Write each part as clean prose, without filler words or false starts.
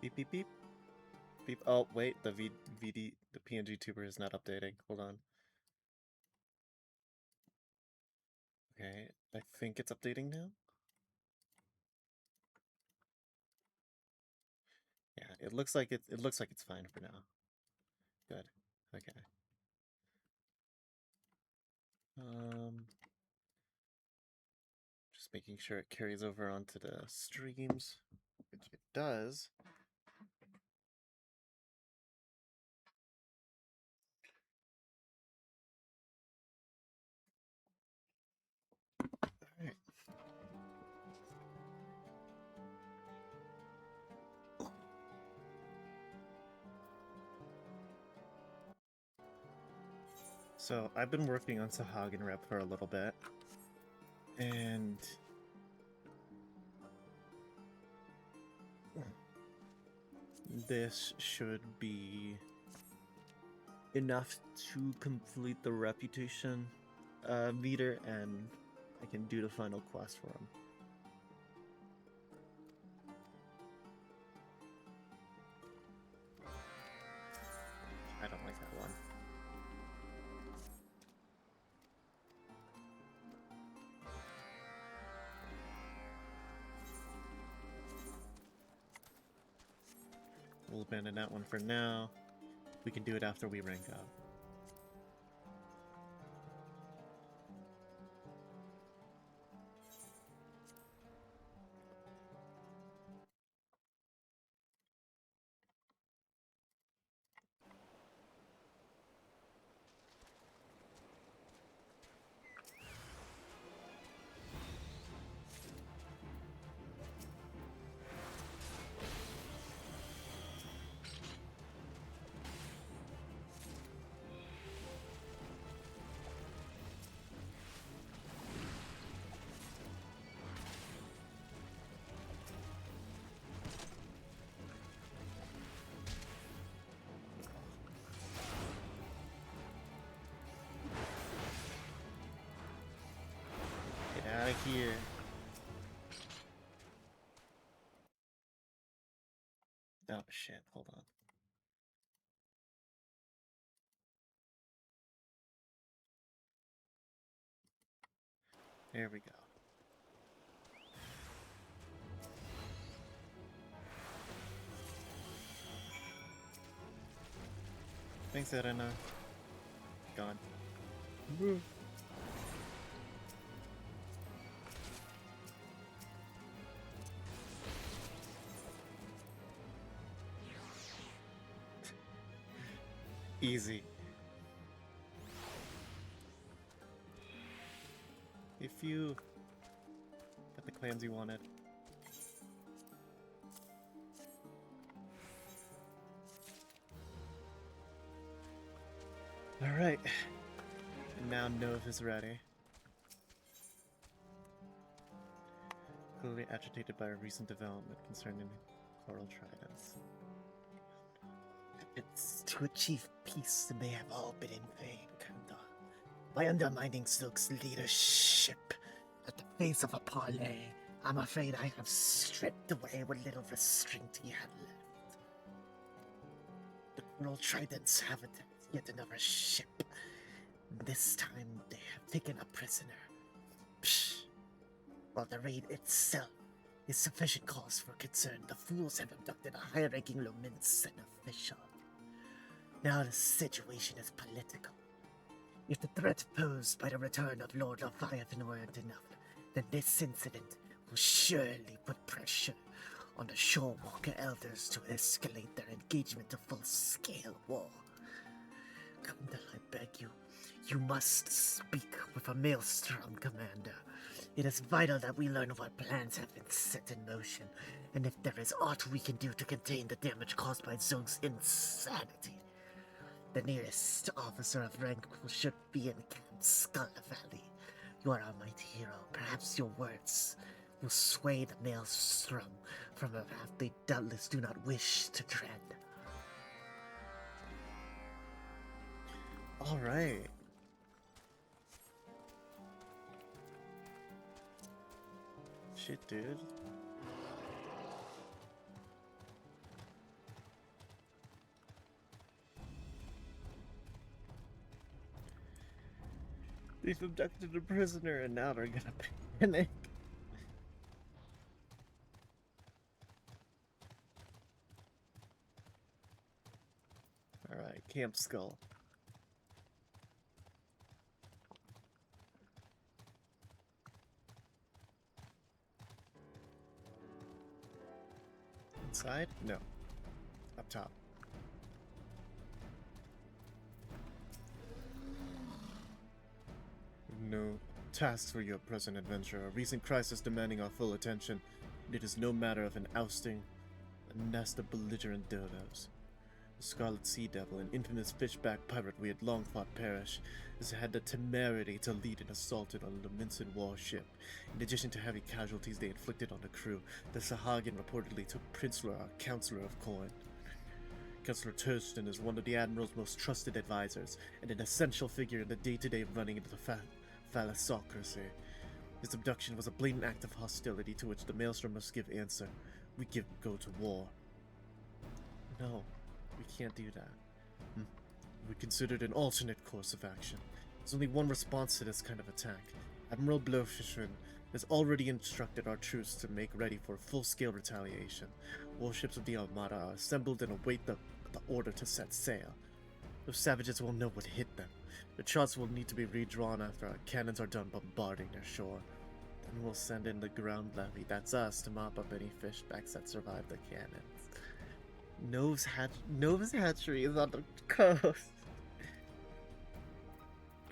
Beep beep beep. Beep. Oh wait, the VD the PNG tuber is not updating. Hold on. Okay, I think it's updating now. Yeah, it looks like it's fine for now. Good. Okay. Just making sure it carries over onto the streams, which it does. All right. So I've been working on Sahagin Rep for a little bit, and this should be enough to complete the reputation meter, and I can do the final quest for him. I don't like that one. We'll abandon that one for now. We can do it after we rank up. Get out of here. Oh shit, hold on. There we go. Thanks, Elena. Gone. Woo. Easy. If you got the clans you wanted. Alright. And now Nov is ready. Clearly agitated by a recent development concerning coral tridents. It's to achieve peace may have all been in vain, Kunda. By undermining Silk's leadership at the face of a parley, I'm afraid I have stripped away what little restraint he had left. The coral tridents have attacked yet another ship. This time they have taken a prisoner. Psh. While the raid itself is sufficient cause for concern, the fools have abducted a high-ranking Luminescent official. Now the situation is political. If the threat posed by the return of Lord Leviathan weren't enough, then this incident will surely put pressure on the Shorewalker elders to escalate their engagement to full-scale war. Kundal, I beg you, you must speak with a Maelstrom commander. It is vital that we learn what plans have been set in motion, and if there is aught we can do to contain the damage caused by Zog's insanity. The nearest officer of rank should be in Camp Skull Valley. You are a mighty hero. Perhaps your words will sway the Maelstrom from a path they doubtless do not wish to tread. All right. Shit, dude. They've abducted a prisoner and now they're gonna panic. Alright, Camp Skull. Inside? No. Up top. No tasks for your present adventure. A recent crisis demanding our full attention. It is no matter of an ousting a nest of belligerent dildos. The Scarlet Sea Devil, an infamous fishback pirate we had long thought perish, has had the temerity to lead an assault on a Luminson warship. In addition to heavy casualties they inflicted on the crew, the Sahagin reportedly took Prince Lura, Counselor of Coin. Counselor Thurston is one of the Admiral's most trusted advisors, and an essential figure in the day-to-day running of the Thalassocracy. His abduction was a blatant act of hostility to which the Maelstrom must give answer. We go to war. No, we can't do that. We considered an alternate course of action. There's only one response to this kind of attack. Admiral Blowfishman has already instructed our troops to make ready for full-scale retaliation. Warships of the Armada are assembled and await the order to set sail. Those savages will know what hit them. The shots will need to be redrawn after our cannons are done bombarding their shore. Then we'll send in the ground levy. That's us to mop up any fishbacks that survive the cannons. Nova's hatchery is on the coast.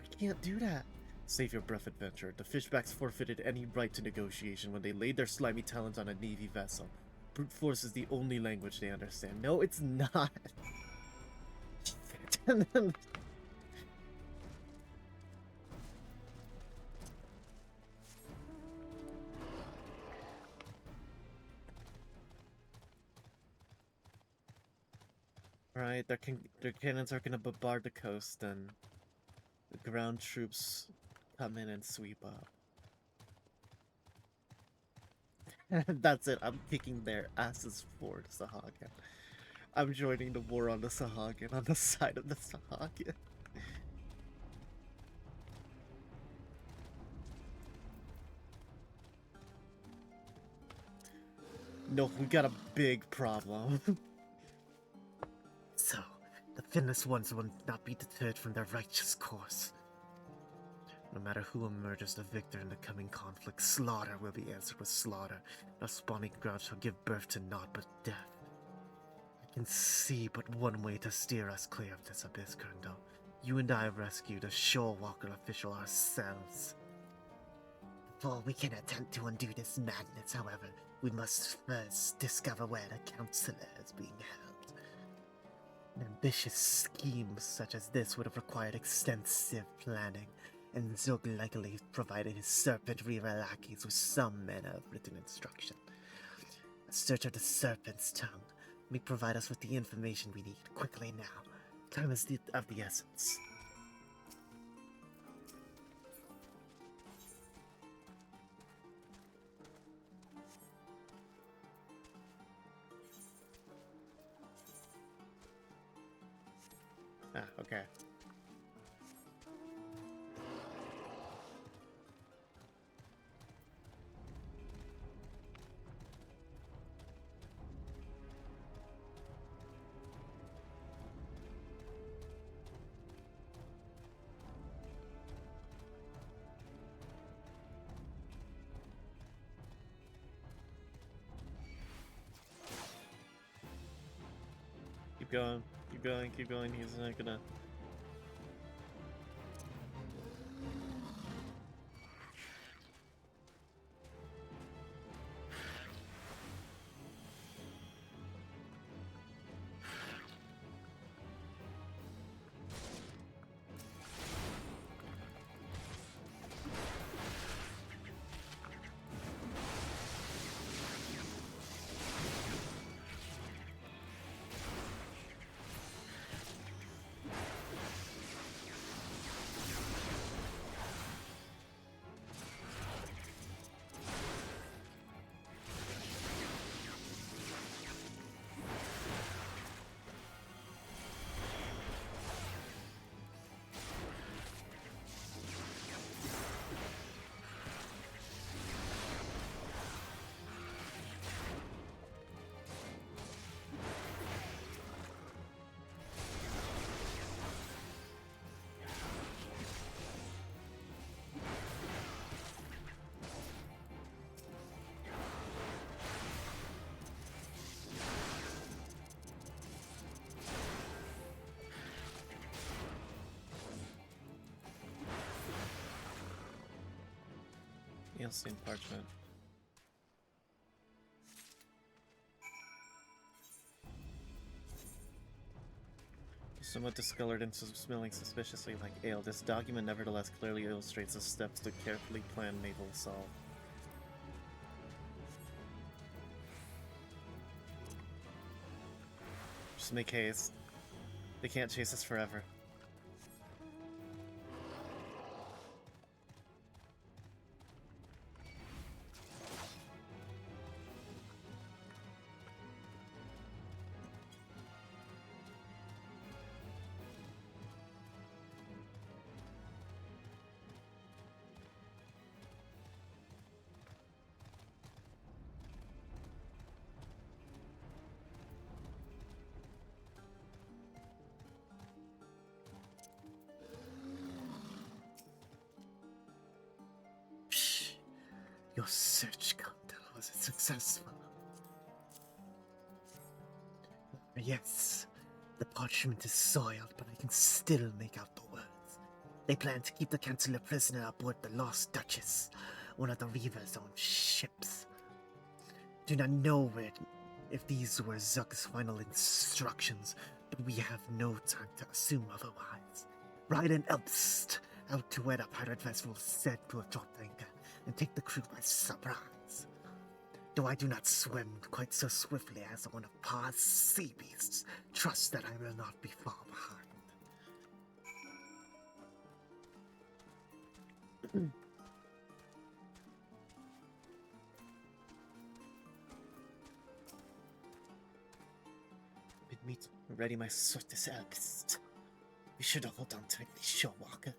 We can't do that. Save your breath, adventurer. The fishbacks forfeited any right to negotiation when they laid their slimy talons on a Navy vessel. Brute force is the only language they understand. No, it's not. Alright, their cannons are gonna bombard the coast, and the ground troops come in and sweep up. That's it, I'm kicking their asses for Sahagin. I'm joining the war on the Sahagin, on the side of the Sahagin. No, we got a big problem. So, the Finless ones will not be deterred from their righteous course. No matter who emerges the victor in the coming conflict, slaughter will be answered with slaughter. Our spawning ground shall give birth to naught but death. I can see but one way to steer us clear of this abyss, Colonel. You and I rescued a shorewalker official ourselves. Before we can attempt to undo this madness, however, we must first discover where the Counselor is being held. An ambitious scheme such as this would have required extensive planning, and Zug likely provided his serpent reaver lackeys with some manner of written instruction. A search of the serpent's tongue may provide us with the information we need quickly now. Time is of the essence. Ah, okay. Keep going, keep going, keep going. He's not gonna... Eelstein parchment. Somewhat discolored and smelling suspiciously like ale, this document nevertheless clearly illustrates the steps to carefully planned naval assault. Just make haste. They can't chase us forever. Your search, Condell, was it successful? Yes, the parchment is soiled, but I can still make out the words. They plan to keep the Chancellor prisoner aboard the Lost Duchess, one of the Reaver's own ships. Do not know if these were Zuck's final instructions, but we have no time to assume otherwise. Ride an Elbst out to where the pirate vessel is said to have dropped anchor, and take the crew by surprise. Though I do not swim quite so swiftly as one of Pa's sea beasts, trust that I will not be far behind. Bid me to ready my sword this Elbst. We should hold on tightly, Showalker.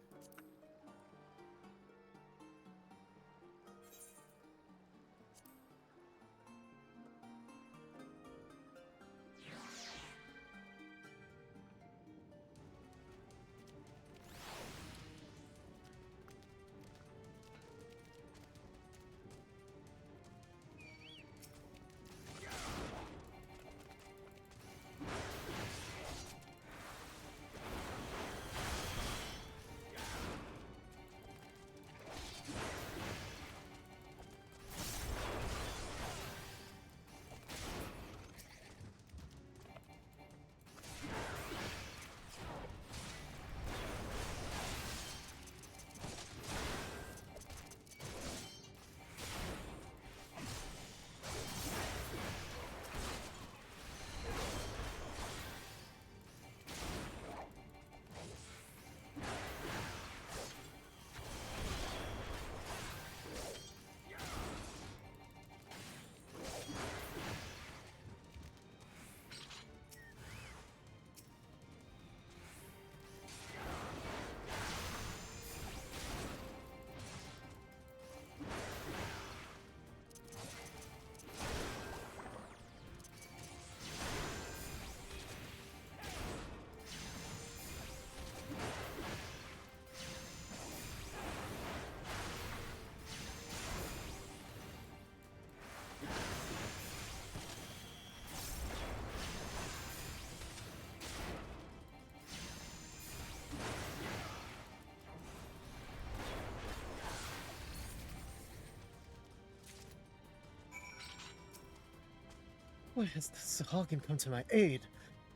Why has the Sahagin come to my aid?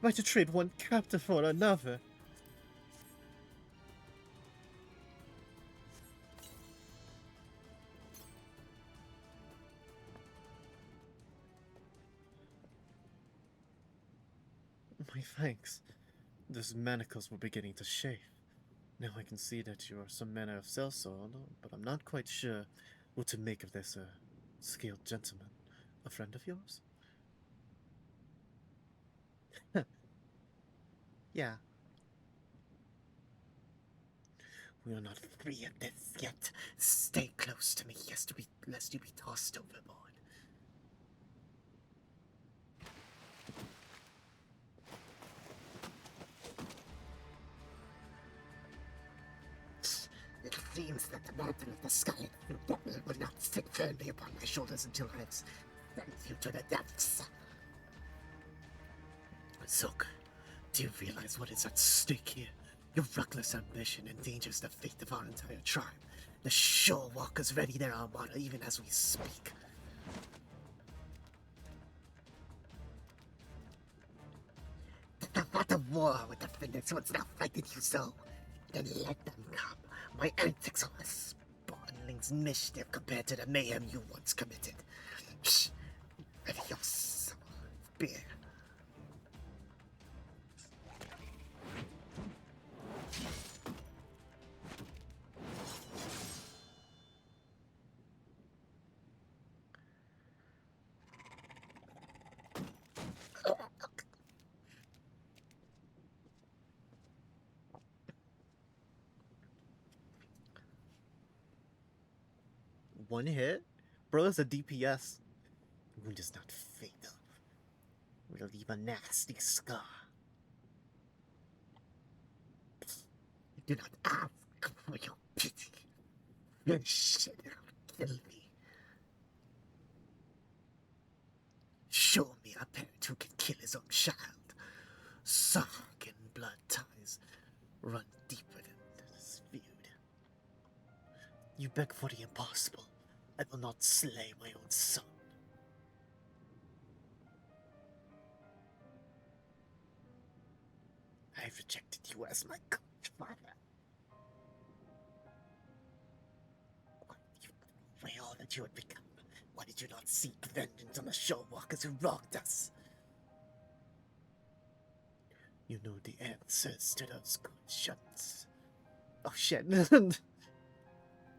Am I to trade one captive for another? My thanks. Those manacles were beginning to chafe. Now I can see that you are some manner of sellsword, but I'm not quite sure what to make of this, scaled gentleman. A friend of yours? Yeah. We are not free of this yet. Stay close to me, lest you be tossed overboard. It seems that the mantle of the sky will not sit firmly upon my shoulders until I have sent you to the depths. Zook, do you realize what is at stake here? Your reckless ambition endangers the fate of our entire tribe. The shore walkers ready their armada even as we speak. The thought of war with the Finnish once now frightened you so. Then let them come. My antics are a spawnling's mischief compared to the mayhem you once committed. Shh. Ready your summer beer. One hit? Bro, that's a DPS. Wound is not fatal. Will leave a nasty scar. Do not ask for your pity. Your shit will kill me. Show me a parent who can kill his own child. Sark and blood ties run deeper than this feud. You beg for the impossible. I will not slay my own son. I rejected you as my godfather. Why did you throw away all that you had become? Why did you not seek vengeance on the shorewalkers who wronged us? You know the answers to those questions. Oh shit.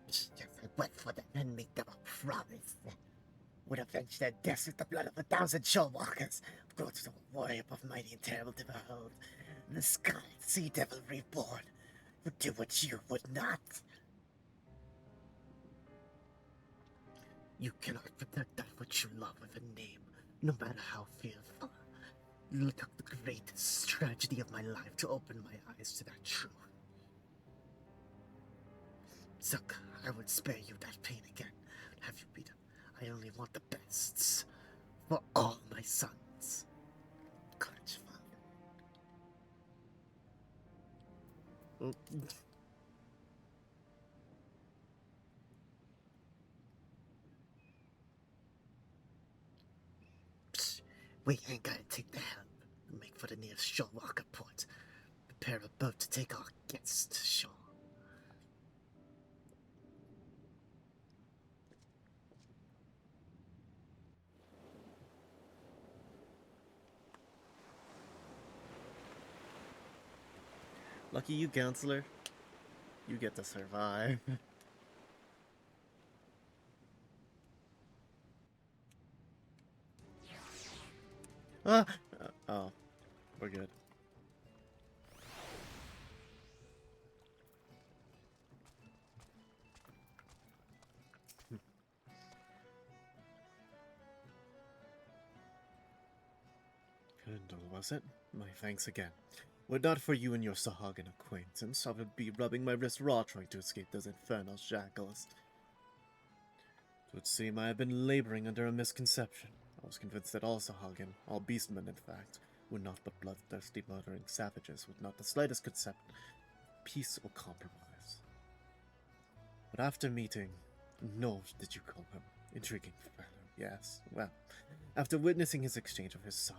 Yes, I went for them and made them a promise. Would avenge their deaths with the blood of 1,000 shorewalkers. Grow to a warrior of mighty and terrible to behold. The sky sea devil reborn. Would do what you would not. You cannot protect that which you love with a name, no matter how fearful. You took the greatest tragedy of my life to open my eyes to that truth. Zuck, I would spare you that pain again. Have you beaten? I only want the bests for all my sons. Clutch, Oh. Psst, we ain't gotta take the helm. Make for the nearest shorewalker port. Prepare a boat to take our guests to shore. Lucky you, counselor. You get to survive. Ah! Oh, we're good. Kendall, was it? My thanks again. Were not for you and your Sahagan acquaintance, I would be rubbing my wrist raw trying to escape those infernal shackles. It would seem I have been laboring under a misconception. I was convinced that all Sahagan, all beastmen in fact, were not but bloodthirsty murdering savages with not the slightest concept of peace or compromise. But after meeting, no, did you call him? Intriguing fellow, yes. Well, after witnessing his exchange with his son,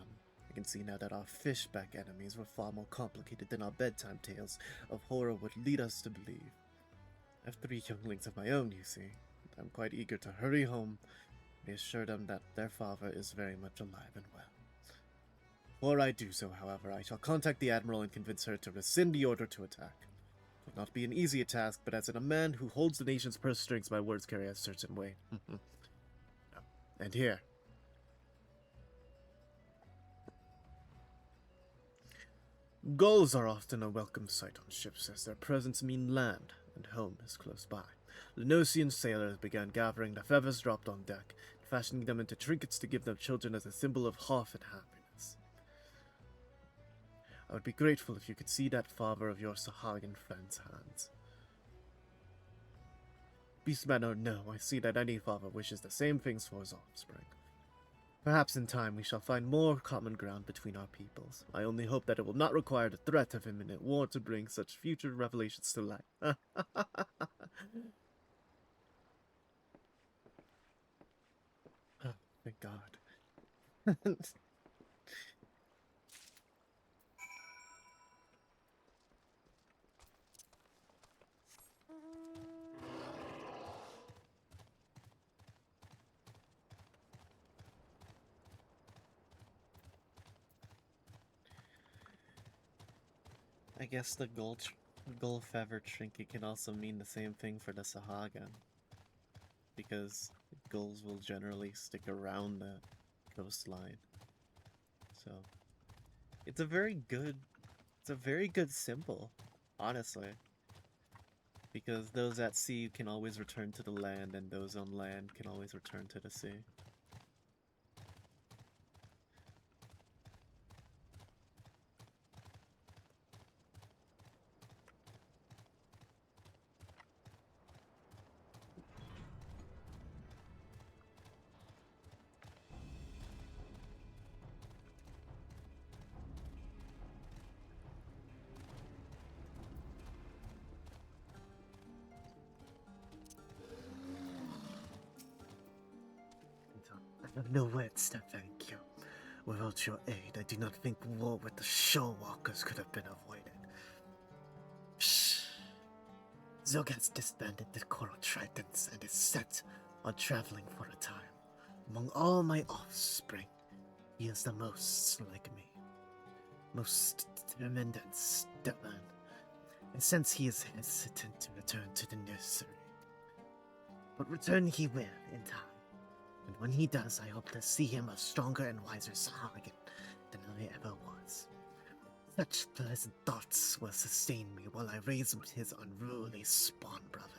I can see now that our fishback enemies were far more complicated than our bedtime tales of horror would lead us to believe. I have 3 younglings of my own, you see. I'm quite eager to hurry home, reassure them that their father is very much alive and well. Before I do so, however, I shall contact the Admiral and convince her to rescind the order to attack. It will not be an easy task, but as in a man who holds the nation's purse strings, my words carry a certain weight. And here. Gulls are often a welcome sight on ships, as their presence mean land, and home is close by. Lenosian sailors began gathering the feathers dropped on deck, and fashioning them into trinkets to give their children as a symbol of hearth and happiness. I would be grateful if you could see that father of your Sahagan friend's hands. Beastman or no, I see that any father wishes the same things for his offspring. Perhaps in time we shall find more common ground between our peoples. I only hope that it will not require the threat of imminent war to bring such future revelations to light. thank God. I guess the gold feather trinket can also mean the same thing for the Sahagan, because gulls will generally stick around the coastline. So it's a very good symbol, honestly, because those at sea can always return to the land, and those on land can always return to the sea. I have no words to thank you. Without your aid, I do not think war with the shore walkers could have been avoided. Shh. Zog has disbanded the Coral Tritons and is set on traveling for a time. Among all my offspring, he is the most like me. Most determined and stubborn. And since he is hesitant to return to the nursery. But return he will in time. And when he does, I hope to see him a stronger and wiser Sahagan than I ever was. Such pleasant thoughts will sustain me while I raise his unruly spawn brothers.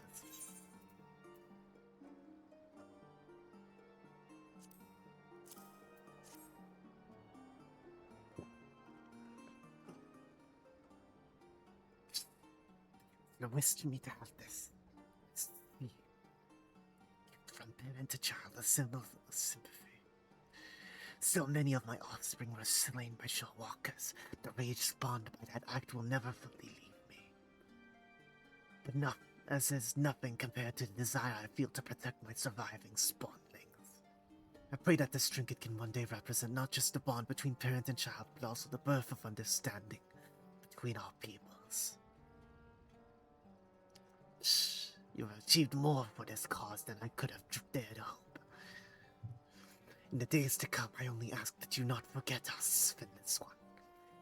You wished me to have this. From parent to child, a symbol of sympathy. So many of my offspring were slain by shore walkers. The rage spawned by that act will never fully leave me. But no, as is nothing compared to the desire I feel to protect my surviving spawnlings. I pray that this trinket can one day represent not just the bond between parent and child, but also the birth of understanding between our peoples. Shh, you have achieved more for this cause than I could have dared hope. In the days to come, I only ask that you not forget us, Finless One.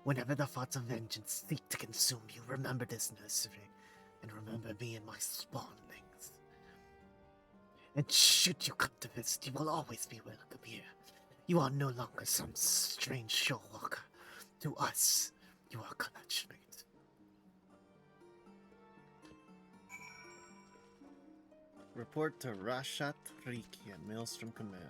Whenever the thoughts of vengeance seek to consume you, remember this nursery, and remember me and my spawnlings. And should you come to visit, you will always be welcome here. You are no longer some strange shore walker. To us, you are collectionate. Report to Rashat Riki at Maelstrom Command.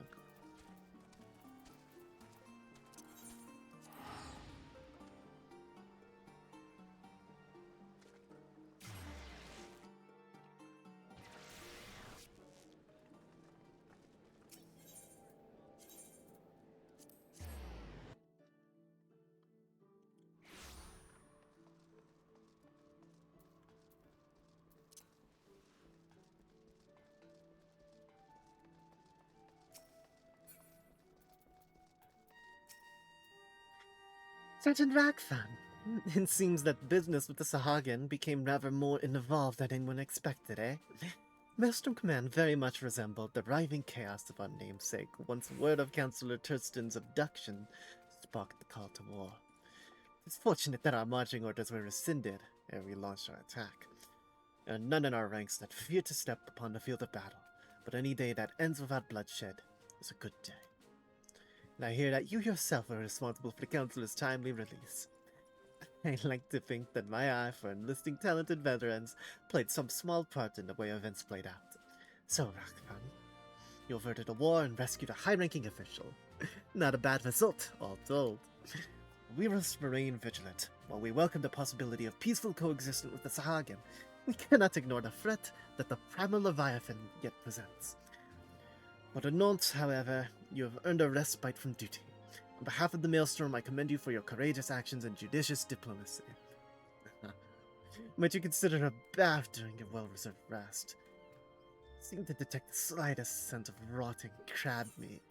Sergeant Ragfan. It seems that business with the Sahagan became rather more involved than anyone expected, eh? Maelstrom Command very much resembled the writhing chaos of our namesake once word of Councillor Turston's abduction sparked the call to war. It's fortunate that our marching orders were rescinded ere we launched our attack. There are none in our ranks that fear to step upon the field of battle, but any day that ends without bloodshed is a good day. And I hear that you yourself are responsible for the Councillor's timely release. I like to think that my eye for enlisting talented veterans played some small part in the way events played out. So, Rakvan, you averted a war and rescued a high-ranking official. Not a bad result, all told. We must remain vigilant, while we welcome the possibility of peaceful coexistence with the Sahagan. We cannot ignore the threat that the primal Leviathan yet presents. For the nonce, however, you have earned a respite from duty. On behalf of the Maelstrom, I commend you for your courageous actions and judicious diplomacy. Might you consider a bath during your well-reserved rest? Seem to detect the slightest scent of rotting crab meat.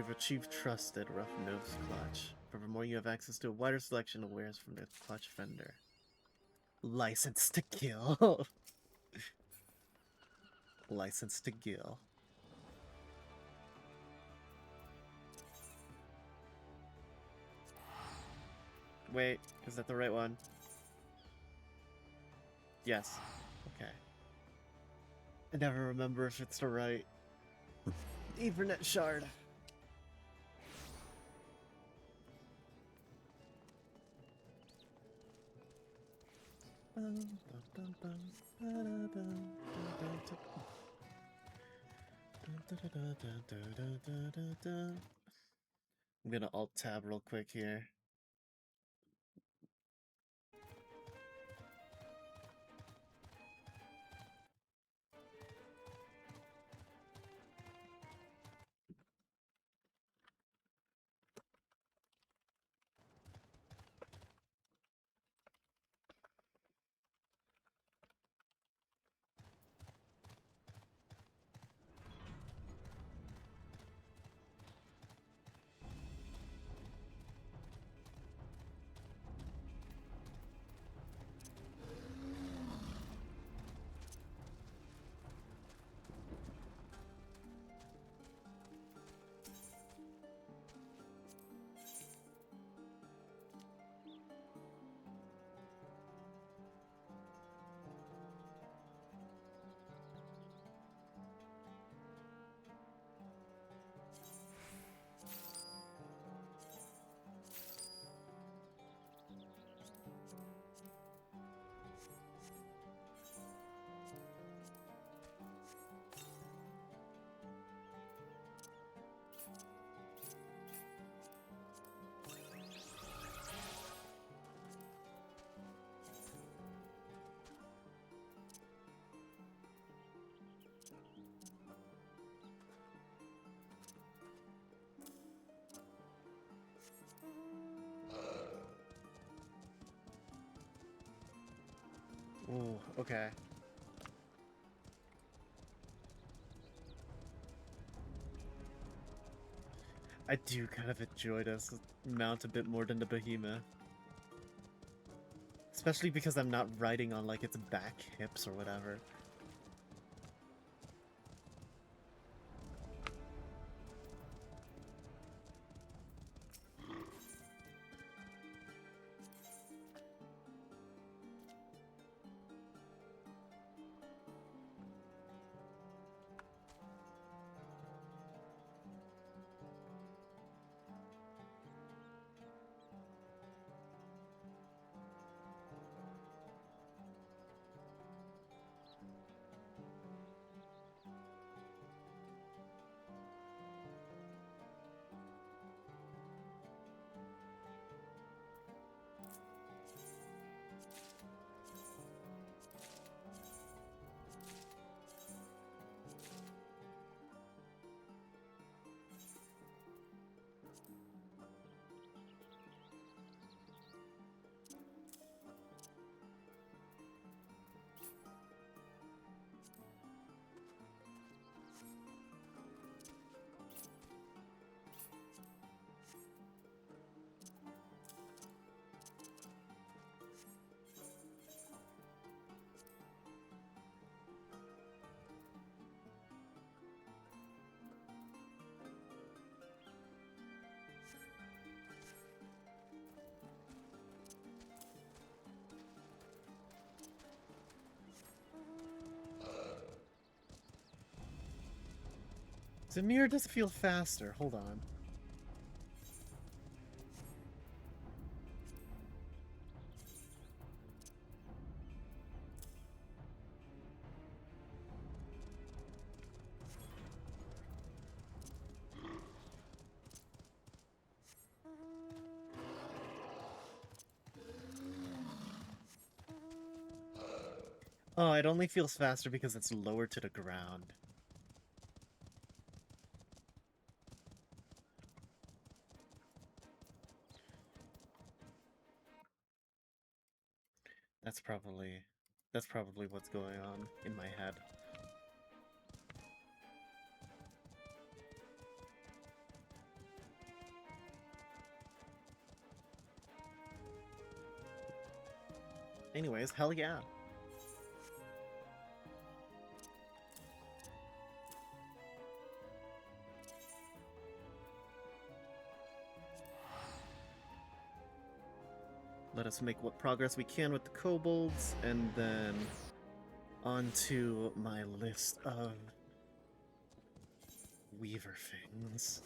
You've achieved trusted rough nose clutch. Furthermore, you have access to a wider selection of wares from the clutch vendor. License to kill. License to kill. Wait, is that the right one? Yes. Okay. I never remember if it's the right Ethernet shard. I'm gonna alt tab real quick here. Ooh, okay. I do kind of enjoy this mount a bit more than the behemoth. Especially because I'm not riding on like its back hips or whatever. Zamir does feel faster. Hold on. Oh, it only feels faster because it's lower to the ground. That's probably what's going on in my head. Anyways, hell yeah. Let us make what progress we can with the kobolds, and then onto my list of weaver things.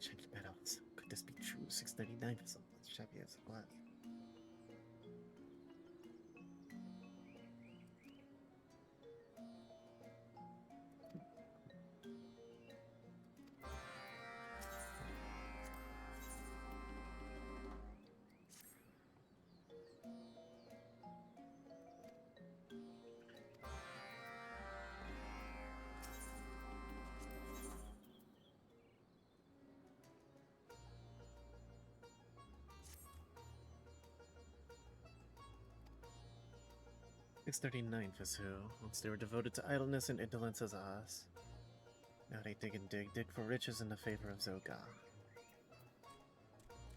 Shiny petals. Could this be true? 639 for something as shabby as what? $639 for who? Once they were devoted to idleness and indolence as us. Now they dig and dig for riches in the favor of Zoga.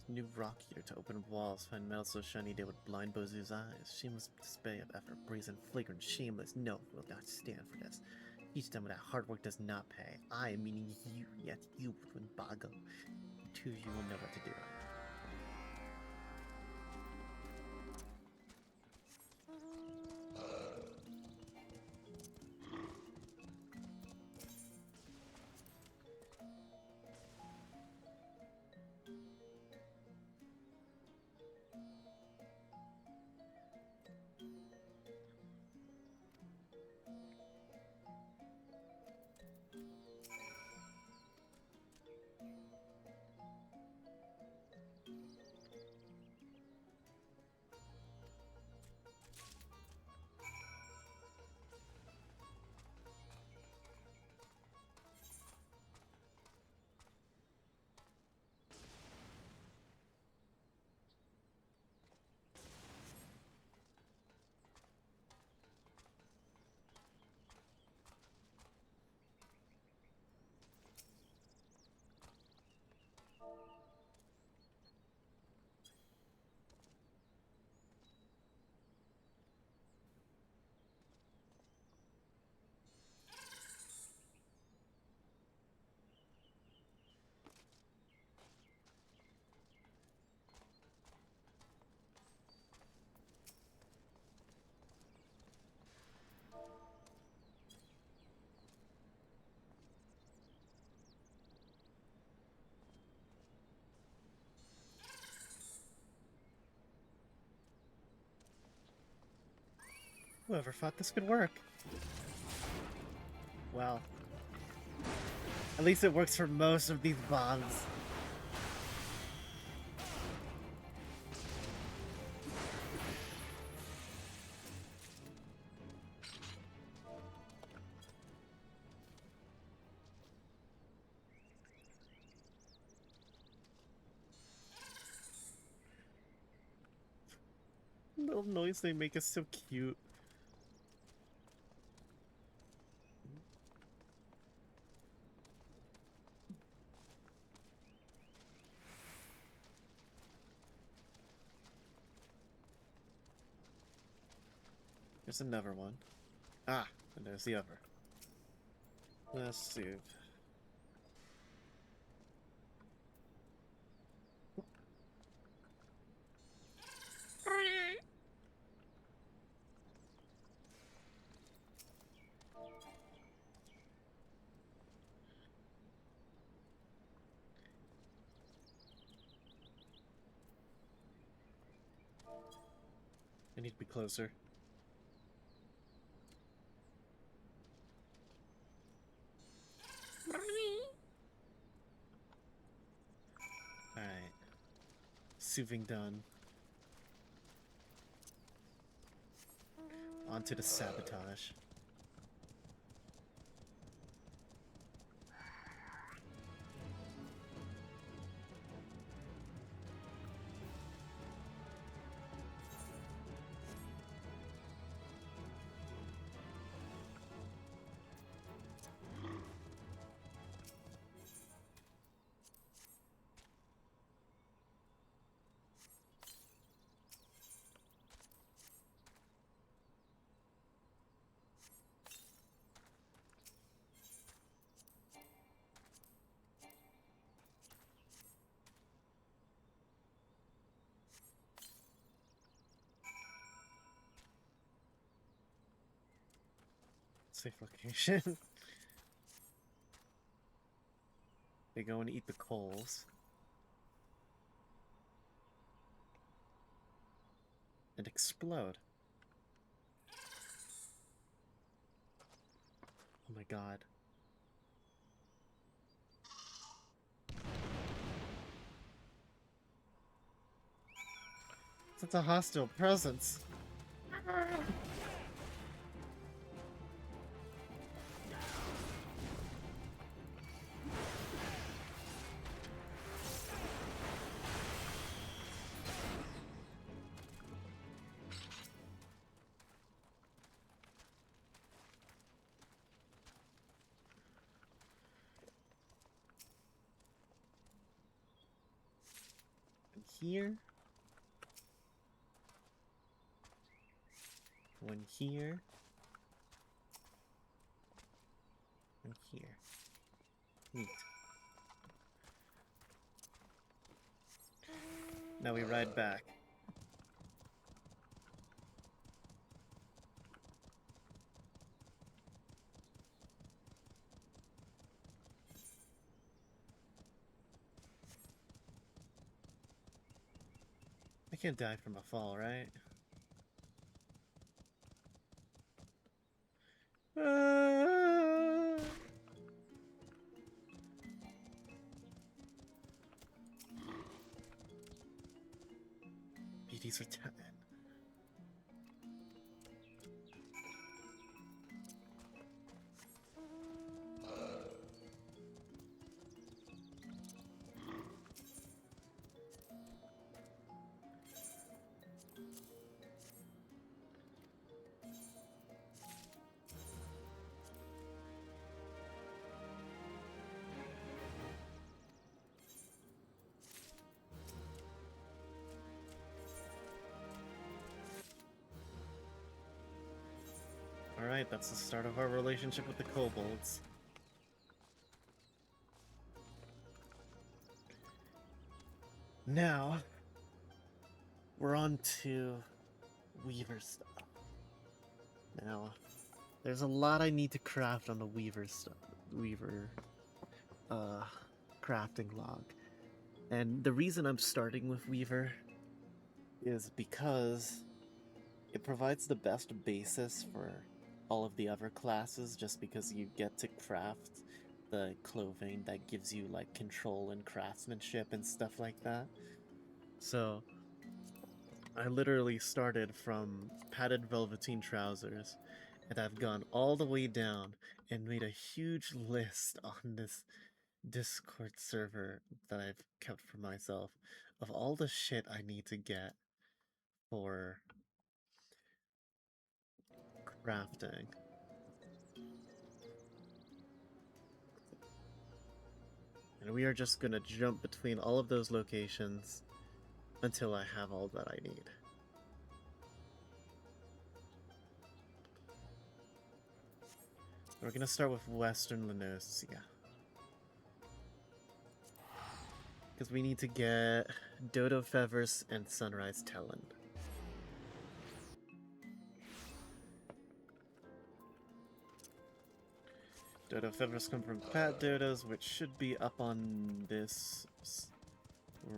New rock heater to open walls, find metal so shiny they would blind Bozu's eyes. Shameless display of effort, brazen, flagrant, shameless. No, will not stand for this. Teach them that hard work does not pay. I, meaning you, yet you, Bago. The two of you will know what to do. Whoever thought this could work? Well, at least it works for most of these bombs. The little noise they make is so cute. There's another one. Ah, and there's the other. Let's see. I need to be closer. Alright. Soothing done. On to the sabotage. Safe location. They go and eat the coals. And explode. Oh my god. That's a hostile presence. And here. One here. And here. Neat. Now we ride back. I can't die from a fall, right? BDs are 10. Alright, that's the start of our relationship with the kobolds. Now, we're on to Weaver stuff. Now, there's a lot I need to craft on the Weaver stuff. Weaver, crafting log. And the reason I'm starting with Weaver is because it provides the best basis for all of the other classes, just because you get to craft the clothing that gives you like control and craftsmanship and stuff like that. So I literally started from padded velveteen trousers, and I've gone all the way down and made a huge list on this Discord server that I've kept for myself of all the shit I need to get for crafting. And we are just gonna jump between all of those locations until I have all that I need. We're gonna start with Western Lenosia. Because we need to get Dodo Feathers and Sunrise Talon. Dodo Feathers come from Fat Dodos, which should be up on this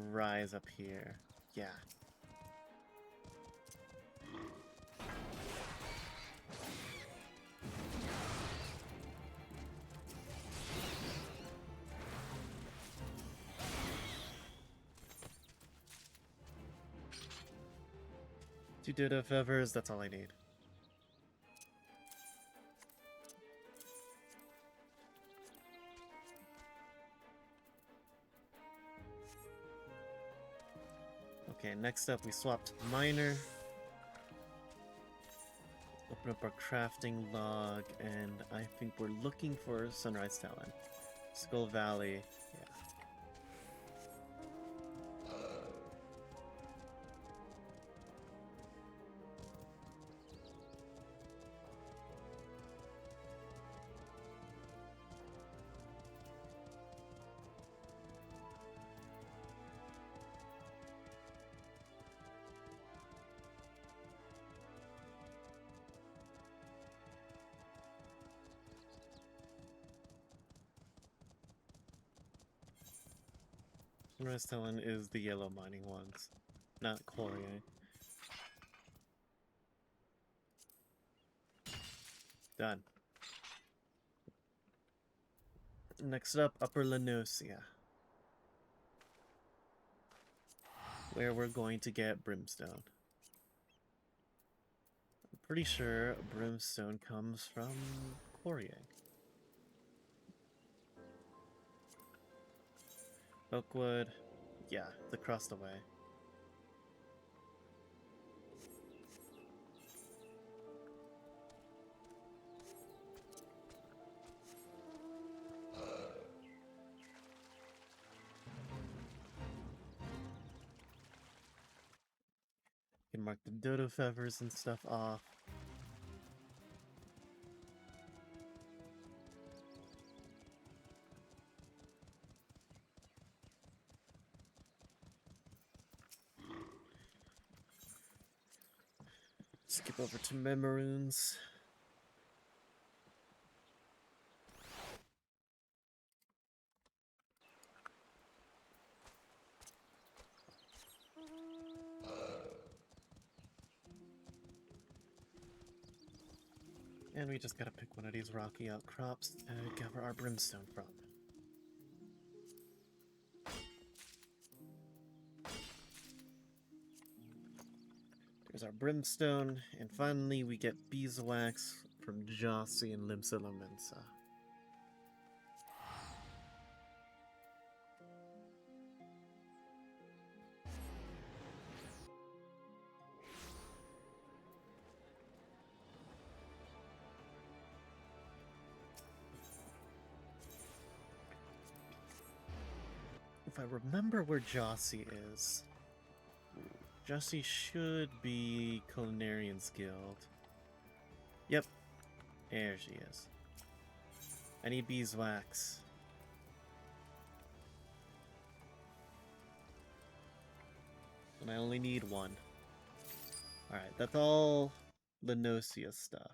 rise up here. Yeah. Two Dodo Feathers, that's all I need. Okay, next up we swapped Miner. Open up our crafting log, and I think we're looking for Sunrise Talon. Skull Valley, yeah. Restellen is the yellow mining ones, not quarrying. Done. Next up, Upper Lenosia, where we're going to get brimstone. I'm pretty sure brimstone comes from quarrying. Oakwood, yeah, it's across the way. You can mark the dodo feathers and stuff off. Skip over to Memorunes. And we just gotta pick one of these rocky outcrops to gather our brimstone from. There's our brimstone, and finally we get beeswax from Jossie and Limsa Lominsa. If I remember where Jossie is, Jossie should be Culinarian's Guild. Yep, there she is. I need beeswax. And I only need one. Alright, that's all Lenosia stuff.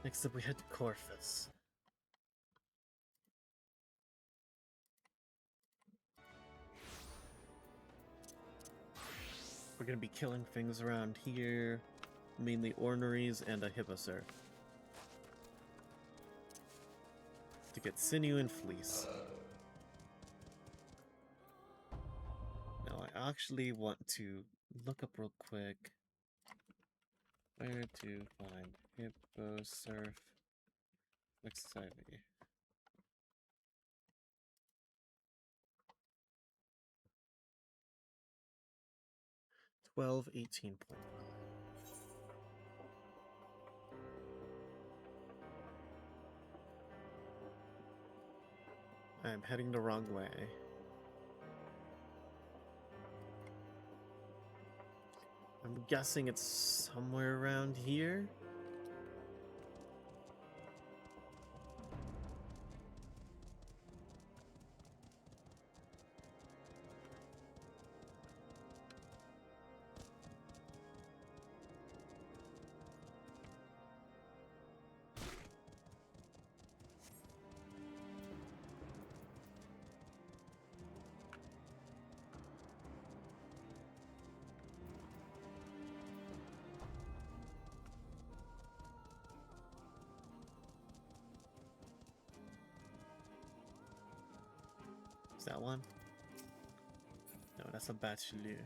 Next up we head to Corvus. We're gonna be killing things around here, mainly orneries and a hipposurf, to get sinew and fleece. Now I actually want to look up real quick where to find hipposurf FFXIV. $12, 18.5. I'm heading the wrong way. I'm guessing it's somewhere around here. Is that one? No, that's a bachelor.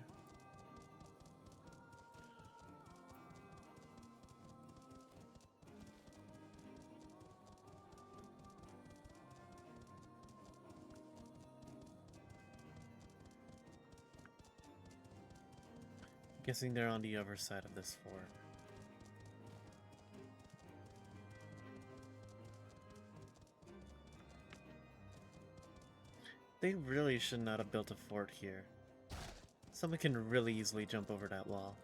Guessing they're on the other side of this fort. They really should not have built a fort here. Someone can really easily jump over that wall.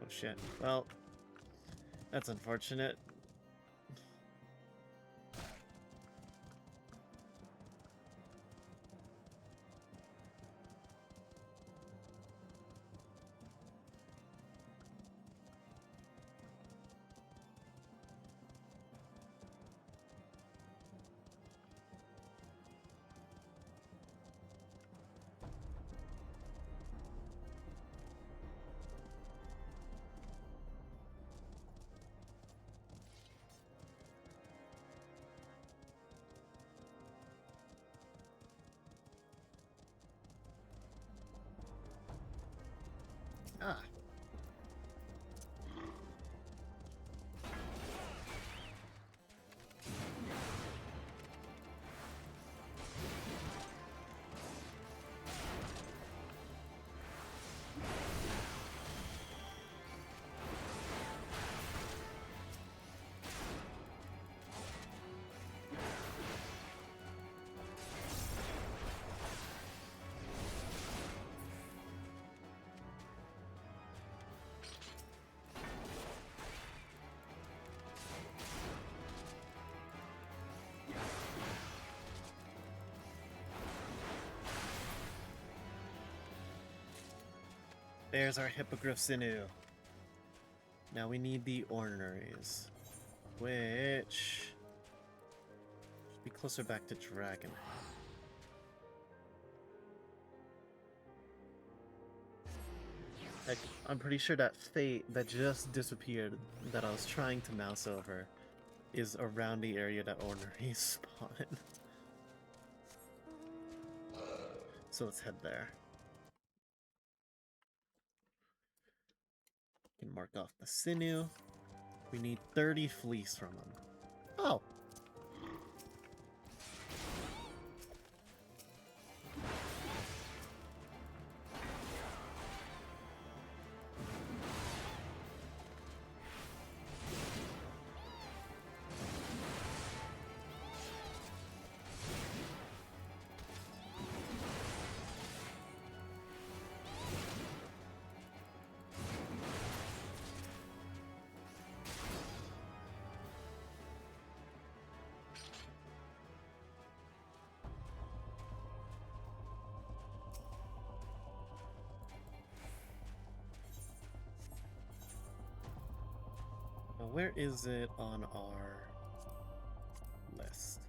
shit. Well, that's unfortunate. Ah. There's our Hippogriff Sinew. Now we need the orneries, which should be closer back to Dragon. Like, I'm pretty sure that fate that just disappeared that I was trying to mouse over is around the area that orneries spawn. So let's head there. Can mark off the sinew. We need 30 fleece from him. Oh! Now, where is it on our list?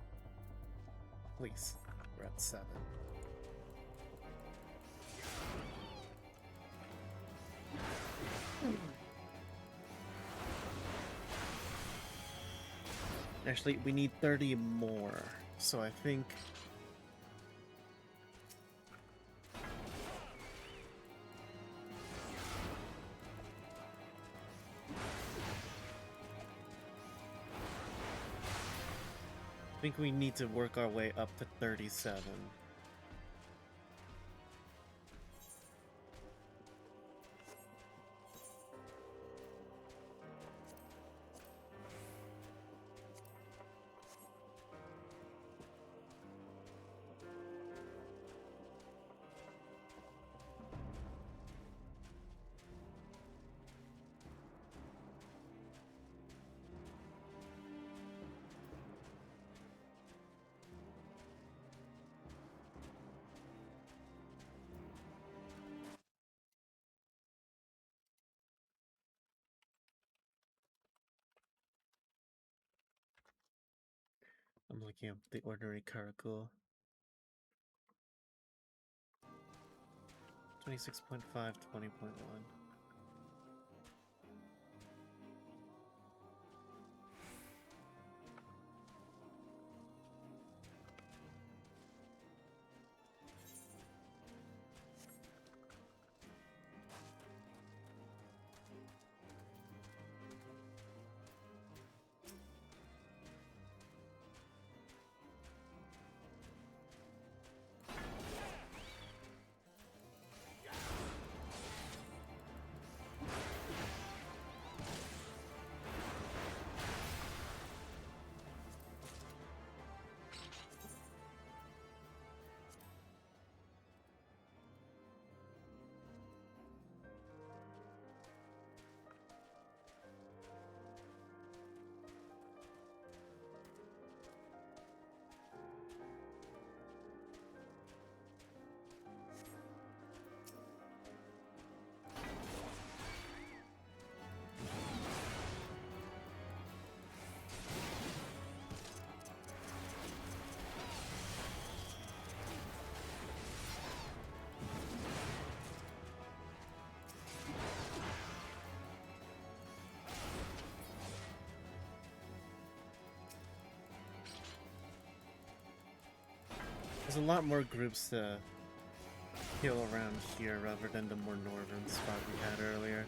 Please, we're at 7. Actually, we need 30 more, so I think... I think we need to work our way up to 37. I'm looking up the ordinary Karakul. 26.5, 20.1. There's a lot more groups to kill around here rather than the more northern spot we had earlier.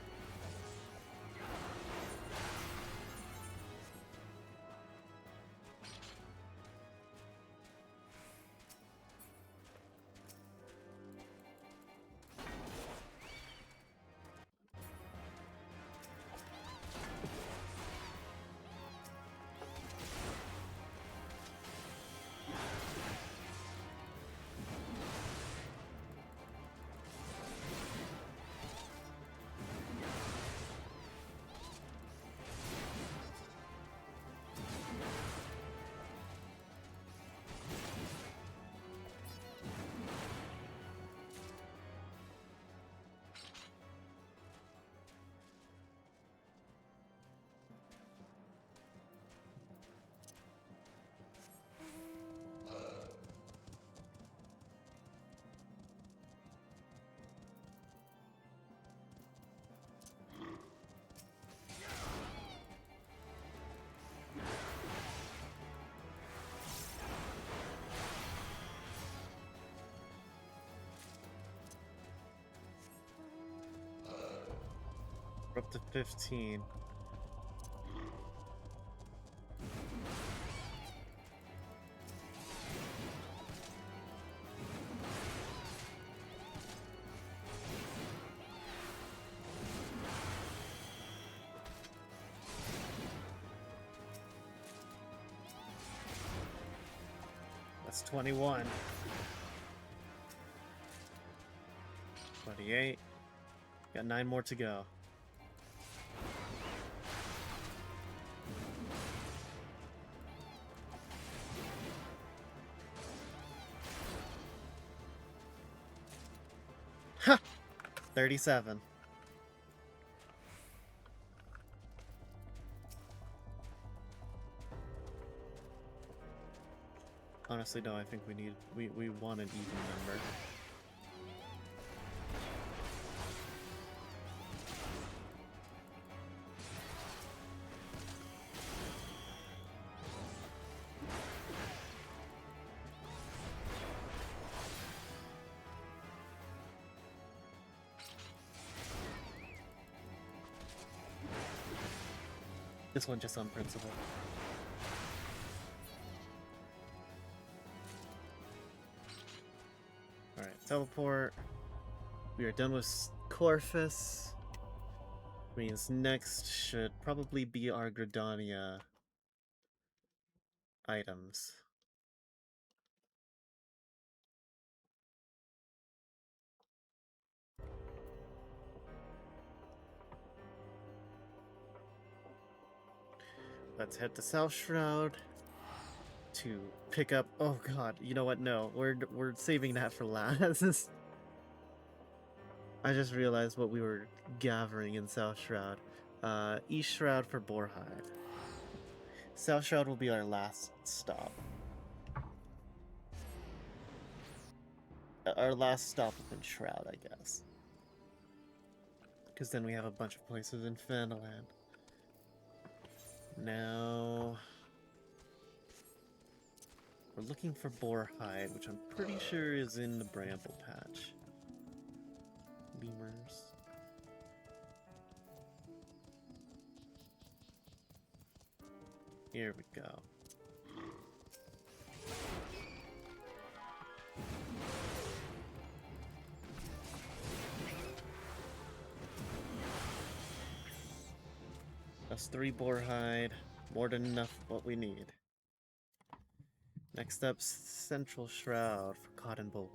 We're up to 15. That's 21. 28. Got 9 more to go. Ha! 37. Honestly, no, I think we want an even number. This one just on principle. Alright, teleport. We are done with Corphus. Means next should probably be our Gridania items. Let's head to South Shroud to pick up. Oh god, you know what? No, we're saving that for last. I just realized what we were gathering in South Shroud. East Shroud for Boarhide. South Shroud will be our last stop. Our last stop in Shroud, I guess. Because then we have a bunch of places in Fanaland. Now we're looking for Boarhide, which I'm pretty sure is in the Bramble Patch. Beamers. Here we go. That's 3 Boarhide. More than enough what we need. Next up, Central Shroud for Cotton Bowls.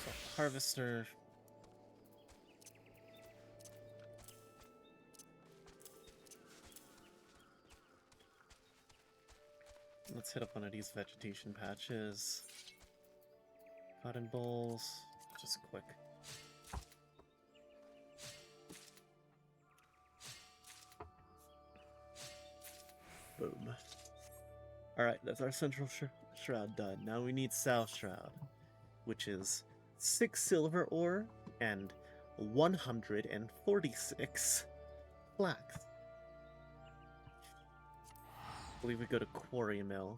So, Harvester. Let's hit up one of these vegetation patches. Cotton bowls, just quick. Boom. Alright, that's our Central Shroud done. Now we need South Shroud, which is 6 silver ore and 146 flax. I believe we go to Quarry Mill.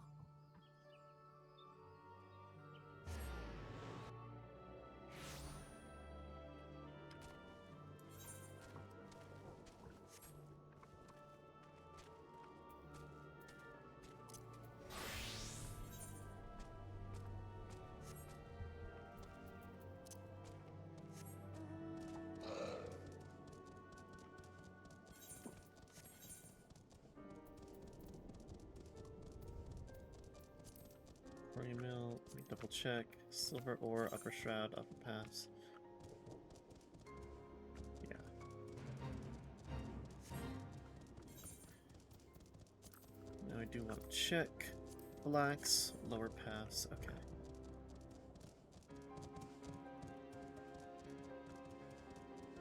Quarry Mill, let me double check. Silver ore, upper shroud, upper pass. Yeah. Now I do want to check. Relax, lower pass, okay.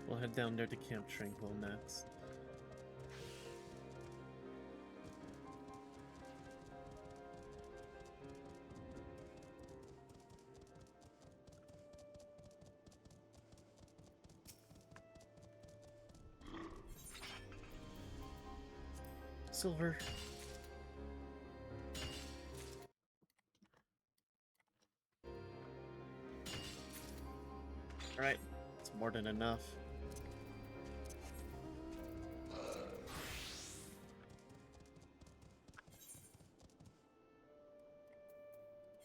We'll head down there to Camp Tranquil next. Silver. Alright, it's more than enough.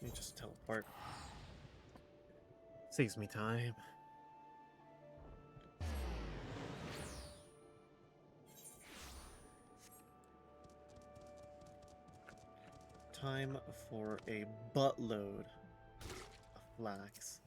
Let me just teleport. Saves me time. Time for a buttload of flax.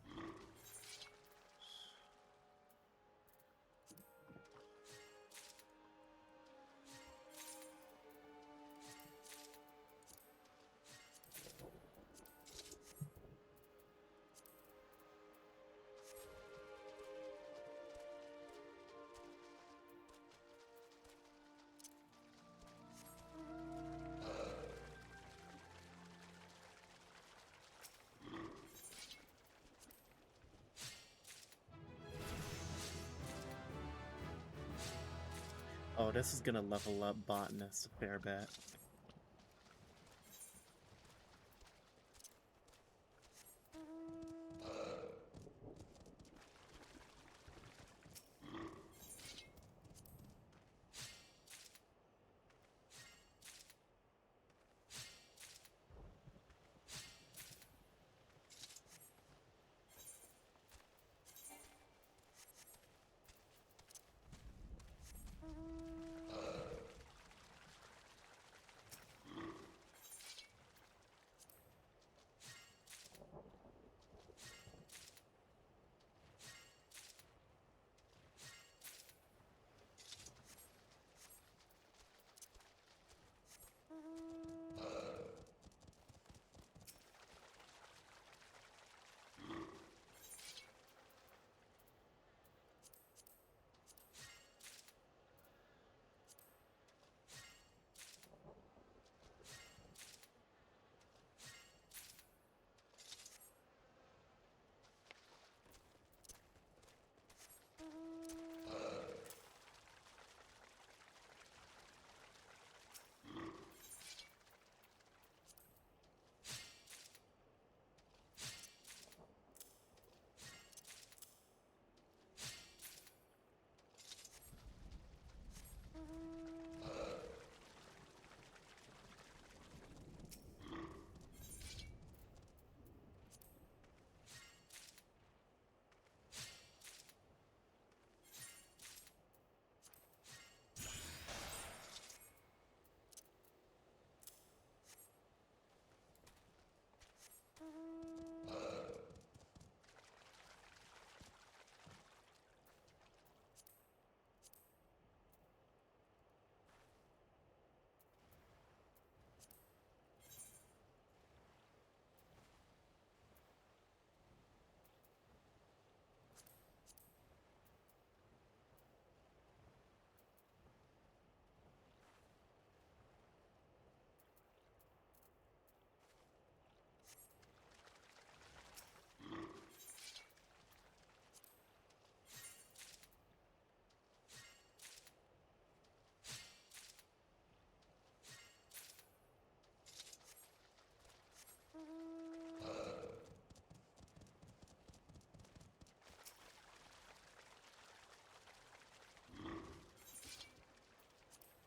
Oh, this is gonna level up Botanist a fair bit.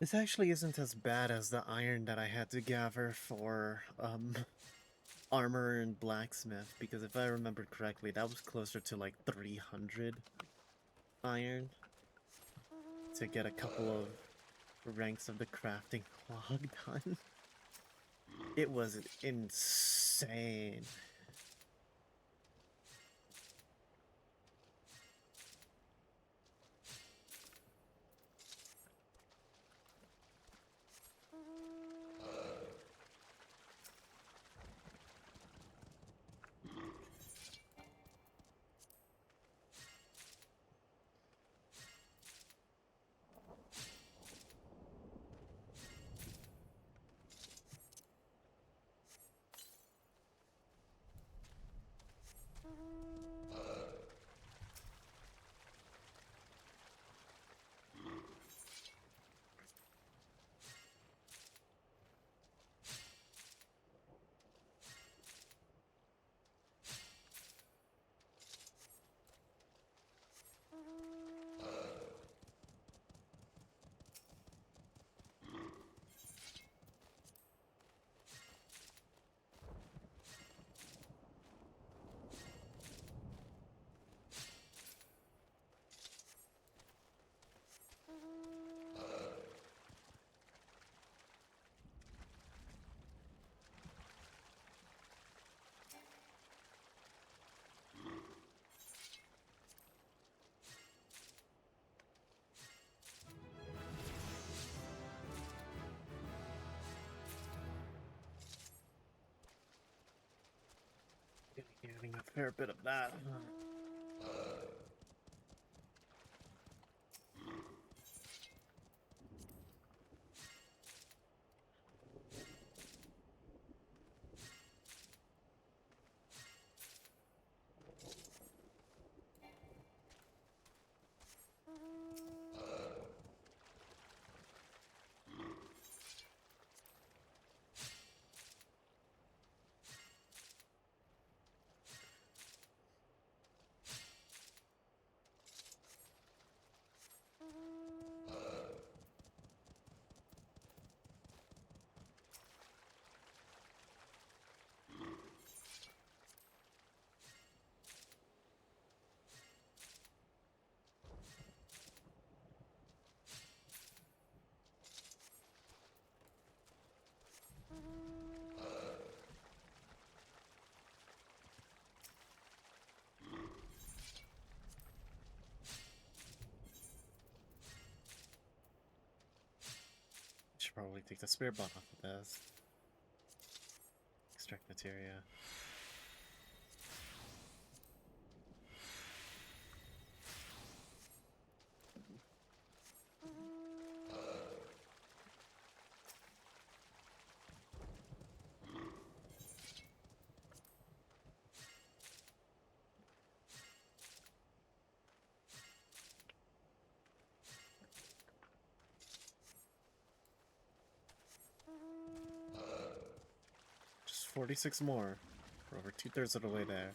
This actually isn't as bad as the iron that I had to gather for, armor and blacksmith, because if I remember correctly, that was closer to like 300 iron to get a couple of ranks of the crafting log done. It was insane. Getting a fair bit of that. Should probably take the spirit bond off of this. Extract materia. Just 46 more. We're over 2/3 of the way there.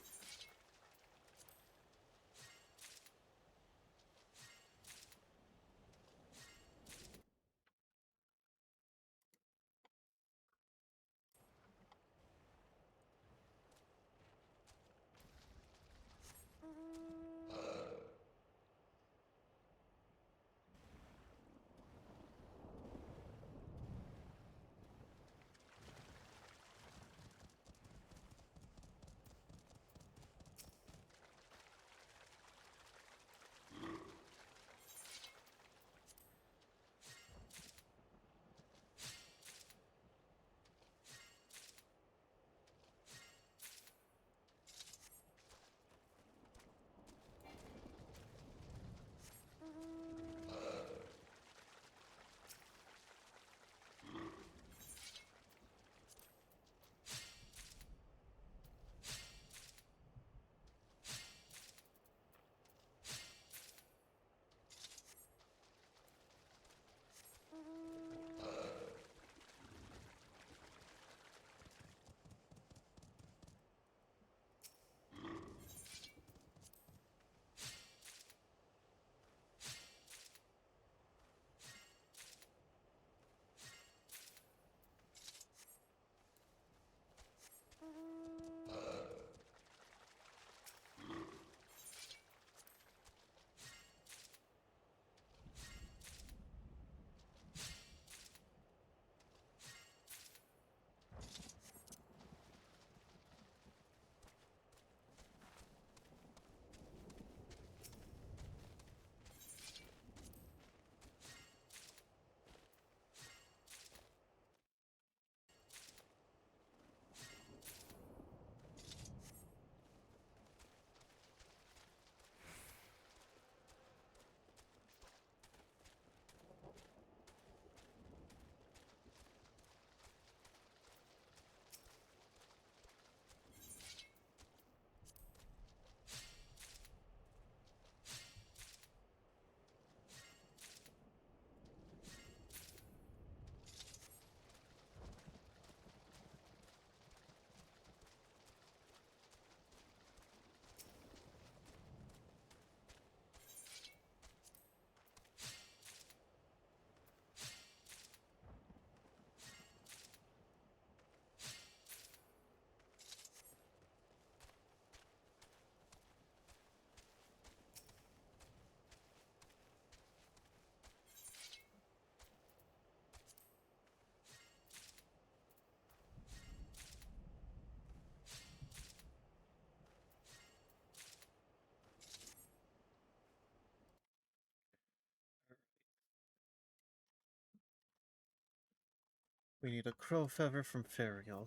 We need a crow feather from Ferial.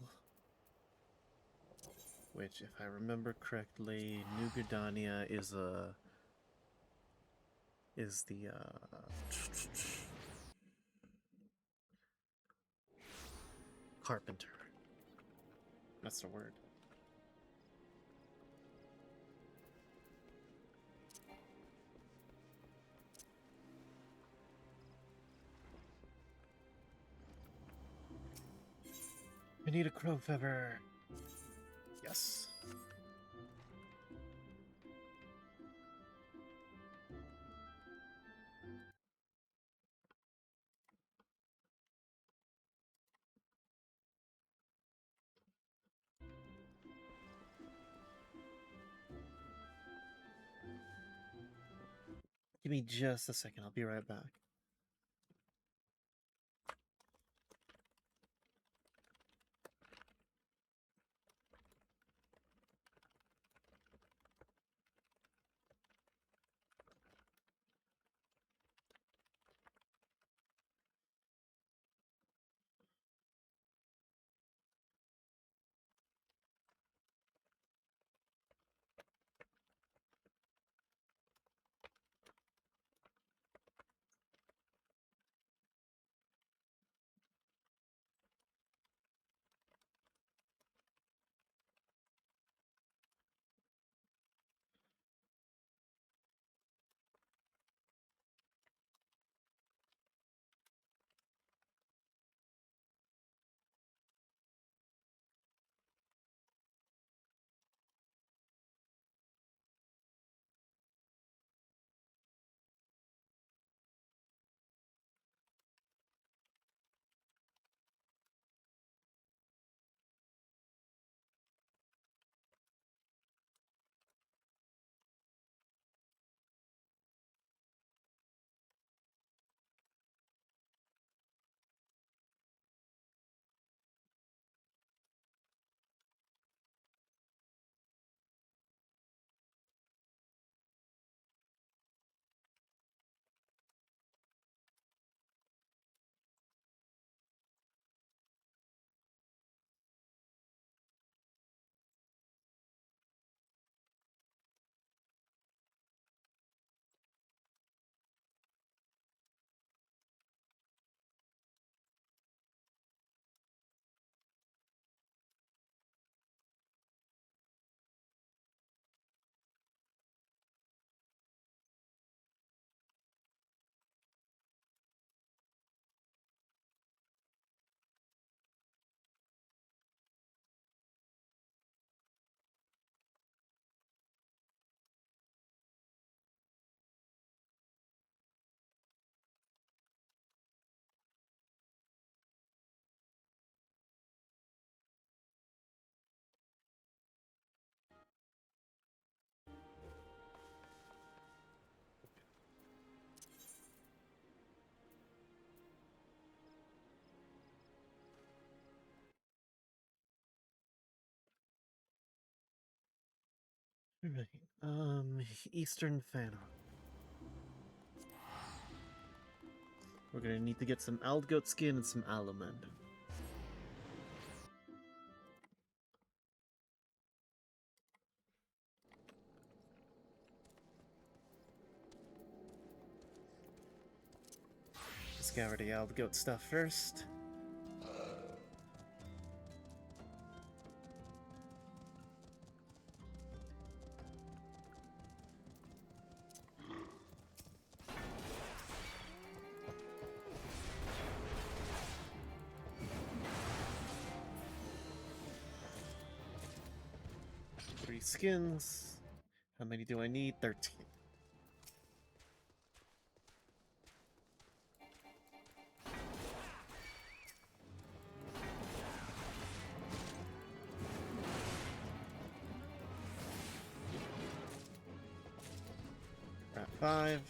Which, if I remember correctly, New Gridania is the carpenter. That's the word. I need a crow feather. Yes. Give me just a second. I'll be right back. Alright, Eastern Fanon. We're gonna need to get some Aldgoat skin and some alumand. Let's gather the Aldgoat stuff first. Skins. How many do I need? 13. We're at 5.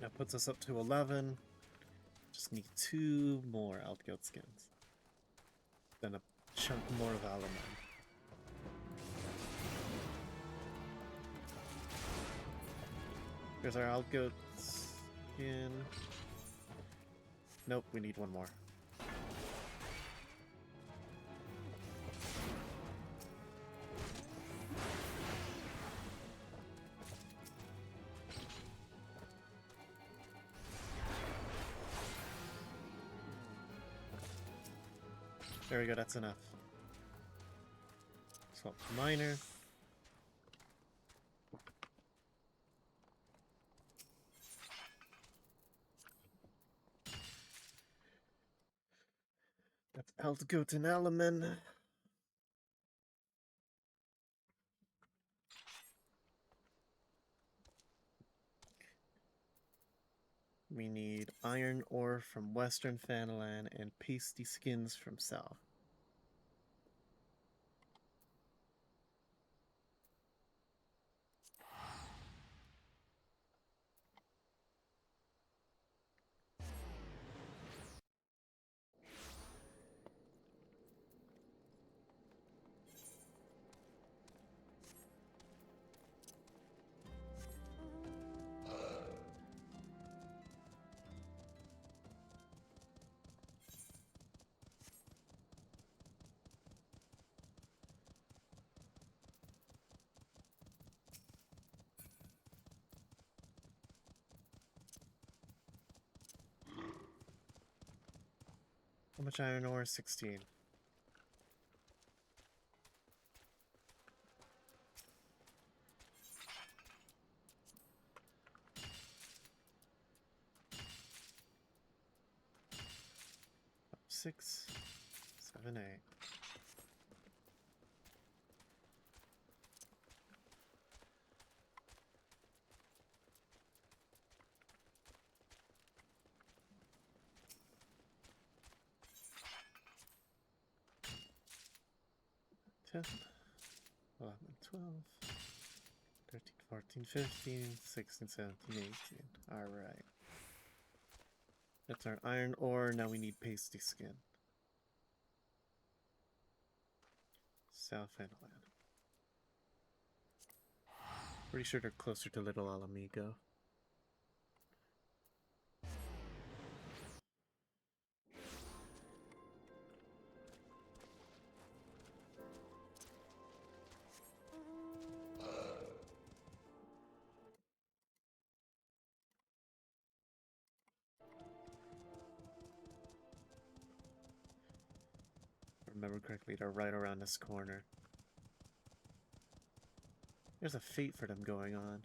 That puts us up to 11. Just need 2 more outgoat skins. Then a chunk more of Alaman. Here's our outgoat skin. Nope, we need 1 more. There we go, that's enough. Swap to minor. That's outgoat and Alaman. We need iron ore from Western Fanalan and pasty skins from South. How much iron ore? 16. Up 6, 7, 8. Ten, 11, 12, 13, 14, 15, 16, 17, 18. Alright. That's our iron ore. Now we need pasty skin. South Fanalan. Pretty sure they're closer to Little Alamigo. Remember correctly, they're right around this corner. There's a fate for them going on.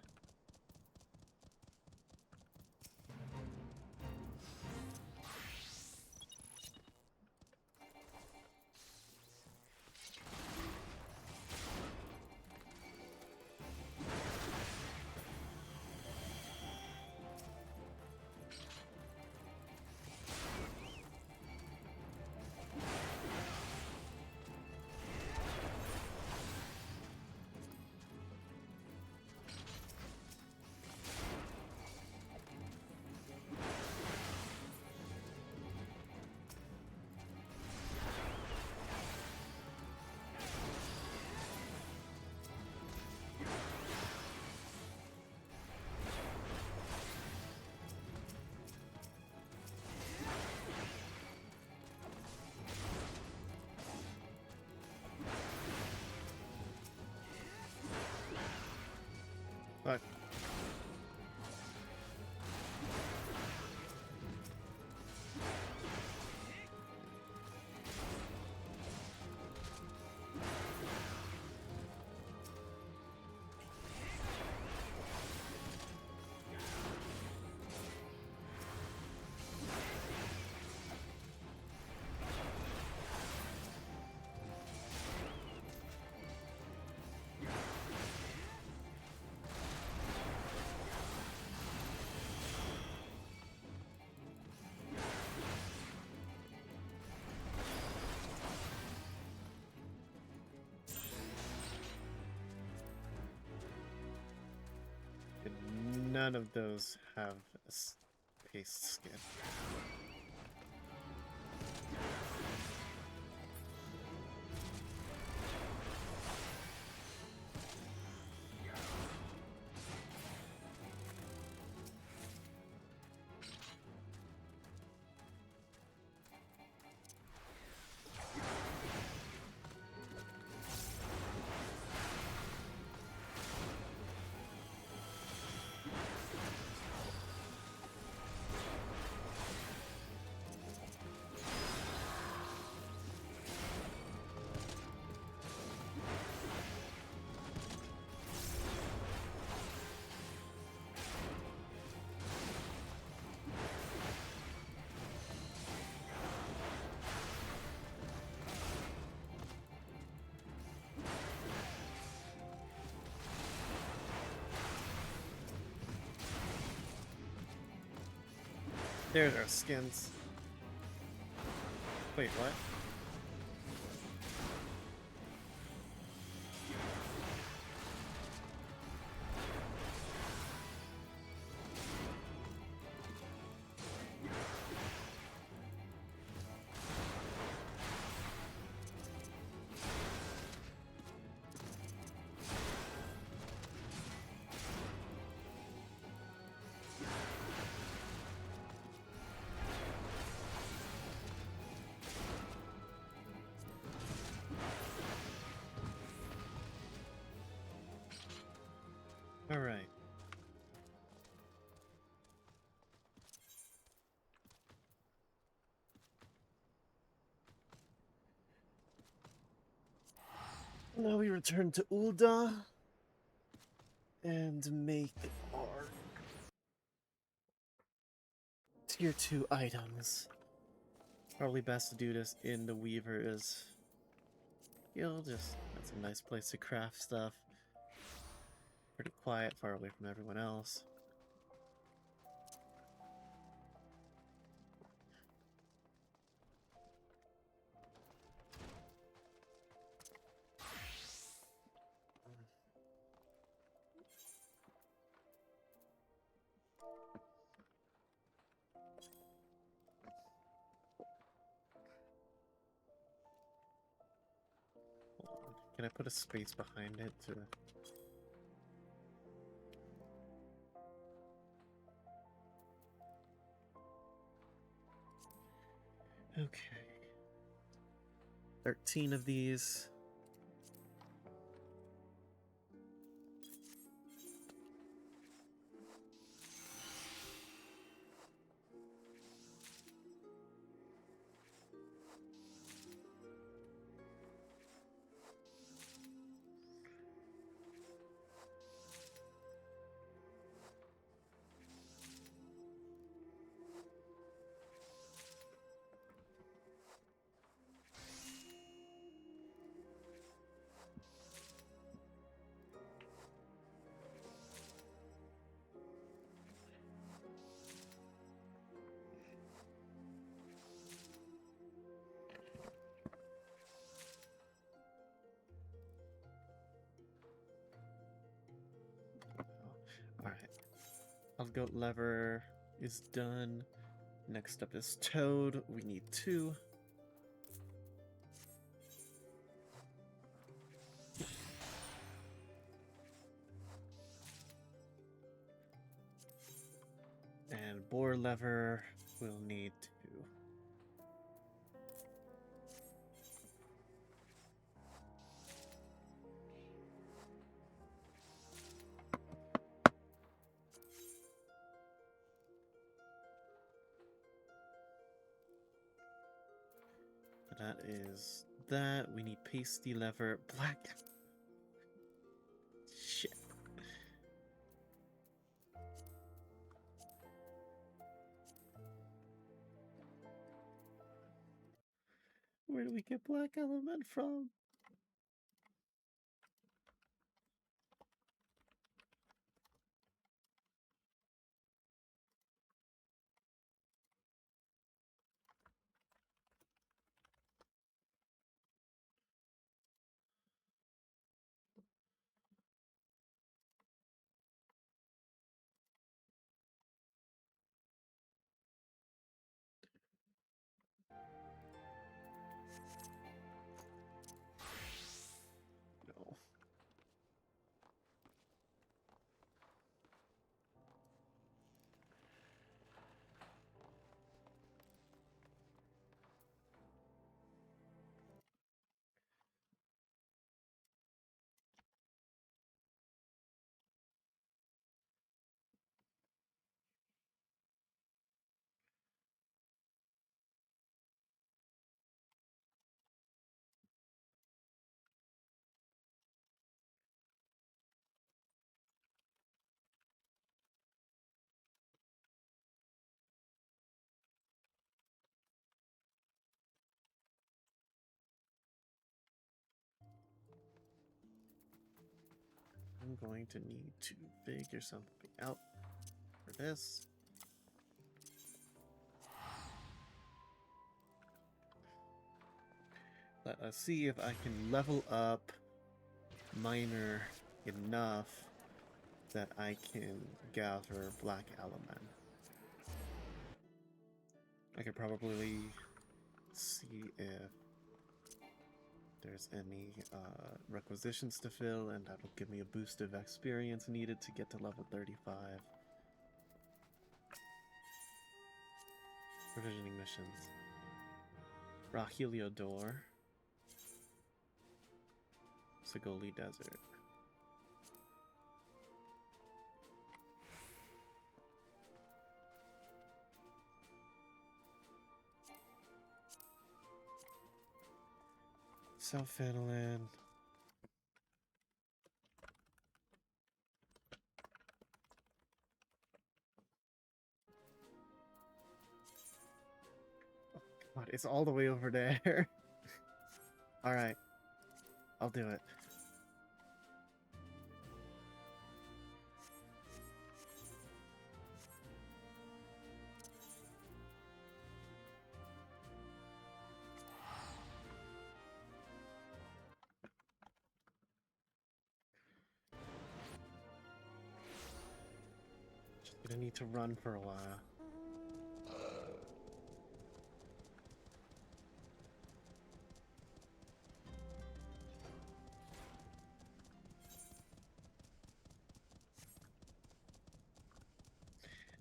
Fuck. None of those have this paste skin. There's our skins. Wait, what? Alright. Now we return to Ul'dah and make our tier 2 items. Probably best to do this in the Weaver's Guild. Just that's a nice place to craft stuff. Pretty quiet, far away from everyone else. Can I put a space behind it to... Okay. 13 of these. Alright. Goat lever is done. Next up is Toad. We need 2. And boar lever will need 2. That is that. We need pasty lever. Black. Shit. Where do we get black element from? going to need to figure something out for this. Let us see if I can level up Miner enough that I can gather Black Element. I could probably see if there's any requisitions to fill, and that'll give me a boost of experience needed to get to level 35. Provisioning missions. Raheliodor. Sigoli Desert. Self-Finland. Oh, God, it's all the way over there. Alright. I'll do it. Just gonna need to run for a while.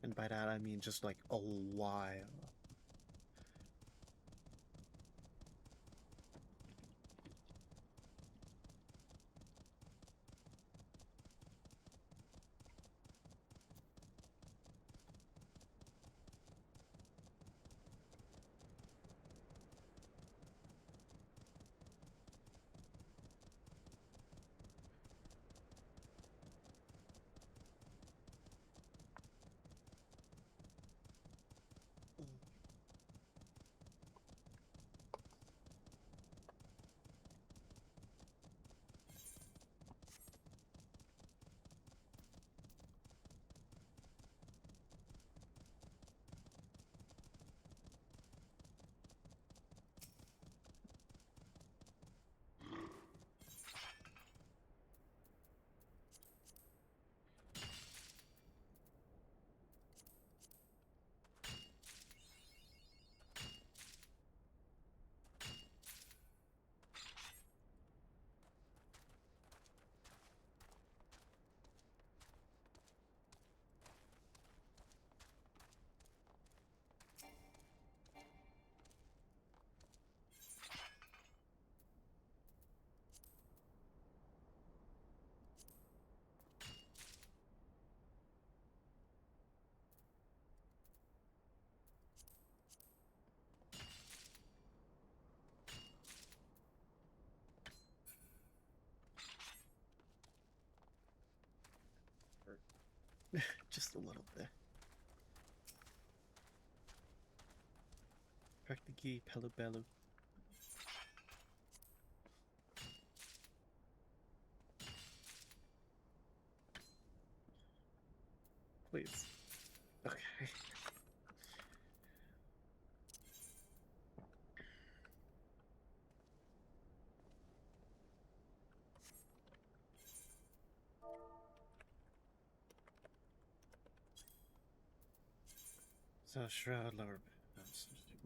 And by that I mean just like a while. Just a little bit. Practically Pelu Belu. Please. Okay. So Shroud lower.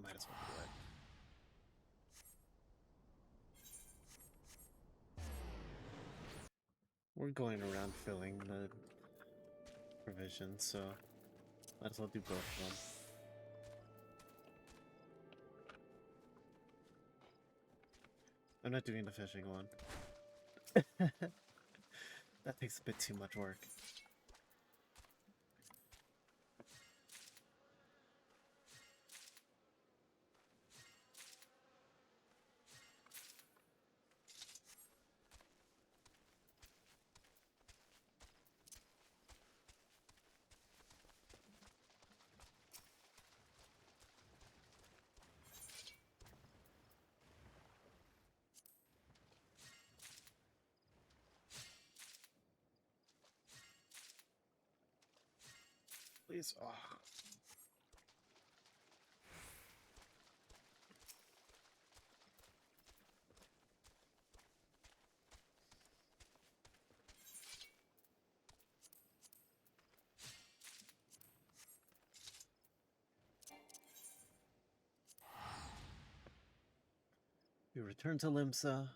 Might as well do it. We're going around filling the provisions, so might as well do both of them. I'm not doing the fishing one. That takes a bit too much work. please. Oh. We return to Limsa.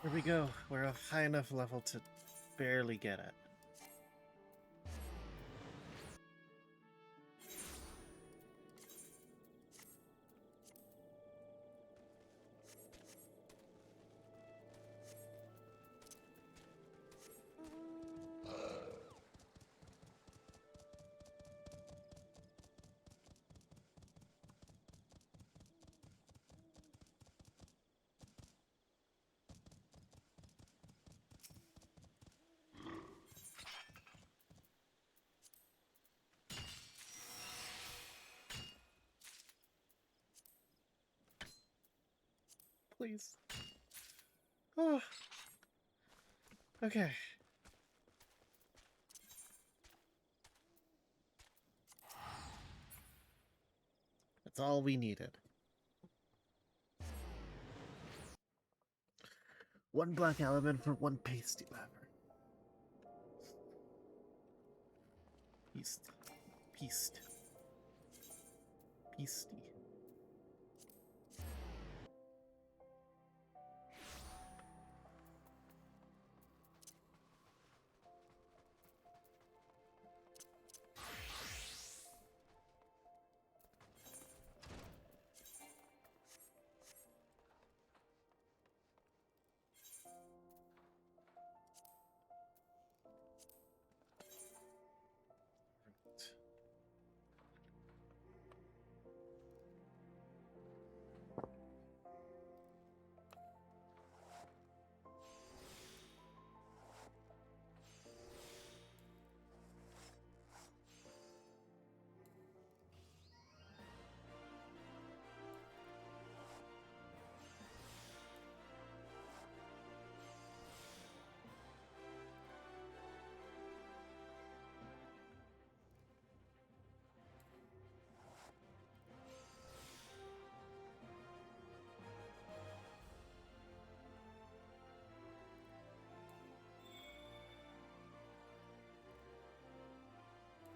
Here we go. We're a high enough level to barely get it. Please. Oh. Okay. That's all we needed. One black element for one pasty lever. Beast. Beast. Beastie.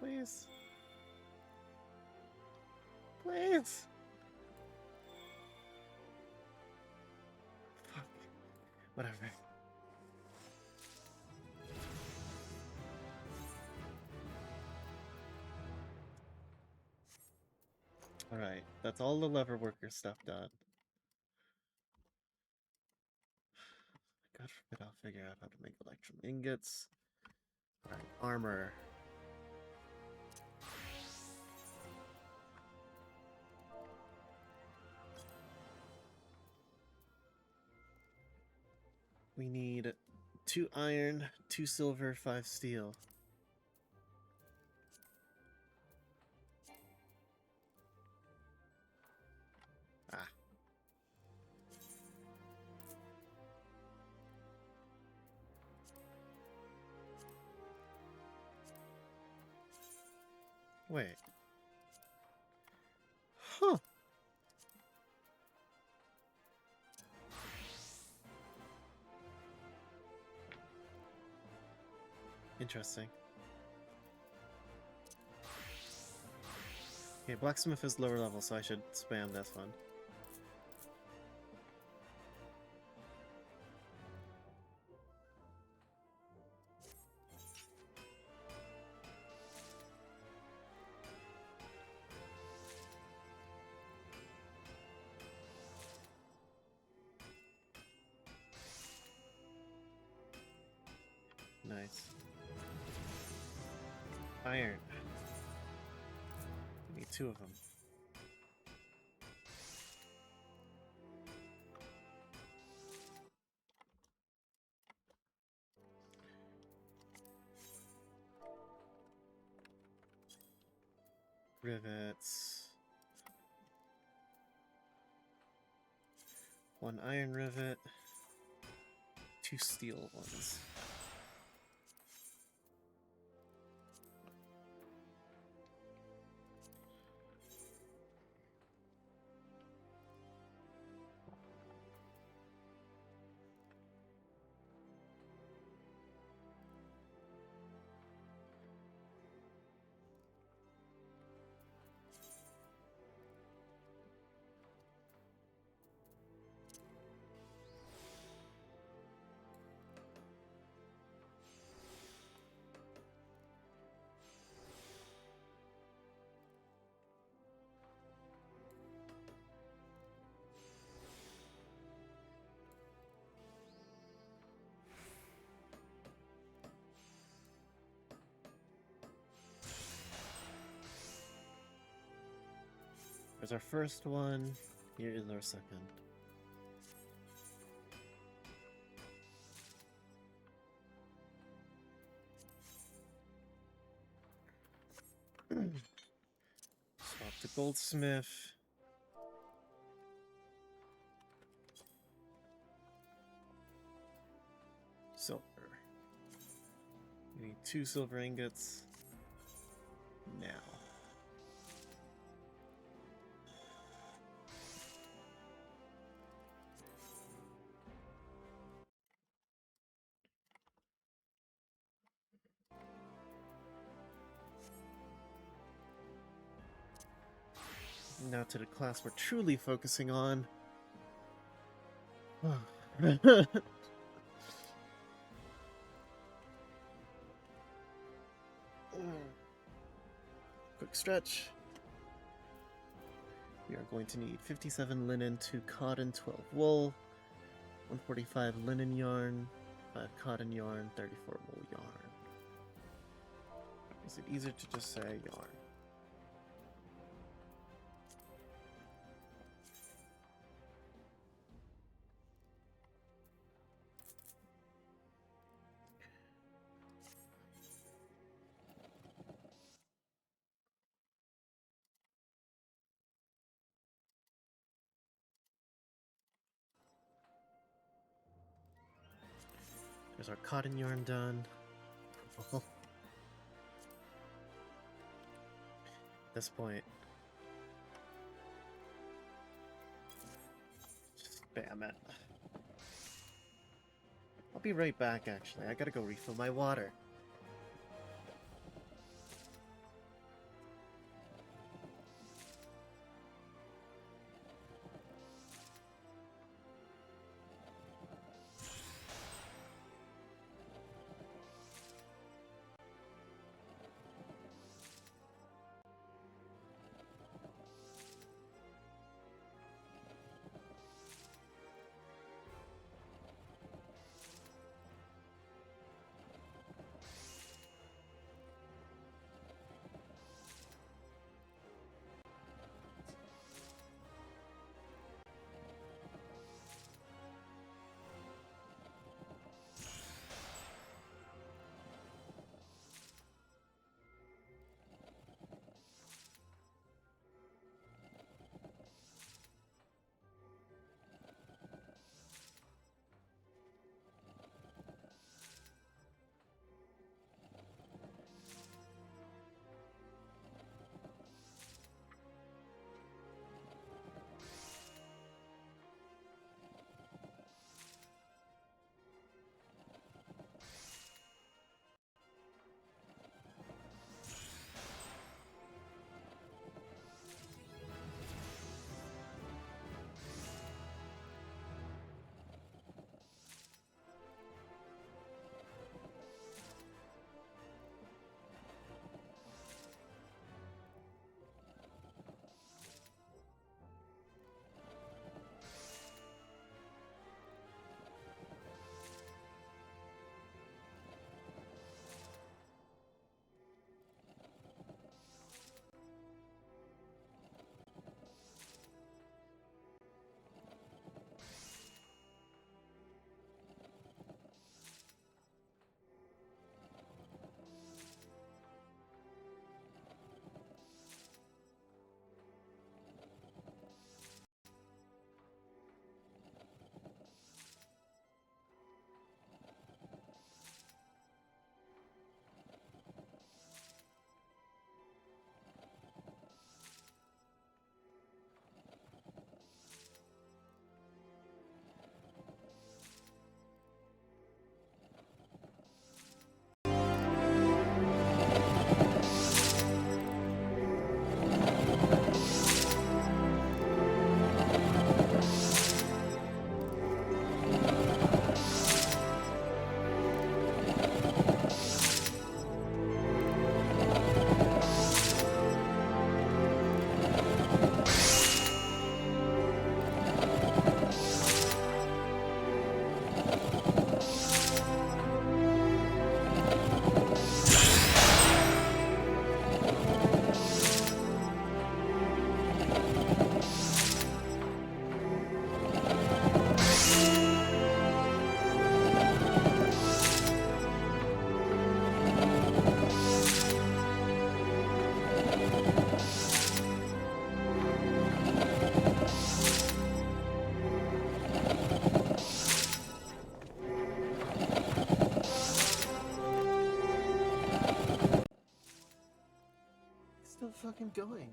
Please. Please. Fuck. Whatever. Alright, that's all the lever worker stuff done. God forbid I'll figure out how to make electrum ingots. Alright, armor. We need 2 iron, 2 silver, 5 steel. Ah. Wait. Huh. Interesting. Okay, blacksmith is lower level, so I should spam this one. Nice. Iron. We need 2 of them. Rivets. 1 iron rivet. 2 steel ones. There's our first one. Here is our second. Swap to goldsmith. Silver. We need 2 silver ingots. Now. Now to the class we're truly focusing on. Quick stretch. We are going to need 57 linen, 2 cotton, 12 wool, 145 linen yarn, 5 cotton yarn, 34 wool yarn. Is it easier to just say yarn? There's our cotton yarn done. At this point, just spam it. I'll be right back, actually. I gotta go refill my water. fucking going?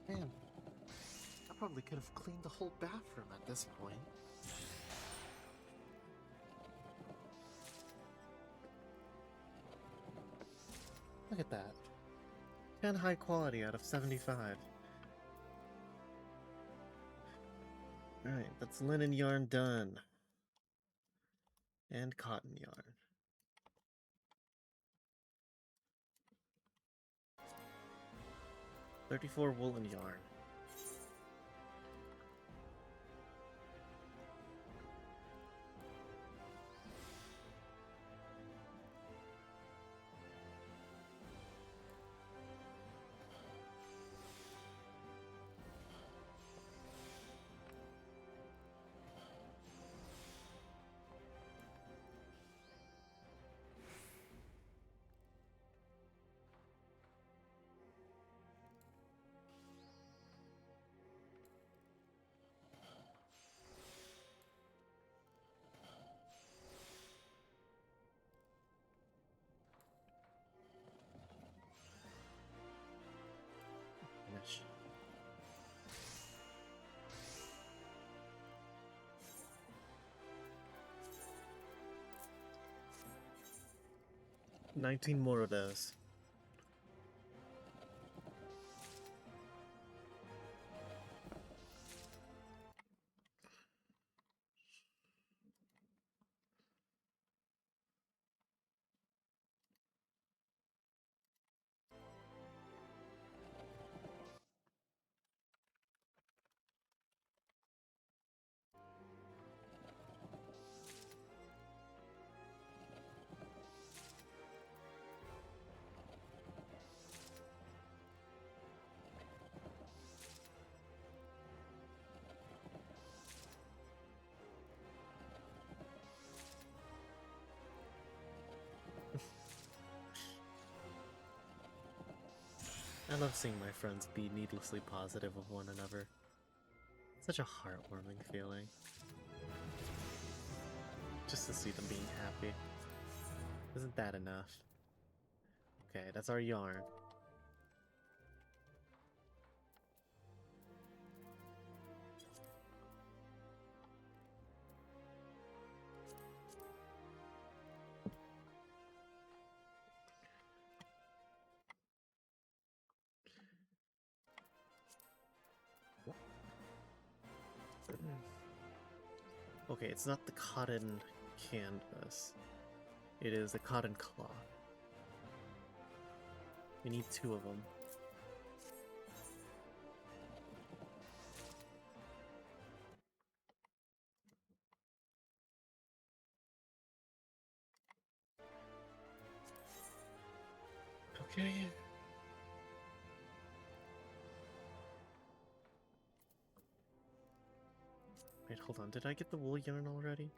Man, I probably could have cleaned the whole bathroom at this point. Look at that. 10 high quality out of 75. Alright, that's linen yarn done. And cotton yarn. 34 woolen yarn. Finish. $19 more of those. I love seeing my friends be needlessly positive of one another. Such a heartwarming feeling. Just to see them being happy. Isn't that enough? Okay, that's our yarn. Okay, it's not the cotton canvas. It is the cotton cloth. We need 2 of them. Okay. Wait, hold on. Did I get the wool yarn already?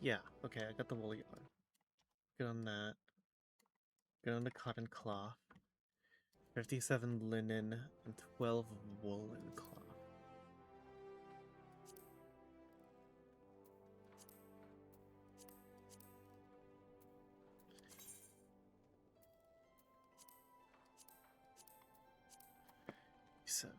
Yeah, okay, I got the wool yarn. Good on that. Good on the cotton cloth. 57 linen and 12 woolen cloth. Seven.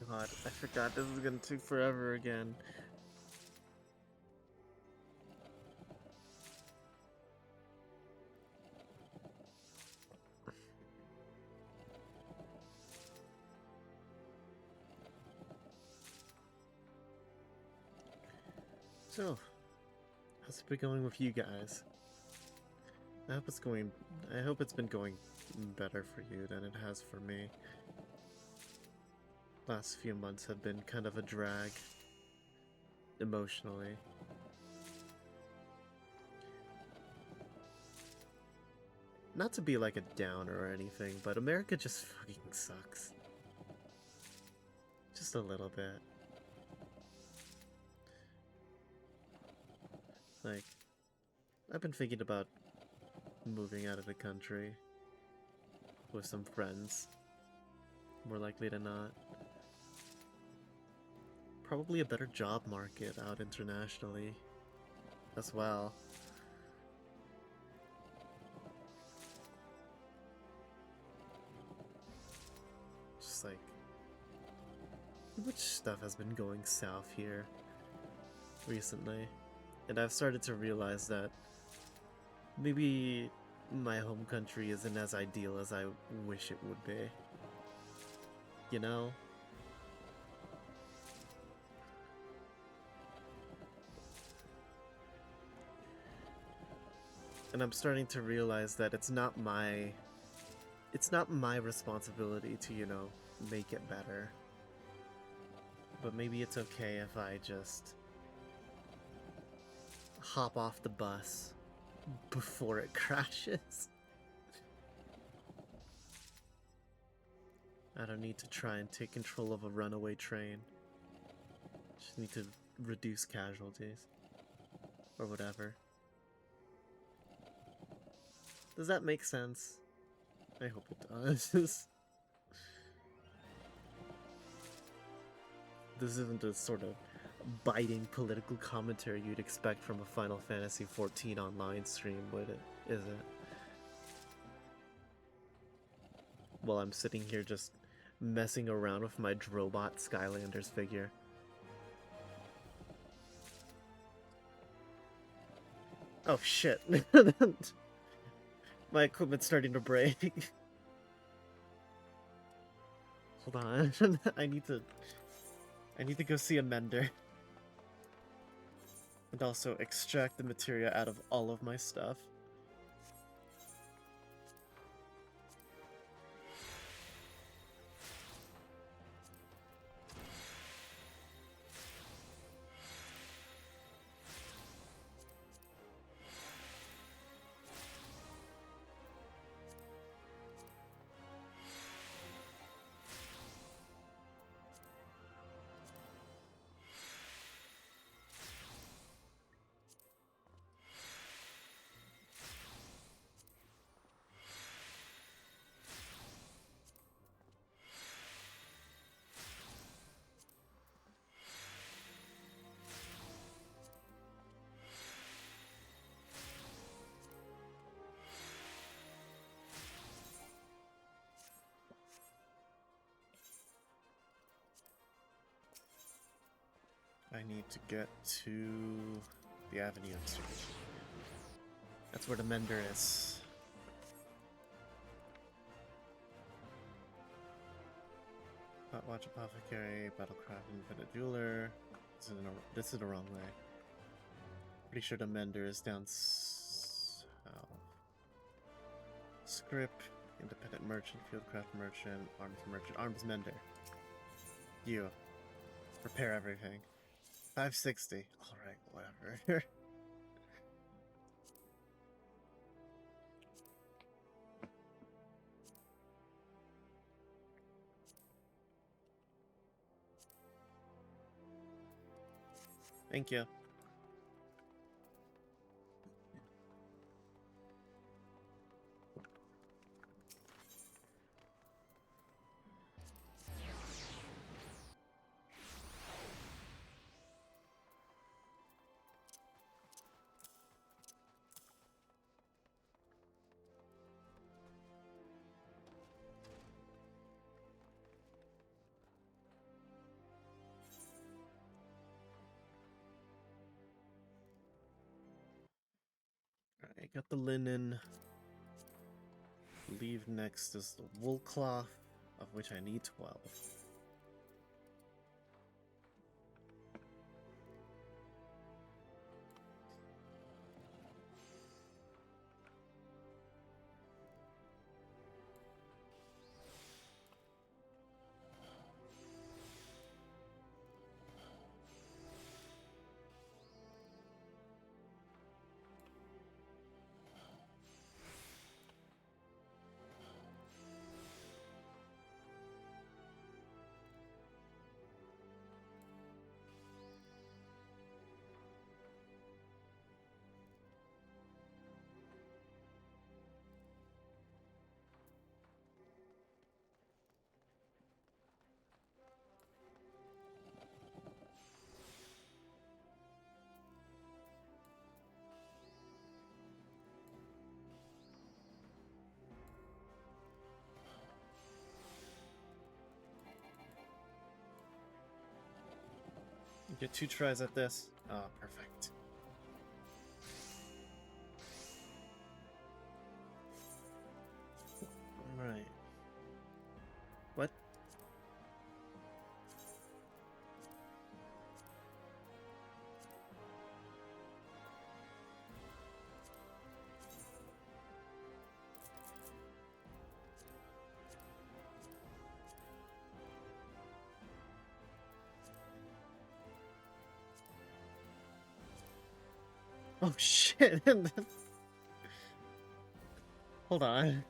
God, I forgot this is gonna take forever again. So, how's it been going with you guys? I hope it's been going better for you than it has for me. Last few months have been kind of a drag, emotionally. Not to be like a downer or anything, but America just fucking sucks. Just a little bit. Like, I've been thinking about moving out of the country with some friends. More likely than not. Probably a better job market out internationally as well. Just like, too much stuff has been going south here recently. And I've started to realize that maybe my home country isn't as ideal as I wish it would be. You know? And I'm starting to realize that it's not my responsibility to, you know, make it better. But maybe it's okay if I just hop off the bus before it crashes. I don't need to try and take control of a runaway train. Just need to reduce casualties. Or whatever. Does that make sense? I hope it does. This isn't the sort of biting political commentary you'd expect from a Final Fantasy XIV online stream, would it? Is it? While I'm sitting here just messing around with my Drobot Skylanders figure. Oh shit. My equipment's starting to break. Hold on. I need to go see a mender. And also extract the materia out of all of my stuff. I need to get to the Avenue Exchange. That's where the mender is. Potwatch Apothecary, Battlecraft Infinite Jeweler. This is the wrong way. Pretty sure the mender is down south. Script, Independent Merchant, Fieldcraft Merchant, Arms Mender. You. Repair everything. 560. Alright, whatever. Thank you. Alright, got the linen. Leave next is the wool cloth, of which I need 12. You get 2 tries at this. Oh, perfect. Alright. What? Oh shit! Hold on.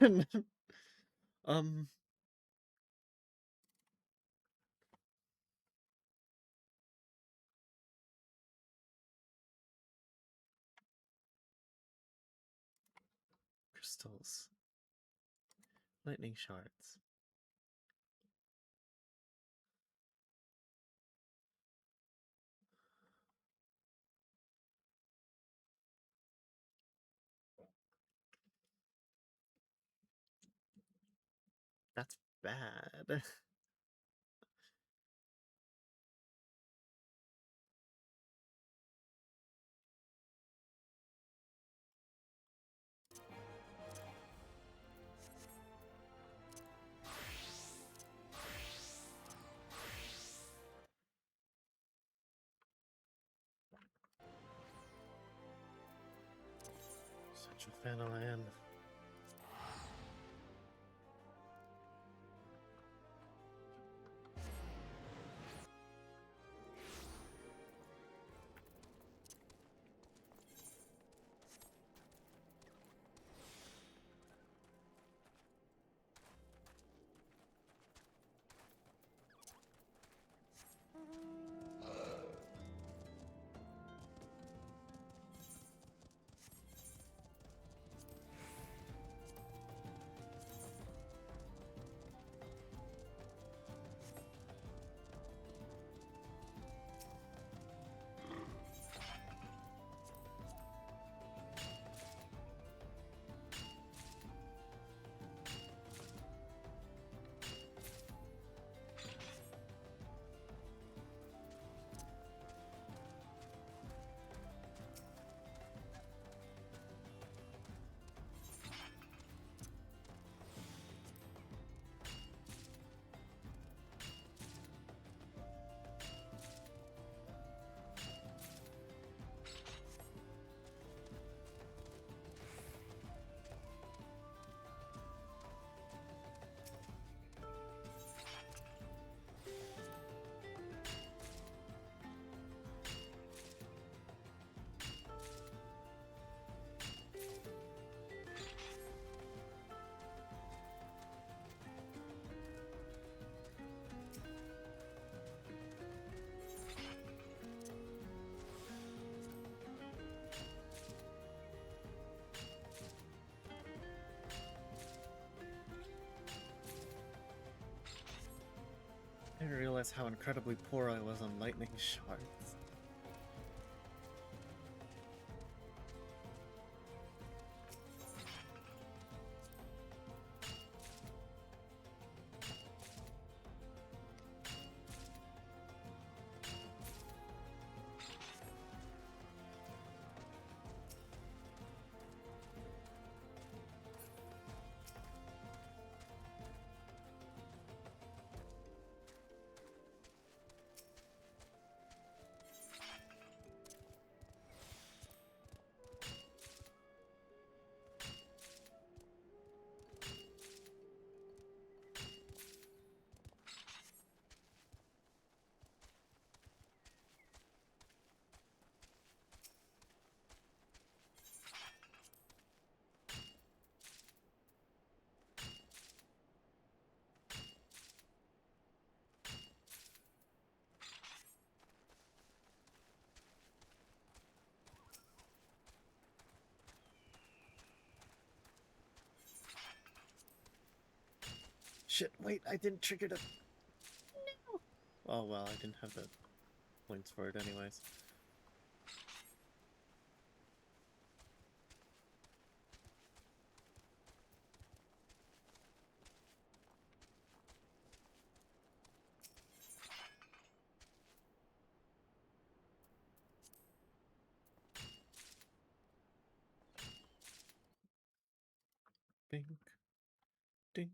Crystals. Lightning shards. That's bad. Such a fan of land. I didn't realize how incredibly poor I was on lightning shards. Shit, wait, I didn't trigger the... No! Oh well, I didn't have the points for it anyways. Dink, dink.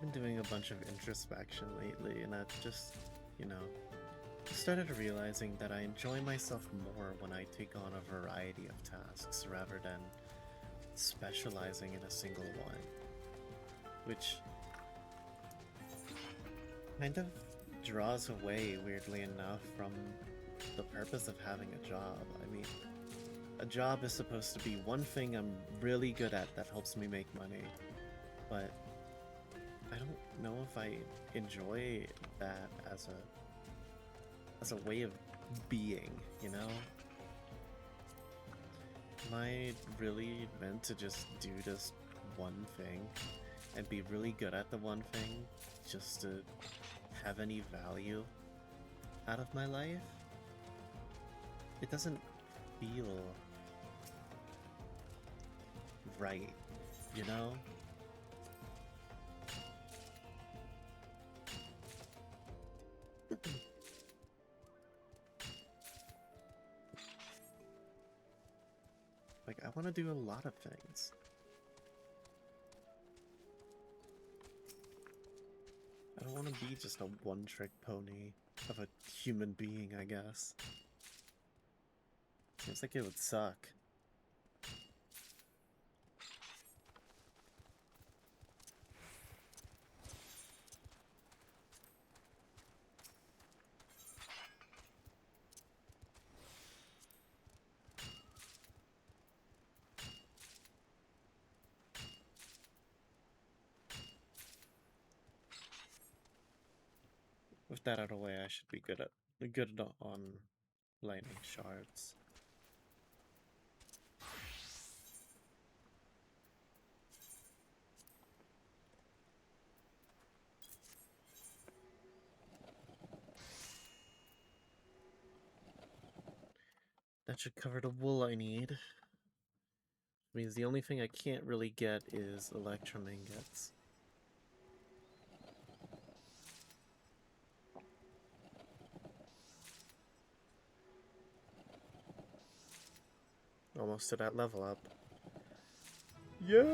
Been doing a bunch of introspection lately, and I've just, you know, started realizing that I enjoy myself more when I take on a variety of tasks rather than specializing in a single one, which kind of draws away, weirdly enough, from the purpose of having a job. I mean, a job is supposed to be one thing I'm really good at that helps me make money, but I don't know if I enjoy that as a way of being, you know? Am I really meant to just do this one thing and be really good at the one thing just to have any value out of my life? It doesn't feel right, you know? Like, I want to do a lot of things. I don't want to be just a one-trick pony of a human being, I guess. Seems like it would suck. With that out of the way, I should be good on lightning shards. That should cover the wool I need. Means the only thing I can't really get is electrum ingots. Almost to that level up. Yeah!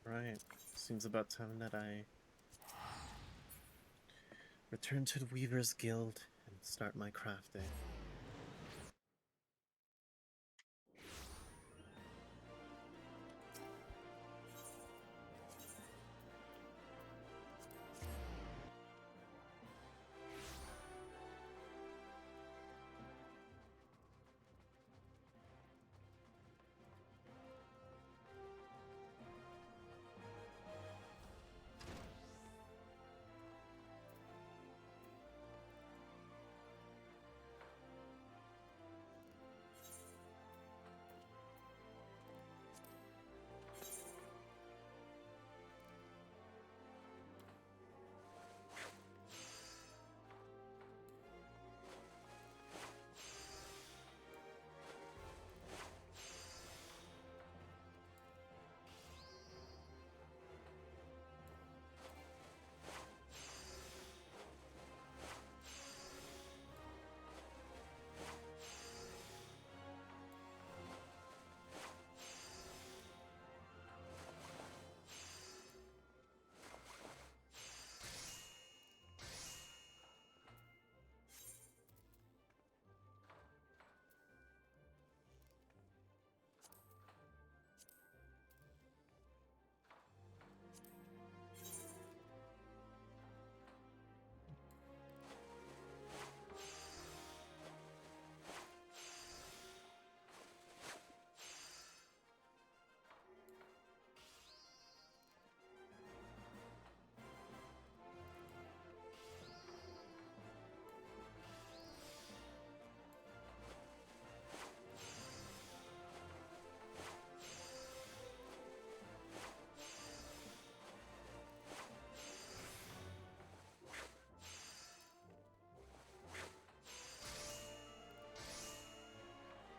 Right. Seems about time that I return to the Weaver's Guild and start my crafting.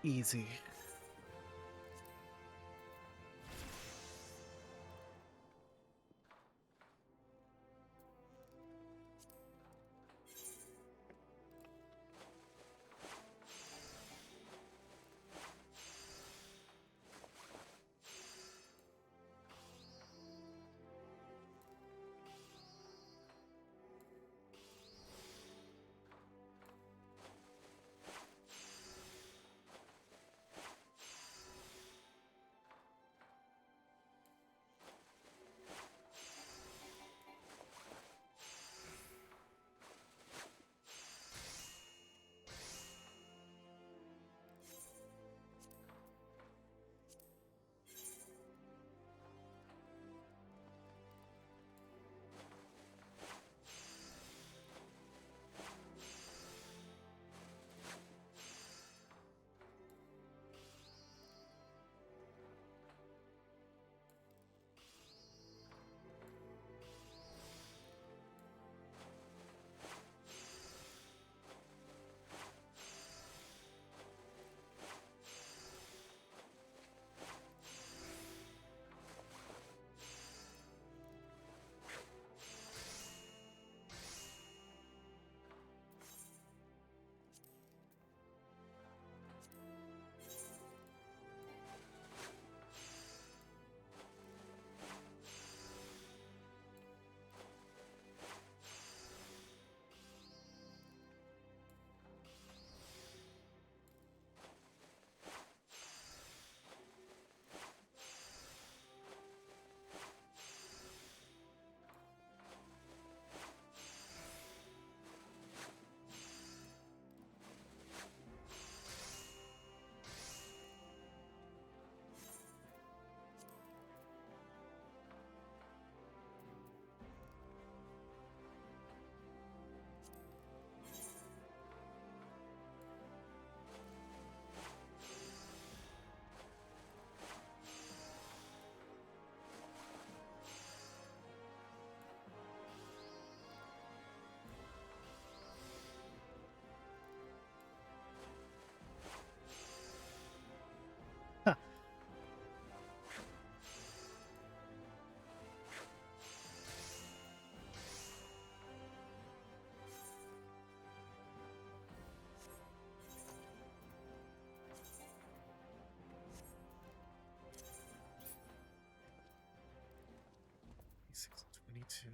Easy. 22.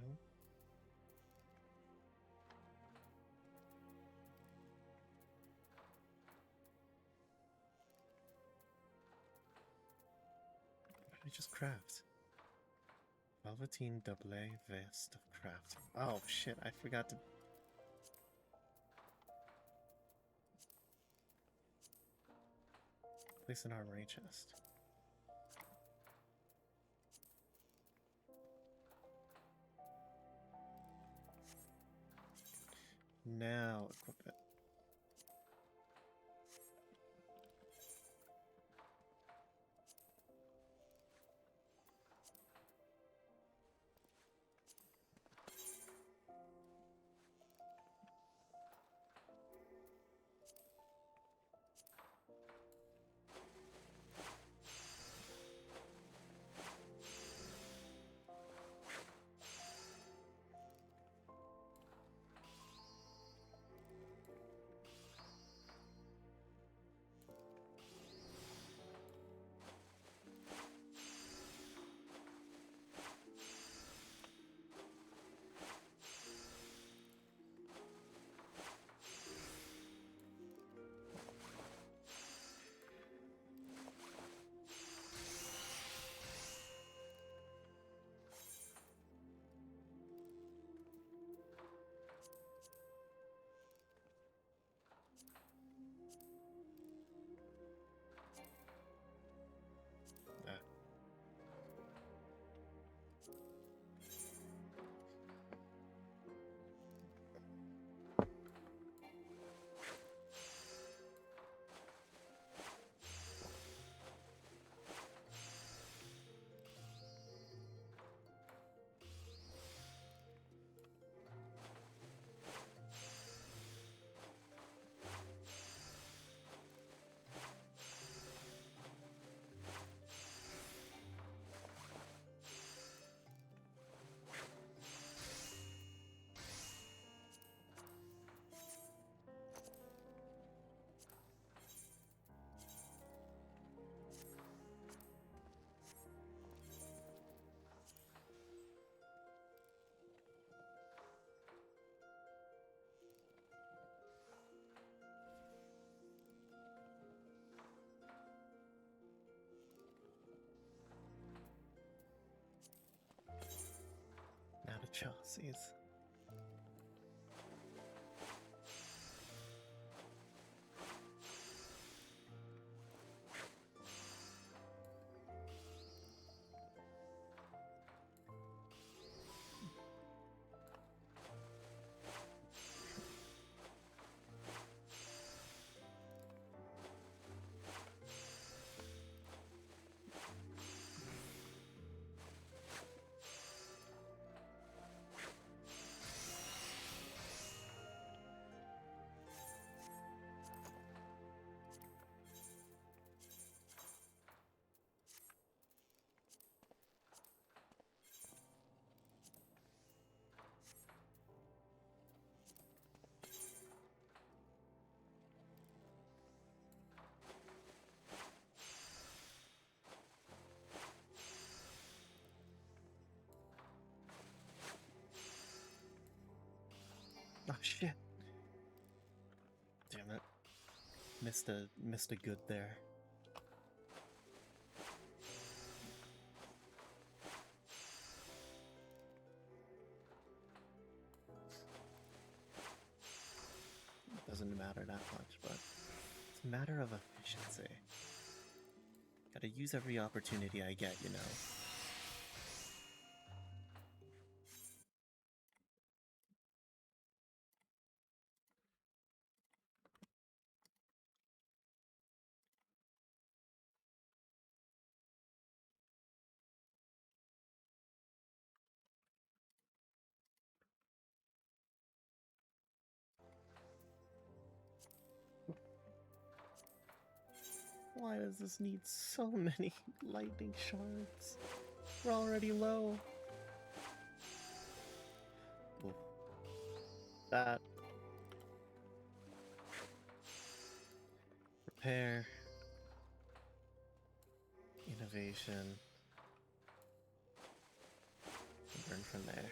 What did I just craft? Velveteen double vest of craft. Oh shit, I forgot to. Place an armory chest. Now equip it. Ah. Now to Chelsea's. Oh shit. Damn it. Missed a good there. Doesn't matter that much, but it's a matter of efficiency. Gotta use every opportunity I get, you know. Why does this need so many lightning shards? We're already low. Oh. That. Repair. Innovation. Burn from there.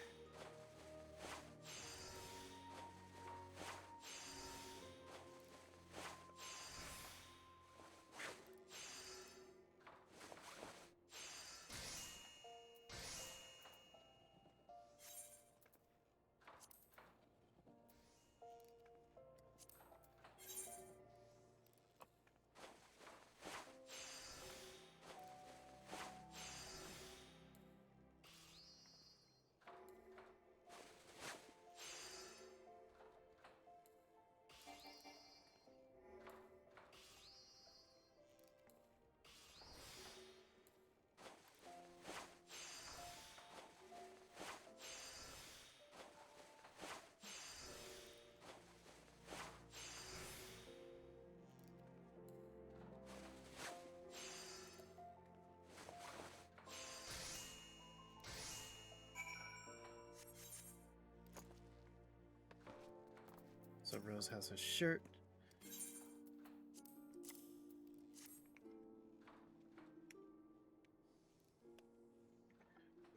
So Rose has her shirt.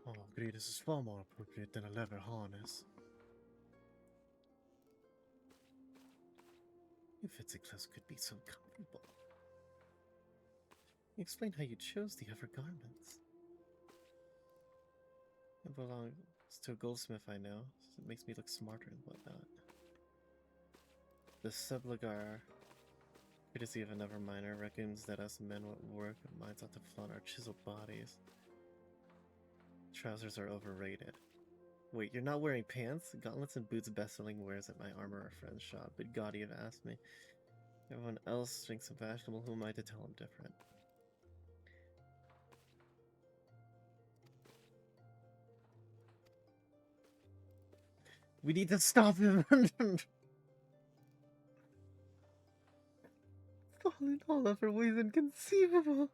Oh, agree, this is far more appropriate than a leather harness. If FFXIV could be so comfortable. Explain how you chose the other garments. It belongs to a goldsmith I know, so it makes me look smarter and whatnot. The subligar, courtesy of another miner, reckons that us men will work minds ought to flaunt our chiseled bodies. Trousers are overrated. Wait, you're not wearing pants? Gauntlets and boots best-selling wares at my armorer friend's shop, but God, you've asked me. Everyone else thinks I'm fashionable, who am I to tell him different? We need to stop him! Fallen all other ways inconceivable!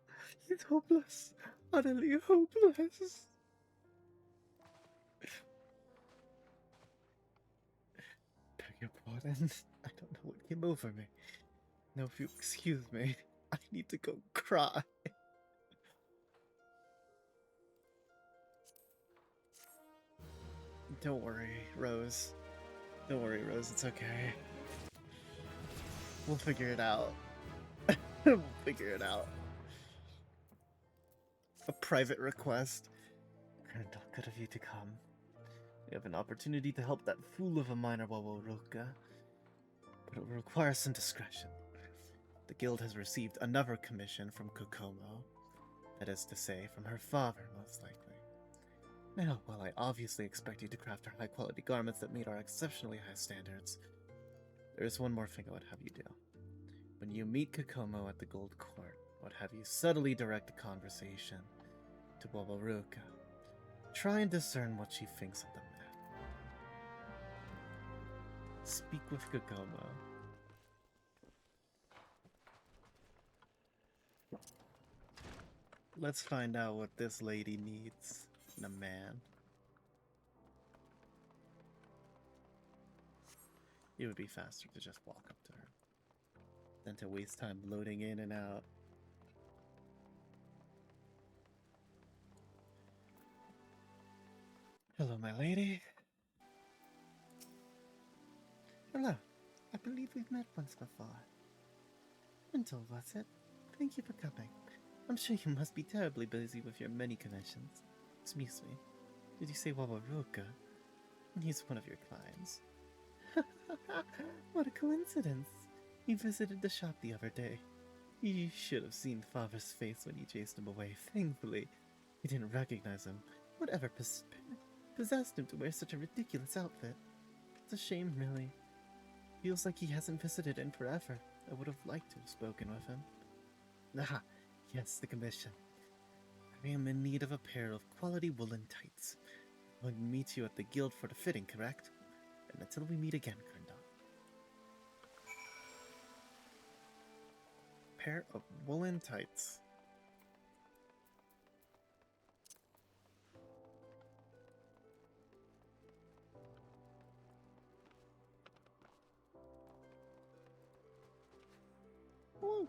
He's hopeless! Utterly hopeless! Beg your pardon. I don't know what came over me. Now, if you excuse me, I need to go cry. Don't worry, Rose. Don't worry, Rose, it's okay. We'll figure it out. We'll figure it out. A private request. Colonel, good of you to come. We have an opportunity to help that fool of a miner, Wawaruka, but it will require some discretion. The guild has received another commission from Kokomo. That is to say, from her father, most likely. Now, while I obviously expect you to craft her high-quality garments that meet our exceptionally high standards, there is one more thing I would have you do. When you meet Kokomo at the Gold Court, I would have you subtly direct the conversation to Wawaruka. Try and discern what she thinks of the man. Speak with Kokomo. Let's find out what this lady needs in a man. It would be faster to just walk up to her than to waste time loading in and out. Hello, my lady. Hello. I believe we've met once before. Until was it? Thank you for coming. I'm sure you must be terribly busy with your many commissions. Excuse me. Did you say Wawaruka? He's one of your clients. What a coincidence. He visited the shop the other day. You should have seen Father's face when you chased him away. Thankfully, he didn't recognize him. Whatever possessed him to wear such a ridiculous outfit? It's a shame, really. Feels like he hasn't visited in forever. I would have liked to have spoken with him. Ah, yes, the commission. I am in need of a pair of quality woolen tights. I'm going to meet you at the guild for the fitting, correct? And until we meet again, Kerndon. Pair of woolen tights. Woo!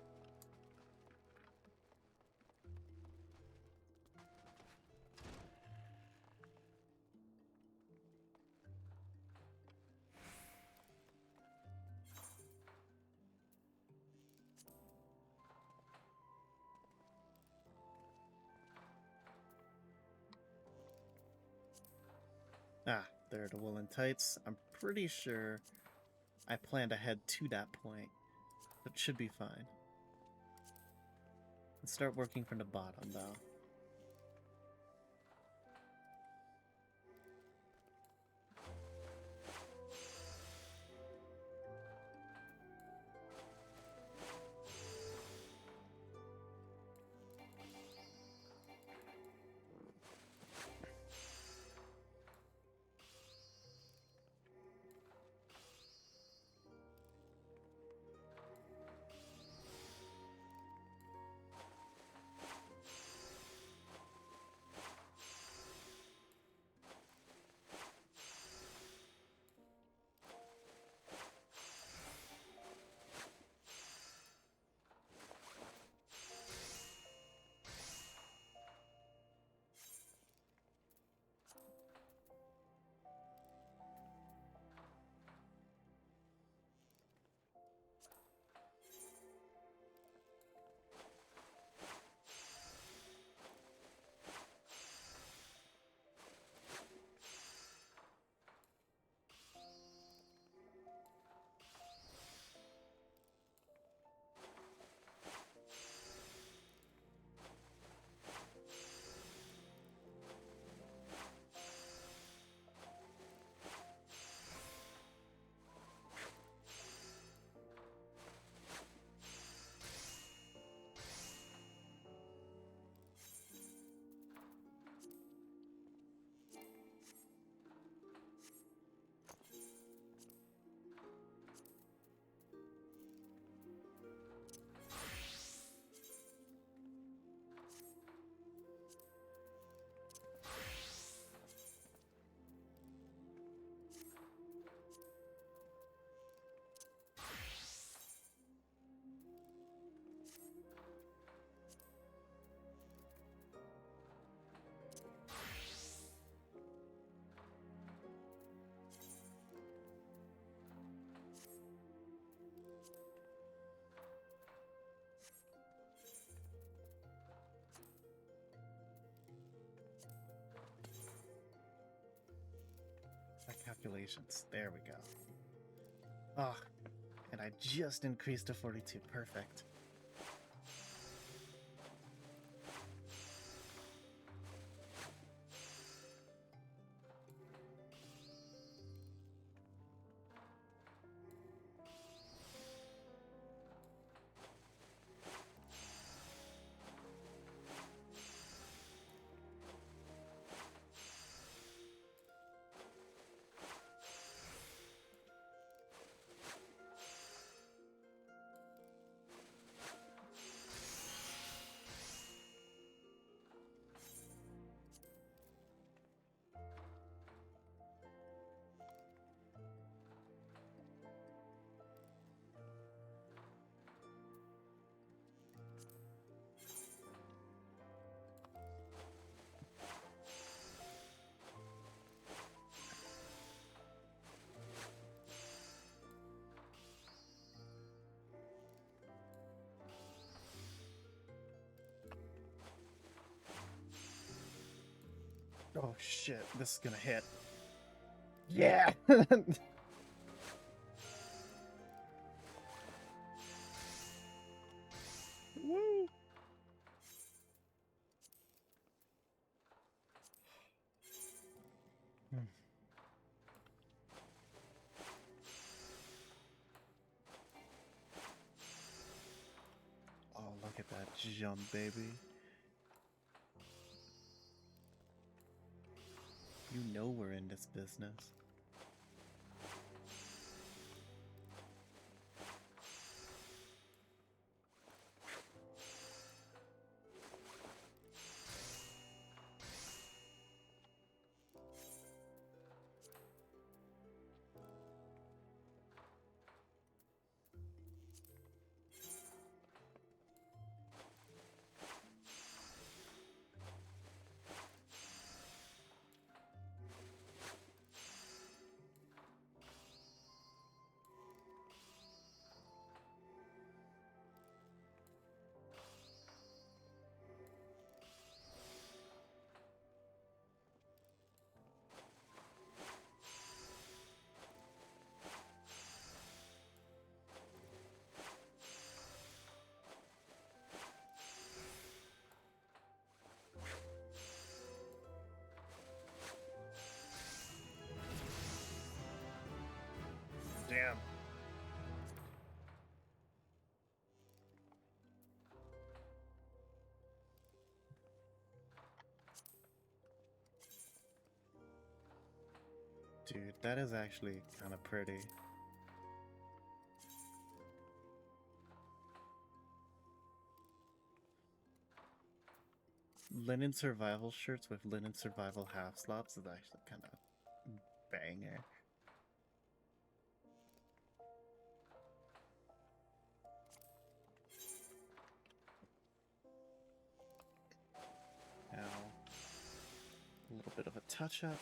Ah, there are the woolen tights. I'm pretty sure I plan to head to that point. That should be fine. Let's start working from the bottom, though. calculations. There we go. Ah, and I just increased to 42. Perfect. Oh shit, this is gonna hit. Yeah! Woo! Oh, look at that jump, baby. You know we're in this business. Damn. Dude, that is actually kind of pretty. Linen survival shirts with linen survival half slops is actually kind of banger. Now, a little bit of a touch up.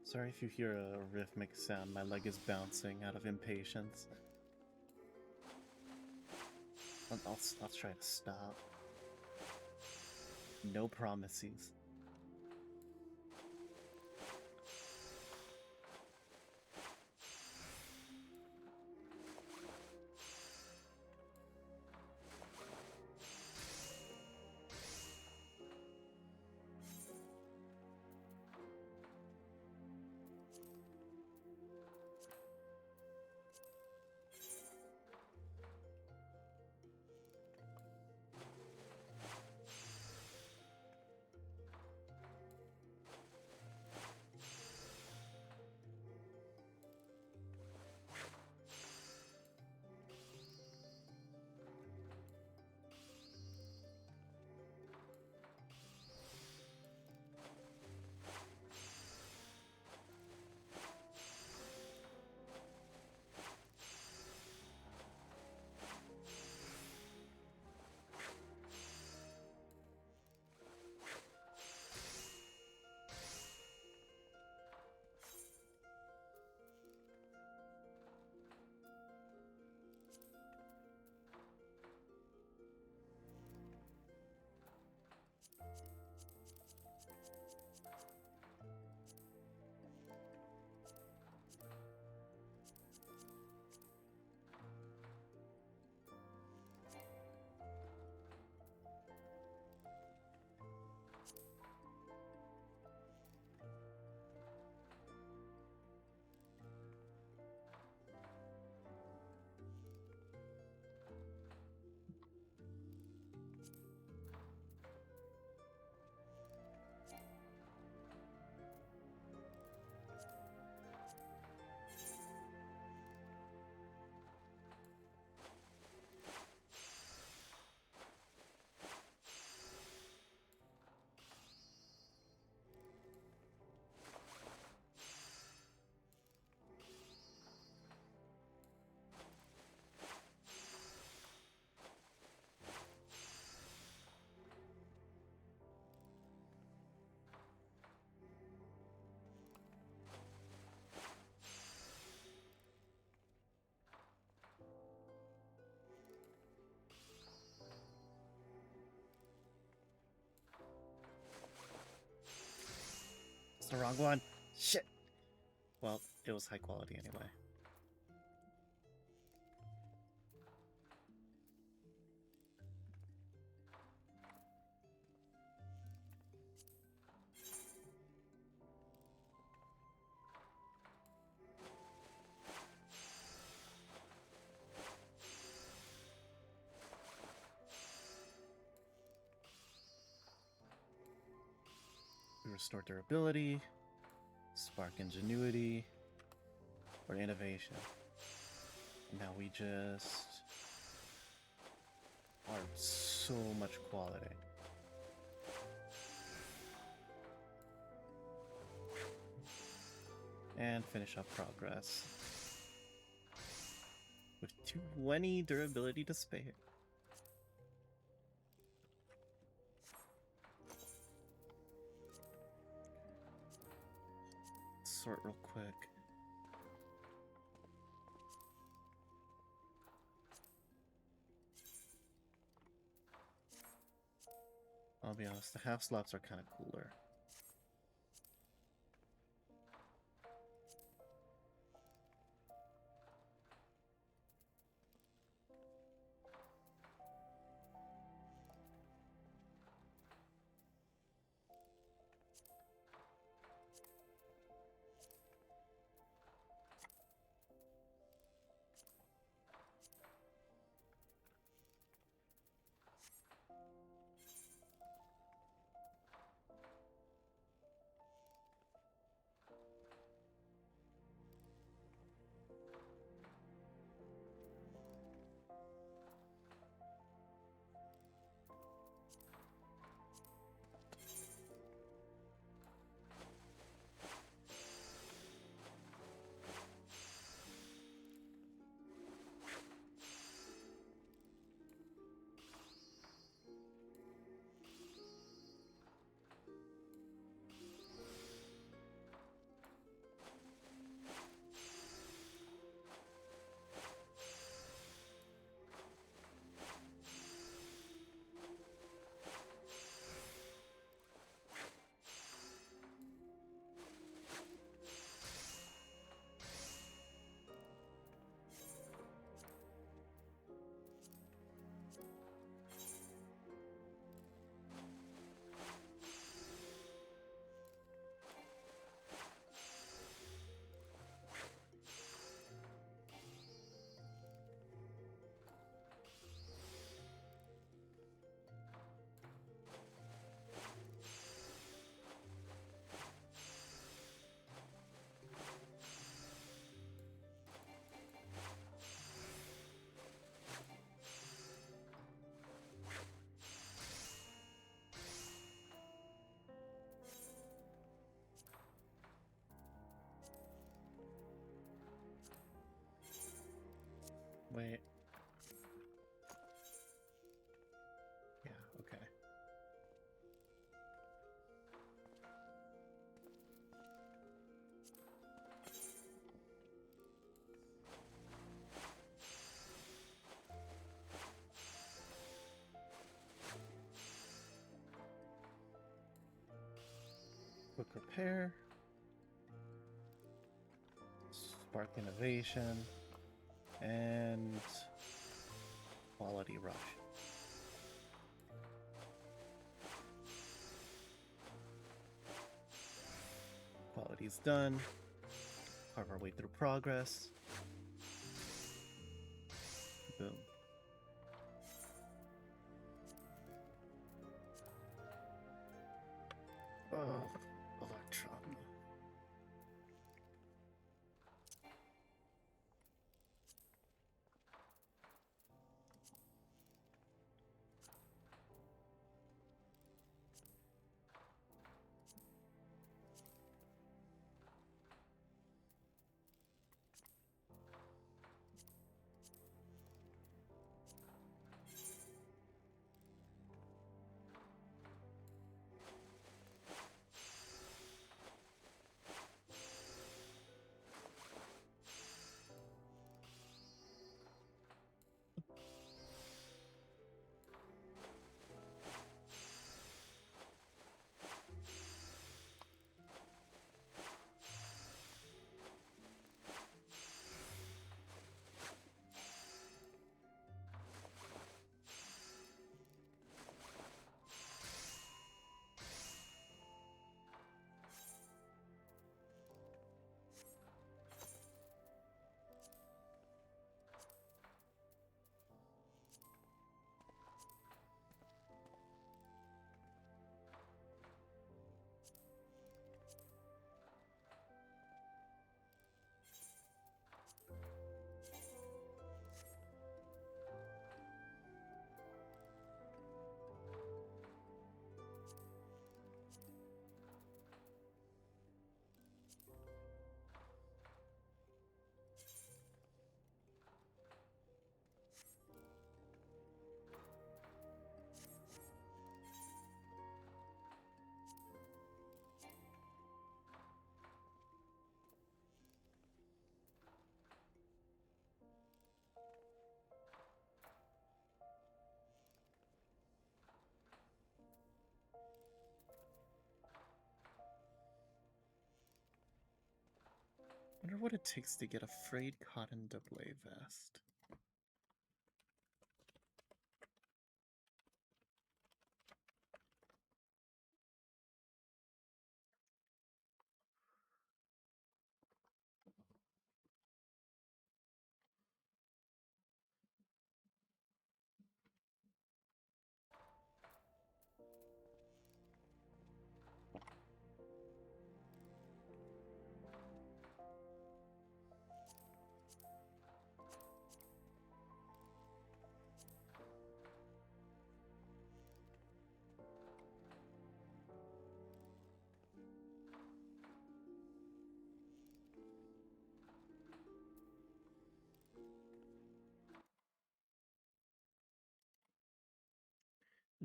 Sorry if you hear a rhythmic sound, my leg is bouncing out of impatience. I'll try to stop. No promises. the wrong one. Shit. Well, it was high quality anyway. Restore durability, spark ingenuity, or innovation. And now we just are so much quality. And finish up progress with 20 durability to spare. Sort real quick. I'll be honest, the half slots are kind of cooler. Wait. Yeah, okay. Quick repair. Spark innovation. And quality rush. Quality's done. Carve our way through progress. Boom. Oh, Electron. wonder what it takes to get a frayed cotton doublet vest.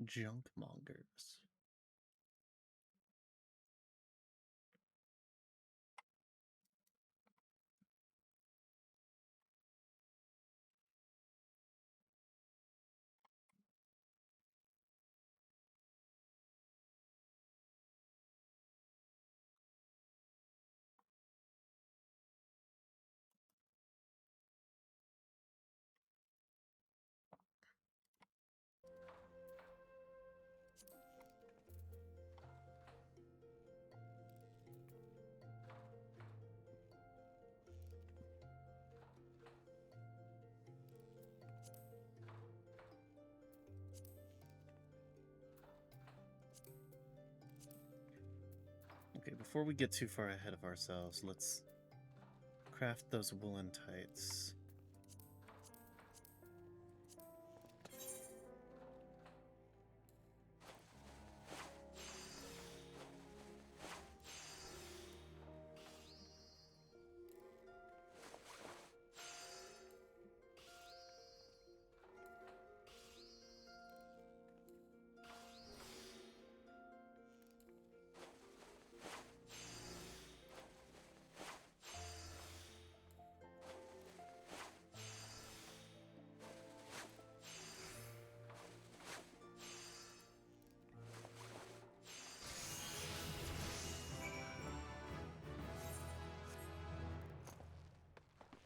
Junk mongers. Okay, before we get too far ahead of ourselves, let's craft those woolen tights.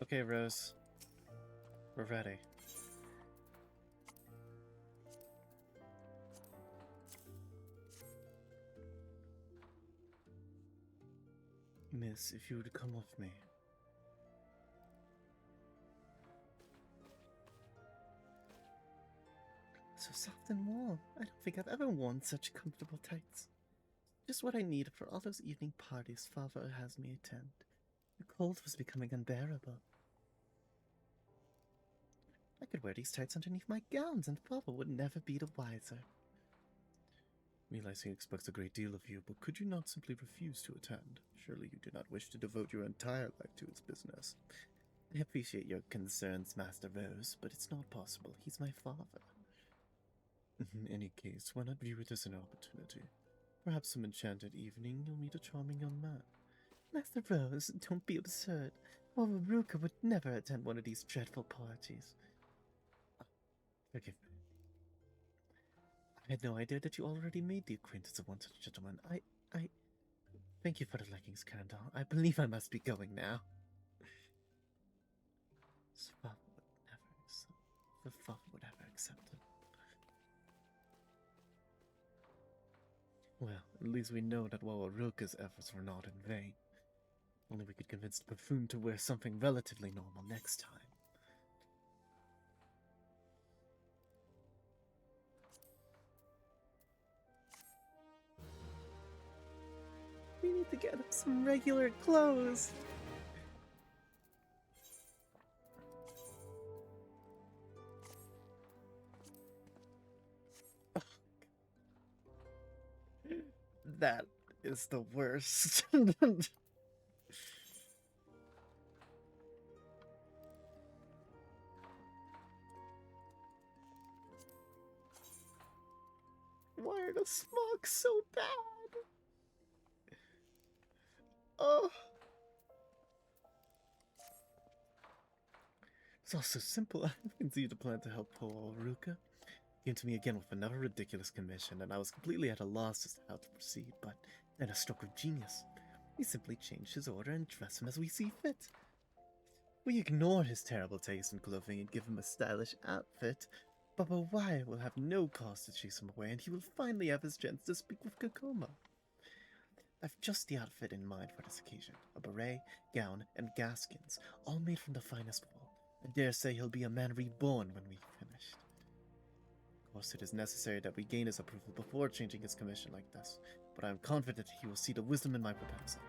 Okay, Rose. We're ready. Miss, if you would come with me. So soft and warm. I don't think I've ever worn such comfortable tights. Just what I need for all those evening parties Father has me attend. The cold was becoming unbearable. I could wear these tights underneath my gowns, and Father would never be the wiser. Realize he expects a great deal of you, but could you not simply refuse to attend? Surely you do not wish to devote your entire life to its business. I appreciate your concerns, Master Rose, but it's not possible. He's my father. In any case, why not view it as an opportunity? Perhaps some enchanted evening you'll meet a charming young man. Master Rose, don't be absurd. Wawaruka would never attend one of these dreadful parties. Forgive me. I had no idea that you already made the acquaintance of one such gentleman. I... Thank you for the leggings, Candle. I believe I must be going now. Father would never accept it. Well, at least we know that Wawaruka's efforts were not in vain. Only we could convince the buffoon to wear something relatively normal next time. We need to get him some regular clothes. That is the worst. Why are the smocks so bad? Oh. It's all so simple. I conceived a plan to help poor Ruka. Came to me again with another ridiculous commission, and I was completely at a loss as to how to proceed, but then a stroke of genius. We simply change his order and dress him as we see fit. We ignore his terrible taste in clothing and give him a stylish outfit. Baba Wyatt will have no cause to chase him away, and he will finally have his chance to speak with Kokoma. I've just the outfit in mind for this occasion. A beret, gown, and gaskins, all made from the finest wool. I dare say he'll be a man reborn when we've finished. Of course, it is necessary that we gain his approval before changing his commission like this, but I am confident he will see the wisdom in my proposal.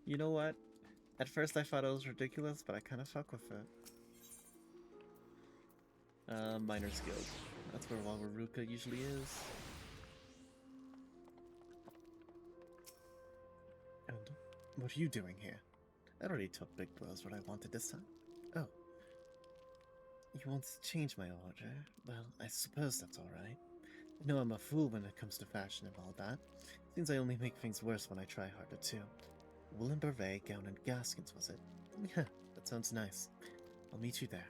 You know what? At first I thought it was ridiculous, but I kind of fuck with it. Minor skills. That's where Wawaruka usually is. And what are you doing here? I already took Big Bros what I wanted this time. Oh. You want to change my order? Well, I suppose that's alright. I know I'm a fool when it comes to fashion and all that. Seems I only make things worse when I try harder too. Woolen beret, gown, and gaskins, was it? Yeah, that sounds nice. I'll meet you there.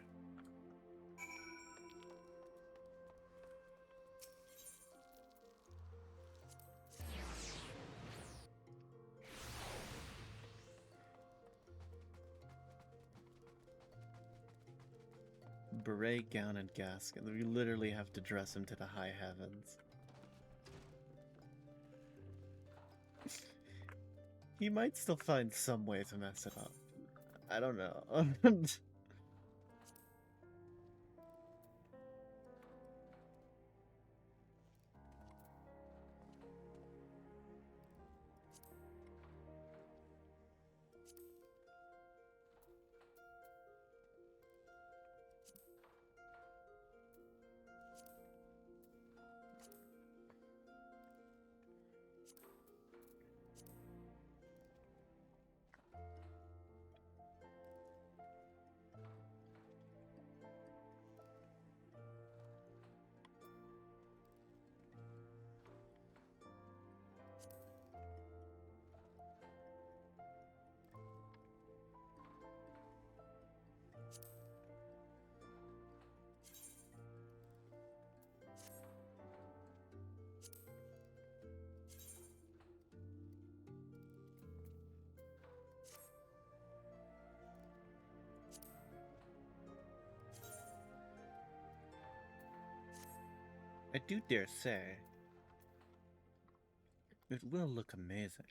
Beret, gown, and gaskin. We literally have to dress him to the high heavens. He might still find some way to mess it up. I don't know. I do dare say, it will look amazing.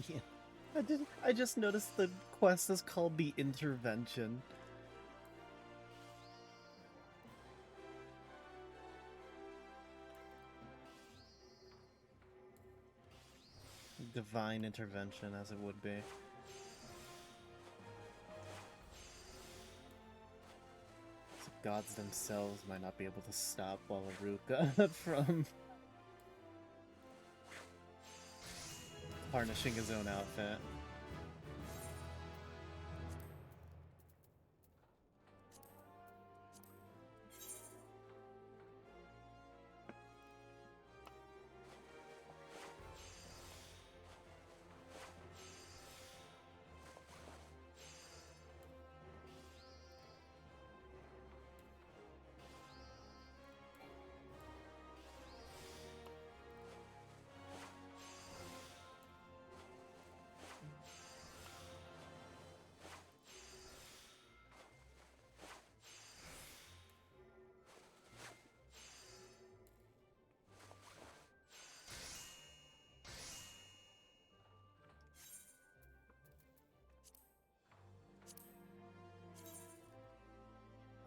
Yeah. I just noticed the quest is called the Intervention. Divine intervention, as it would be. So gods themselves might not be able to stop Wawaruka from tarnishing his own outfit.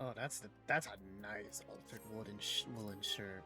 Oh, that's a nice altered woolen shirt.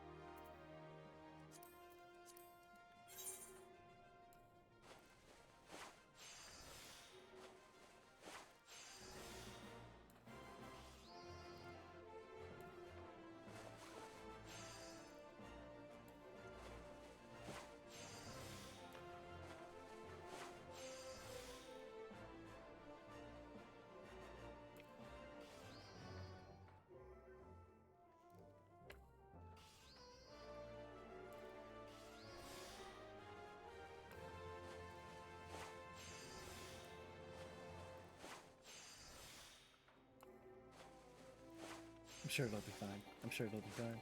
I'm sure it'll be fine. I'm sure it'll be fine.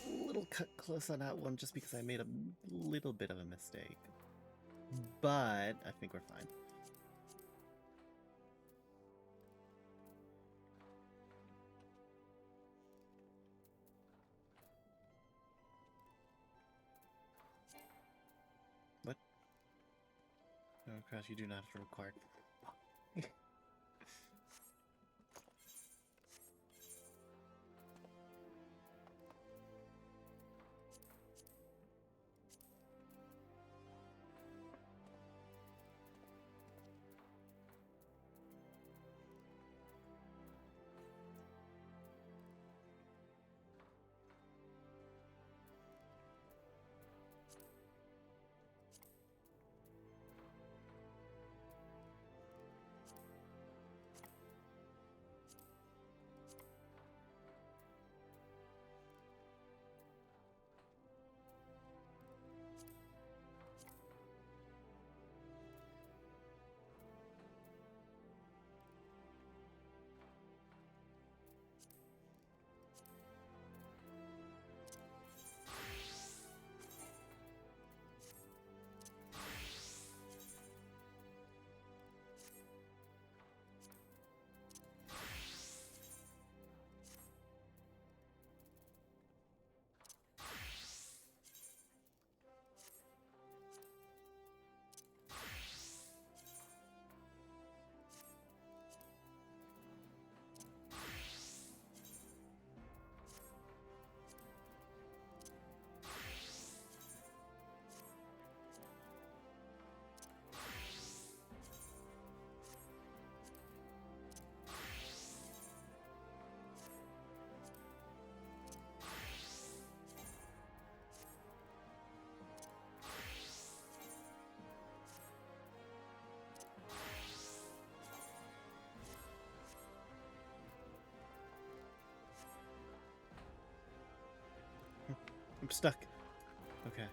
A little cut close on that one just because I made a little bit of a mistake. But I think we're fine. What? No, Crash, you do not have to require. I'm stuck. Okay.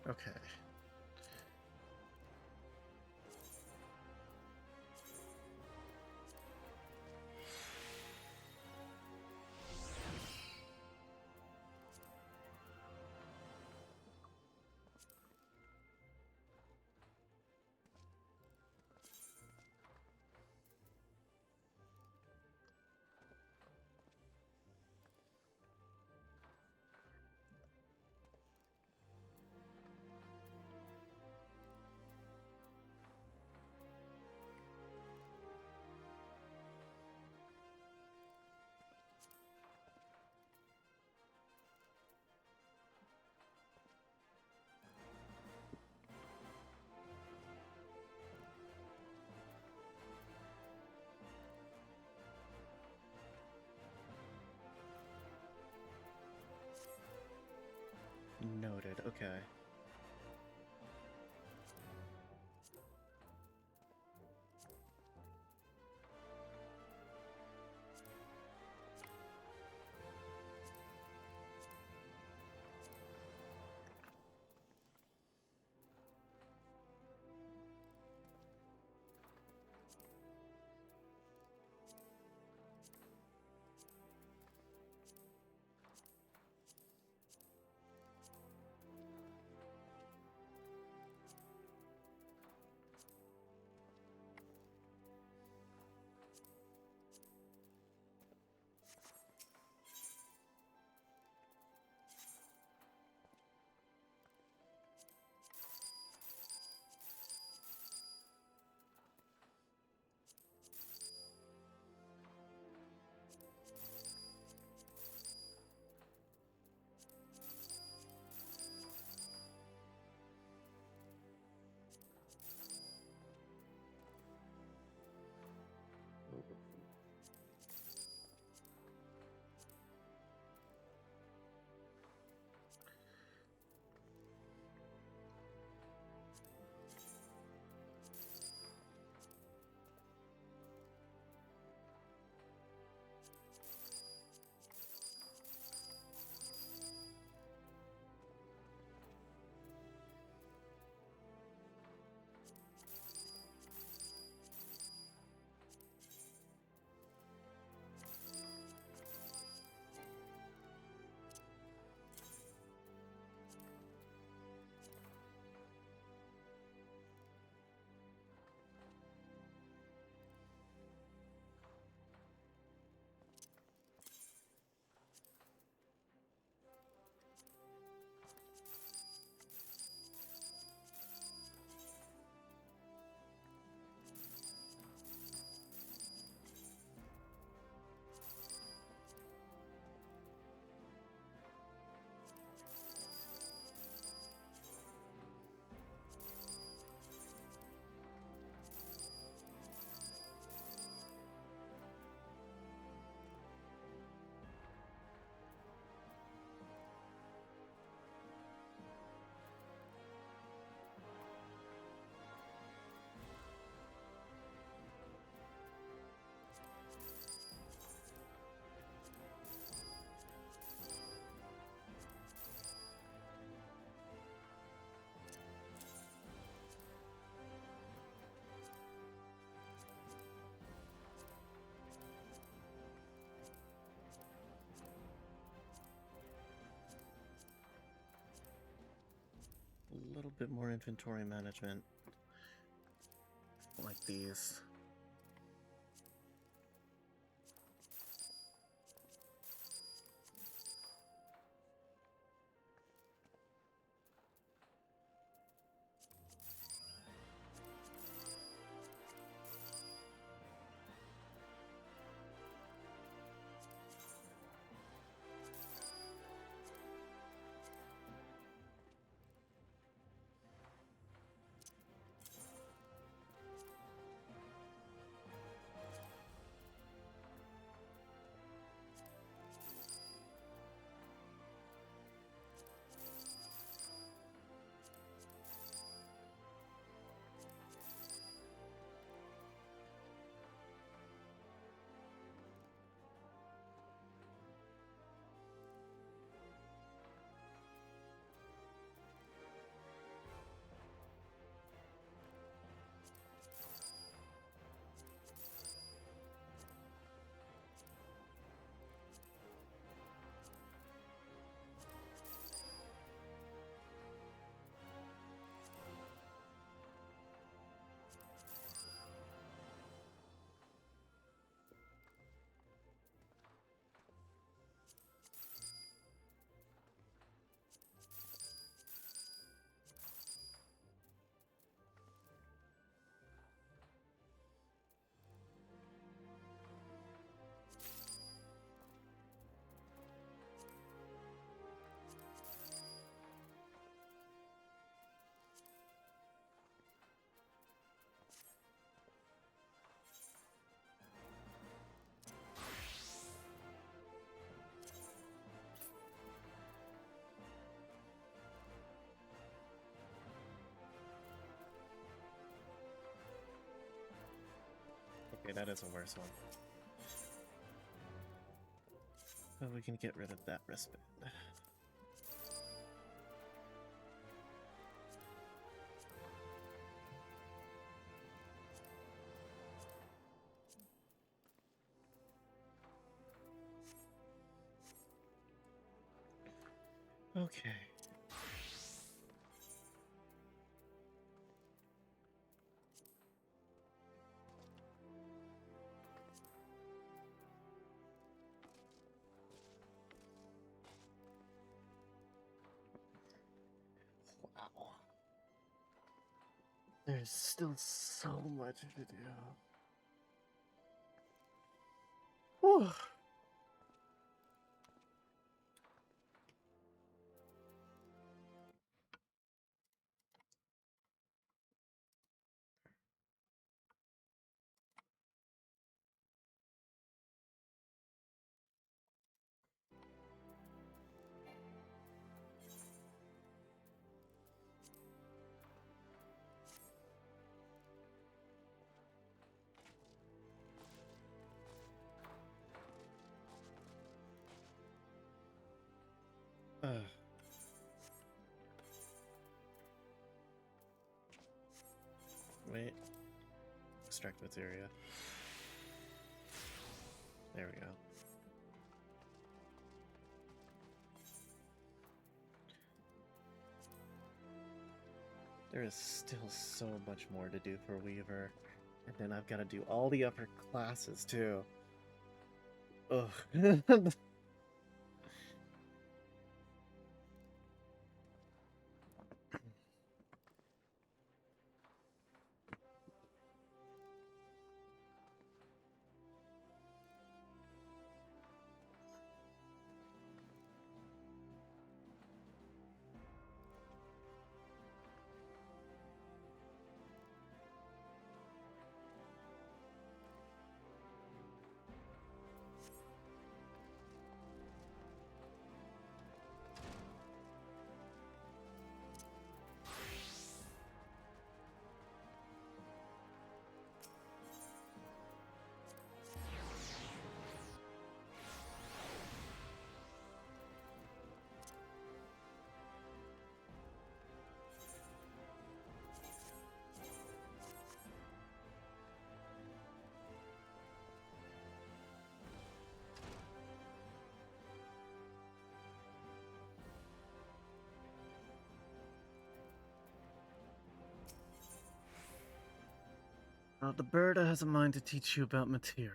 Okay. noted. Okay. A little bit more inventory management. Like these. Okay, that is a worse one. But we can get rid of that respite. Okay. Wow. There's still so much to do. Whew. Wait. Extract materia. There we go. There is still so much more to do for Weaver. And then I've got to do all the upper classes too. Ugh. The bird has a mind to teach you about materia.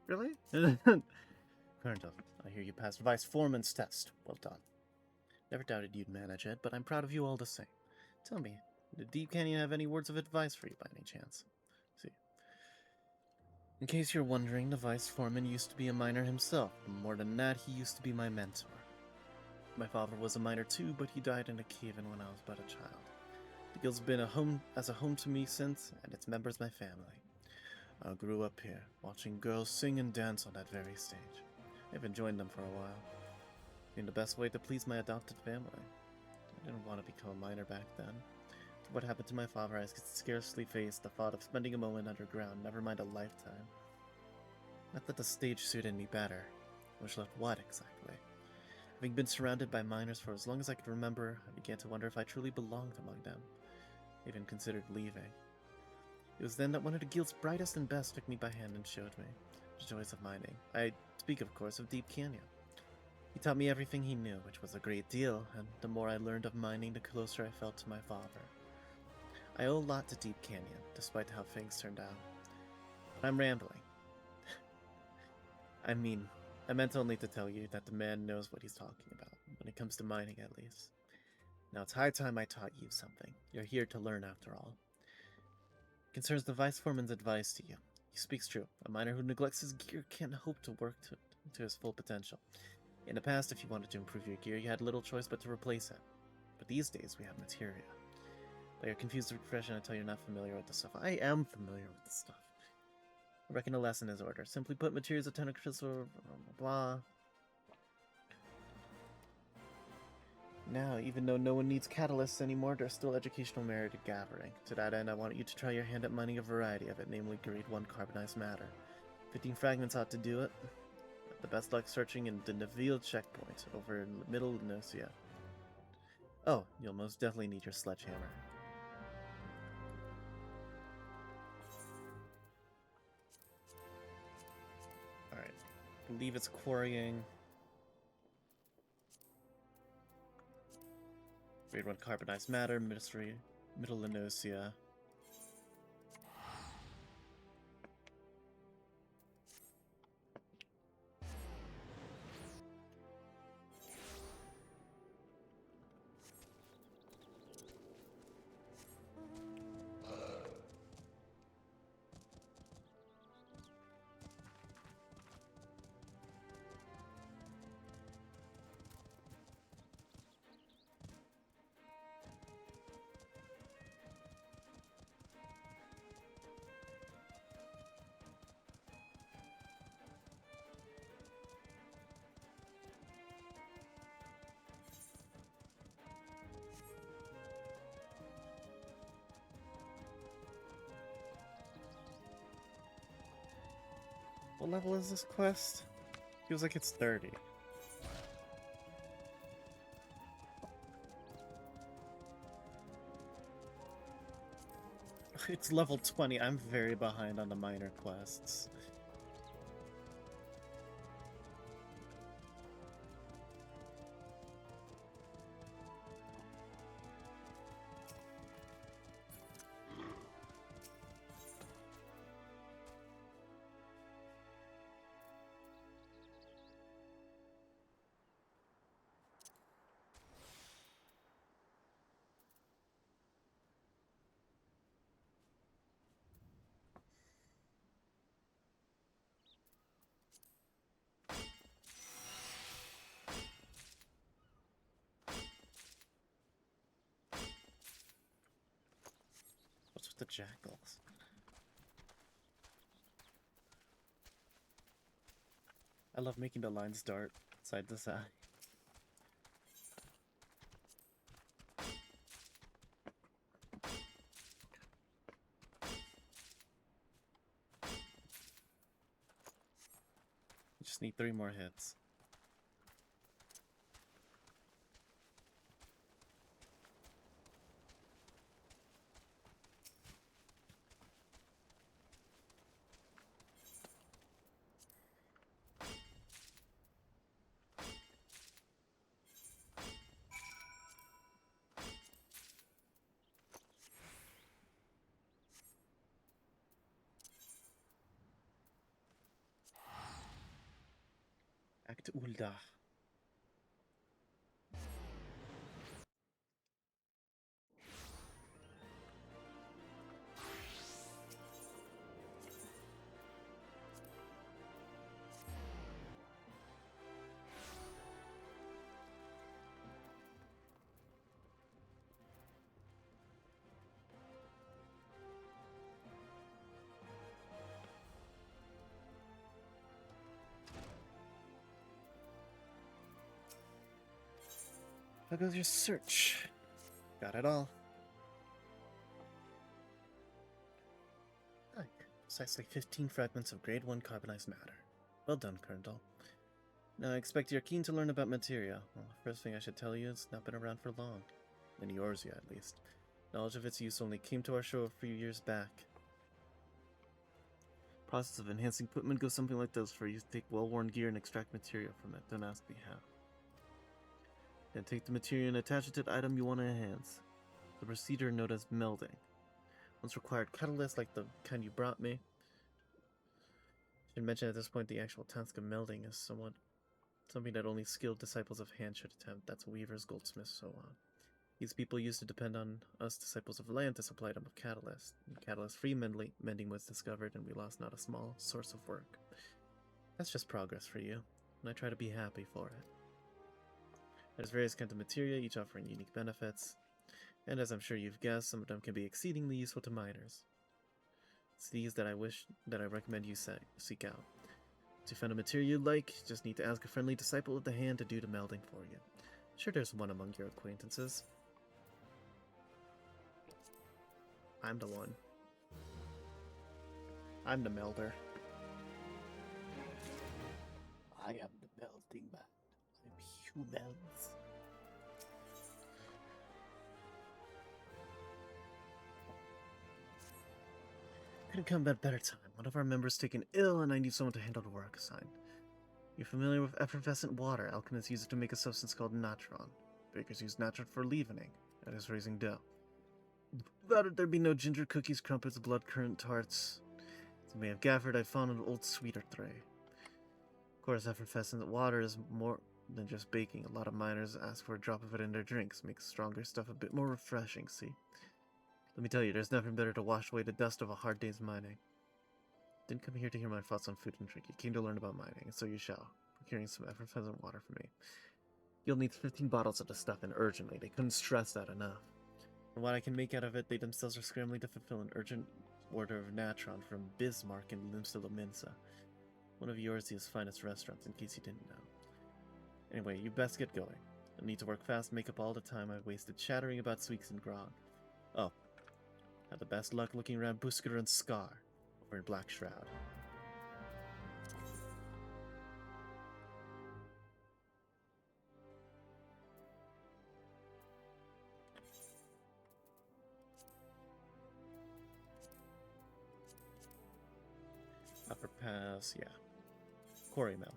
Really? Colonel, I hear you passed Vice Foreman's test. Well done. Never doubted you'd manage it, but I'm proud of you all the same. Tell me, did Deep Canyon have any words of advice for you by any chance? See. In case you're wondering, the Vice Foreman used to be a miner himself. More than that, he used to be my mentor. My father was a miner too, but he died in a cave-in when I was but a child. The guild's been a home to me since, and its members my family. I grew up here, watching girls sing and dance on that very stage. I've joined them for a while. In the best way to please my adopted family. I didn't want to become a miner back then. What happened to my father, I could scarcely face the thought of spending a moment underground, never mind a lifetime. Not that the stage suited me better. Which left what, exactly? Having been surrounded by miners for as long as I could remember, I began to wonder if I truly belonged among them. I even considered leaving. It was then that one of the guild's brightest and best took me by hand and showed me the joys of mining. I speak, of course, of Deep Canyon. He taught me everything he knew, which was a great deal, and the more I learned of mining, the closer I felt to my father. I owe a lot to Deep Canyon, despite how things turned out. But I'm rambling. I meant only to tell you that the man knows what he's talking about, when it comes to mining at least. Now it's high time I taught you something. You're here to learn after all. It concerns the Vice Foreman's advice to you. He speaks true. A miner who neglects his gear can't hope to work to his full potential. In the past, if you wanted to improve your gear, you had little choice but to replace it. But these days, we have materia. But you're confused or expression until you're not familiar with the stuff. I am familiar with the stuff. I reckon a lesson is order. Simply put, materia is a technical or blah, blah. Now, even though no one needs catalysts anymore, there's still educational merit in gathering. To that end, I want you to try your hand at mining a variety of it, namely grade 1 carbonized matter. 15 fragments ought to do it. The best luck searching in the Neville checkpoint over in Middle Nocia. Oh, you'll most definitely need your sledgehammer. Alright, I believe it's quarrying. Grade 1 carbonized matter, Middle Linosia. What level is this quest? Feels like it's 30. It's level 20. I'm very behind on the minor quests. What's with the jackals? I love making the lines dart side to side. Just need 3 more hits. Act Ulda. How goes your search? Got it all. Precisely 15 fragments of grade 1 carbonized matter. Well done, Colonel. Now I expect you're keen to learn about materia. Well, the first thing I should tell you, it's not been around for long. In Eorzea, at least. Knowledge of its use only came to our show a few years back. Process of enhancing equipment goes something like this: for you to take well-worn gear and extract materia from it. Don't ask me how. Then take the material and attach it to the item you want to enhance. The procedure known as melding. Once required catalyst like the kind you brought me. Should mention at this point the actual task of melding is something that only skilled disciples of hand should attempt. That's weavers, goldsmiths, so on. These people used to depend on us disciples of land to supply them with catalyst. Catalyst-free mending was discovered, and we lost not a small source of work. That's just progress for you, and I try to be happy for it. There's various kinds of materia, each offering unique benefits, and as I'm sure you've guessed, some of them can be exceedingly useful to miners. It's these that I recommend you seek out. If you find a material you like, you just need to ask a friendly disciple of the hand to do the melding for you. Sure, there's one among your acquaintances. I'm the one. I'm the melder. I am the melting man. I'm humans. Couldn't come at a better time. One of our members taken ill, and I need someone to handle the work assigned. You're familiar with effervescent water? Alchemists use it to make a substance called natron. Bakers use natron for leavening, that is, raising dough. Without it, there'd be no ginger cookies, crumpets, blood currant tarts. As you may have gathered, I found an old sweeter tray. Of course, effervescent water is more than just baking. A lot of miners ask for a drop of it in their drinks. Makes stronger stuff a bit more refreshing, see? Let me tell you, there's nothing better to wash away the dust of a hard day's mining. Didn't come here to hear my thoughts on food and drink. You came to learn about mining, and so you shall. Procuring some effervescent water for me. You'll need 15 bottles of the stuff, and urgently. They couldn't stress that enough. From what I can make out of it, they themselves are scrambling to fulfill an urgent order of natron from Bismarck in Limsa, one of Eorzea's finest restaurants, in case you didn't know. Anyway, you best get going. I need to work fast, make up all the time I wasted chattering about sweets and grog. Oh, had the best luck looking around Busker and Scar over in Black Shroud. Upper Pass, yeah. Quarry Mill.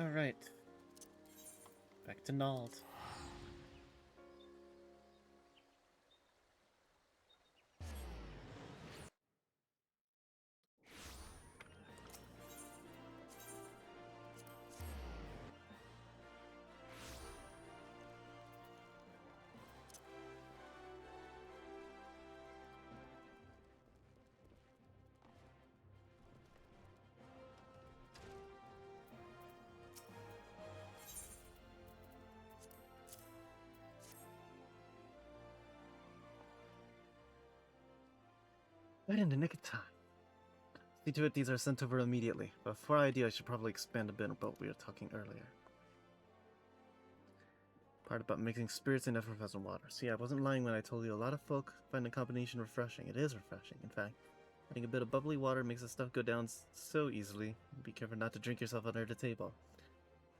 Alright. Back to Nald. Right in the nick of time. See to it these are sent over immediately. But before I do, I should probably expand a bit about what we were talking earlier. Part about mixing spirits and effervescent water. See, I wasn't lying when I told you a lot of folk find the combination refreshing. It is refreshing, in fact. Adding a bit of bubbly water makes the stuff go down so easily. Be careful not to drink yourself under the table.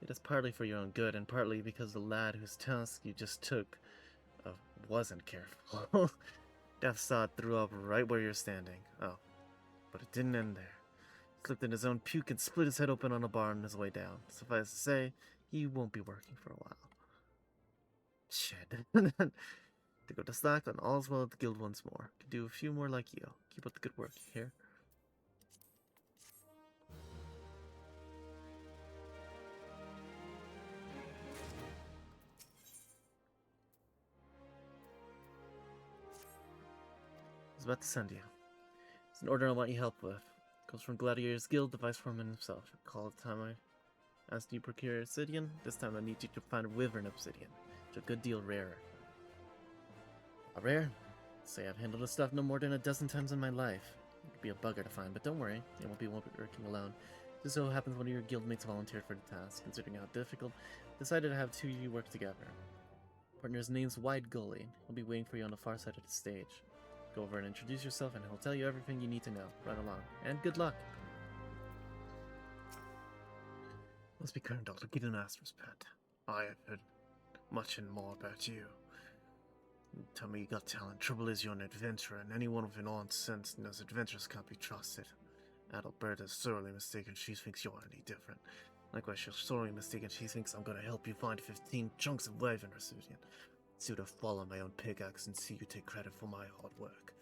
It is partly for your own good, and partly because the lad whose task you just took wasn't careful. Death saw it threw up right where you're standing. Oh, but it didn't end there. He slipped in his own puke and split his head open on a bar on his way down. Suffice to say, he won't be working for a while. Shit. To go to slack, then all's well at the guild once more. Could do a few more like you. Keep up the good work, you hear? I was about to send you. It's an order I want you help with. Comes from Gladiator's Guild, the vice foreman himself. Recall the time I asked you to procure obsidian? This time I need you to find wyvern obsidian. It's a good deal rarer. Not rare. Say I've handled this stuff no more than a dozen times in my life. It could be a bugger to find, but don't worry, you won't be working alone. Just so happens one of your guildmates volunteered for the task, considering how difficult, decided to have two of you work together. Partner's name's Wide Gully. He'll be waiting for you on the far side of the stage. Go over and introduce yourself, and he'll tell you everything you need to know. Right along. And good luck! Must be kind, Dr. Gideonastro's pet. I have heard much and more about you. Tell me you got talent. Trouble is you're an adventurer, and anyone with an honest sense knows adventurers can't be trusted. Adalberta's sorely mistaken. She thinks you're any different. Likewise, she's sorely mistaken. She thinks I'm gonna help you find 15 chunks of wyvern obsidian. See to fall on my own pickaxe and see you take credit for my hard work.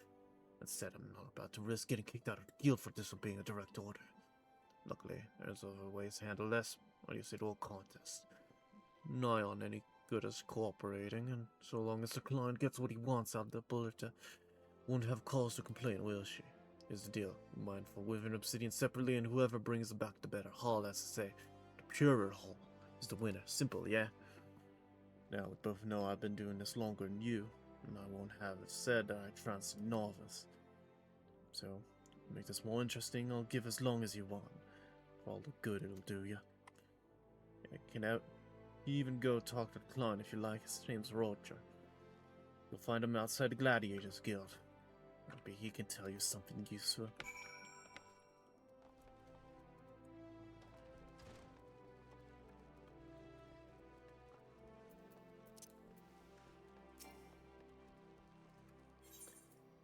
Instead, I'm not about to risk getting kicked out of the guild for disobeying a direct order. Luckily, there's other ways to handle this. What do you say to a contest? Nigh on any good as cooperating, and so long as the client gets what he wants out of the bulleter, won't have cause to complain, will she? Here's the deal. Mine for wyvern obsidian separately, and whoever brings back the better haul, as to say, the purer haul, is the winner. Simple, yeah? Now, we both know I've been doing this longer than you, and I won't have it said that I trance a novice. So, to make this more interesting, I'll give as long as you want. For all the good it'll do you. Get out. You even go talk to the client if you like. His name's Roger. You'll find him outside the Gladiators Guild. Maybe he can tell you something useful.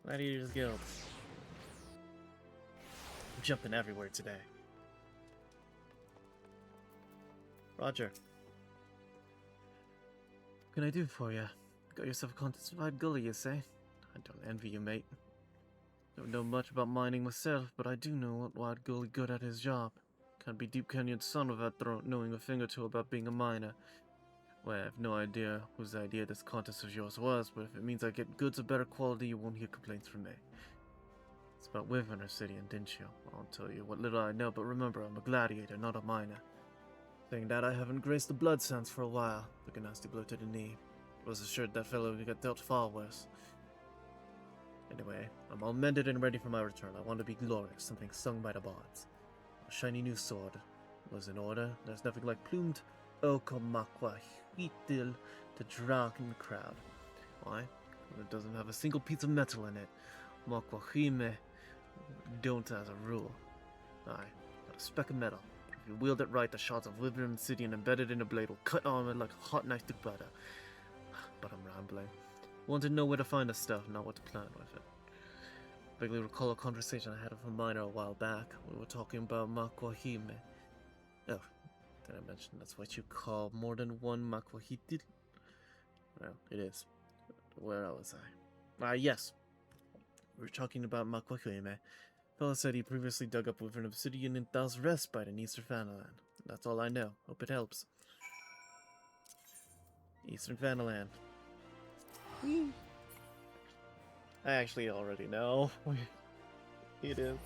Gladiators Guild. I'm jumping everywhere today. Roger. What can I do for you? Got yourself a contest with Wide Gully, you say? I don't envy you, mate. Don't know much about mining myself, but I do know what Wide Gully good at his job. Can't be Deep Canyon's son without knowing a thing or two about being a miner. Well, I have no idea whose idea this contest of yours was, but if it means I get goods of better quality, you won't hear complaints from me. It's about Wyvern Obsidian, didn't you? I'll tell you what little I know, but remember, I'm a gladiator, not a miner. Saying that, I haven't graced the blood sands for a while. Took a nasty blow to the knee. Was assured that fellow got dealt far worse. Anyway, I'm all mended and ready for my return. I want to be glorious, something sung by the bards. A shiny new sword was in order. There's nothing like plumed Okomakwa Huitil to drag in the crowd. Why? It doesn't have a single piece of metal in it. Makwahime don't as a rule. Aye, not a speck of metal. If you wield it right, the shards of wyvern obsidian embedded in the blade will cut armor like a hot knife to butter. But I'm rambling. Want to know where to find the stuff, not what to plan with it. Vaguely recall a conversation I had with a miner a while back. We were talking about Makwahime. Oh, did I mention that's what you call more than one Makwahitil? Well, it is. Where was I? Yes. We were talking about Makwahime. Fella said he previously dug up with an obsidian in Thal's Respite in Eastern Fanaland. That's all I know. Hope it helps. Eastern Fanaland. I actually already know. It is.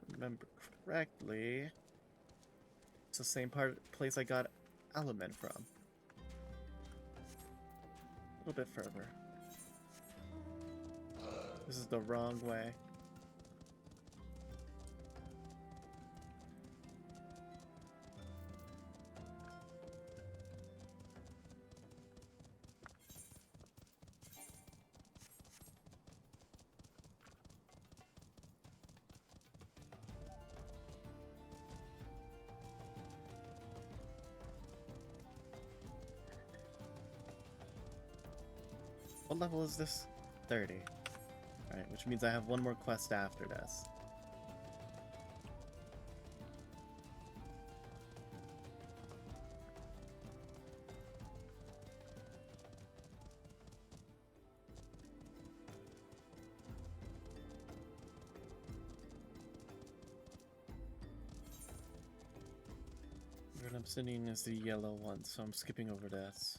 Remember correctly, it's the same place I got Element from. A little bit further. This is the wrong way. What level is this? 30. Alright, which means I have one more quest after this. Red Obsidian is the yellow one, so I'm skipping over this.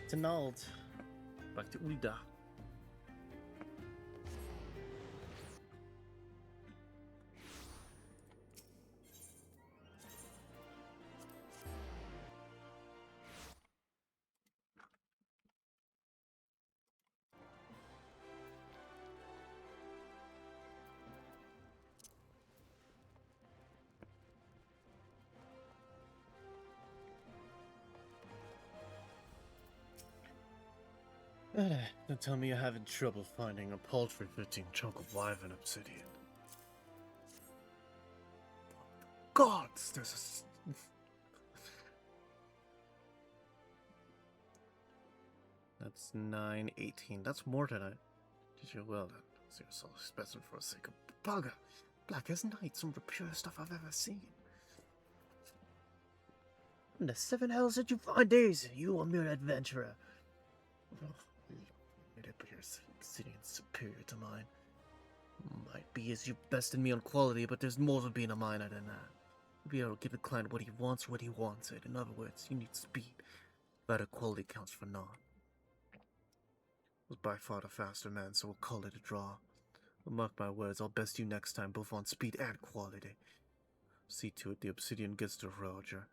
to Nald. Back to Ulda. Don't tell me you're having trouble finding a paltry-fitting chunk of wyvern obsidian. Gods, there's a... That's 9, 18. That's more than I... Did you well then? So you're so specimen for a sake of bugger. Black as night, some of the purest stuff I've ever seen. And the 7 hells did you find these? You a mere adventurer. Oh, it appears obsidian superior to mine. Might be as you bested me on quality, but there's more to being a miner than that. You'll be able to give the client what he wants when he wants it. In other words, you need speed. Better quality counts for naught. Was by far the faster man, so we'll call it a draw. But mark my words, I'll best you next time, both on speed and quality. See to it the obsidian gets to Roger.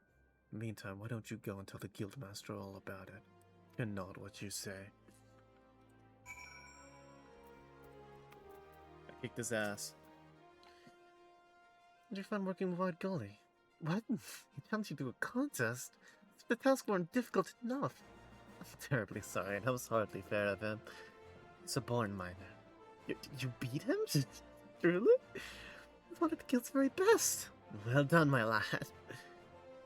Meantime, why don't you go and tell the guildmaster all about it? And not what you say. I kicked his ass. Did you find working with White Gully? What? He challenged you to a contest? The task weren't difficult enough. I'm terribly sorry, that was hardly fair of him. It's a born miner. You beat him? Truly? He's one of the guild's very best. Well done, my lad.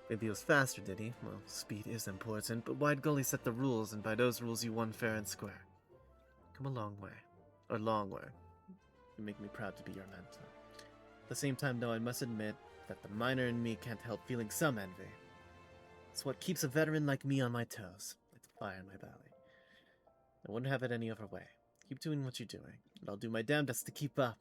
Maybe he was faster, did he? Well, speed is important, but White Gully set the rules, and by those rules you won fair and square. Come a long way. Or long way. You make me proud to be your mentor. At the same time, though, I must admit that the miner in me can't help feeling some envy. It's what keeps a veteran like me on my toes. It's fire in my belly. I wouldn't have it any other way. Keep doing what you're doing, and I'll do my damnedest to keep up.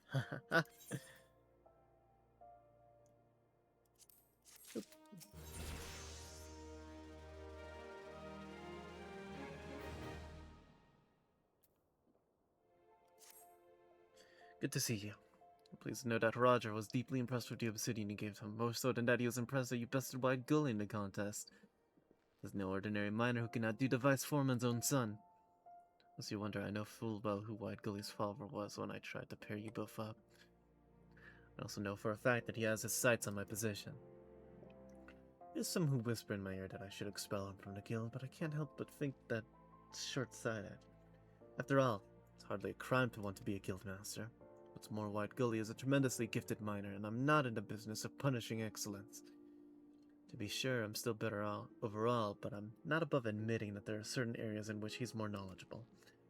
Good to see you. Please know that Roger was deeply impressed with the obsidian you gave him, more so than that he was impressed that you bested White Gully in the contest. There's no ordinary miner who can outdo the vice foreman's own son. As you wonder, I know full well who White Gully's father was when I tried to pair you both up. I also know for a fact that he has his sights on my position. There's some who whisper in my ear that I should expel him from the guild, but I can't help but think that it's short-sighted. After all, it's hardly a crime to want to be a guildmaster. What's more, White Gully is a tremendously gifted miner, and I'm not in the business of punishing excellence. To be sure, I'm still better overall, but I'm not above admitting that there are certain areas in which he's more knowledgeable.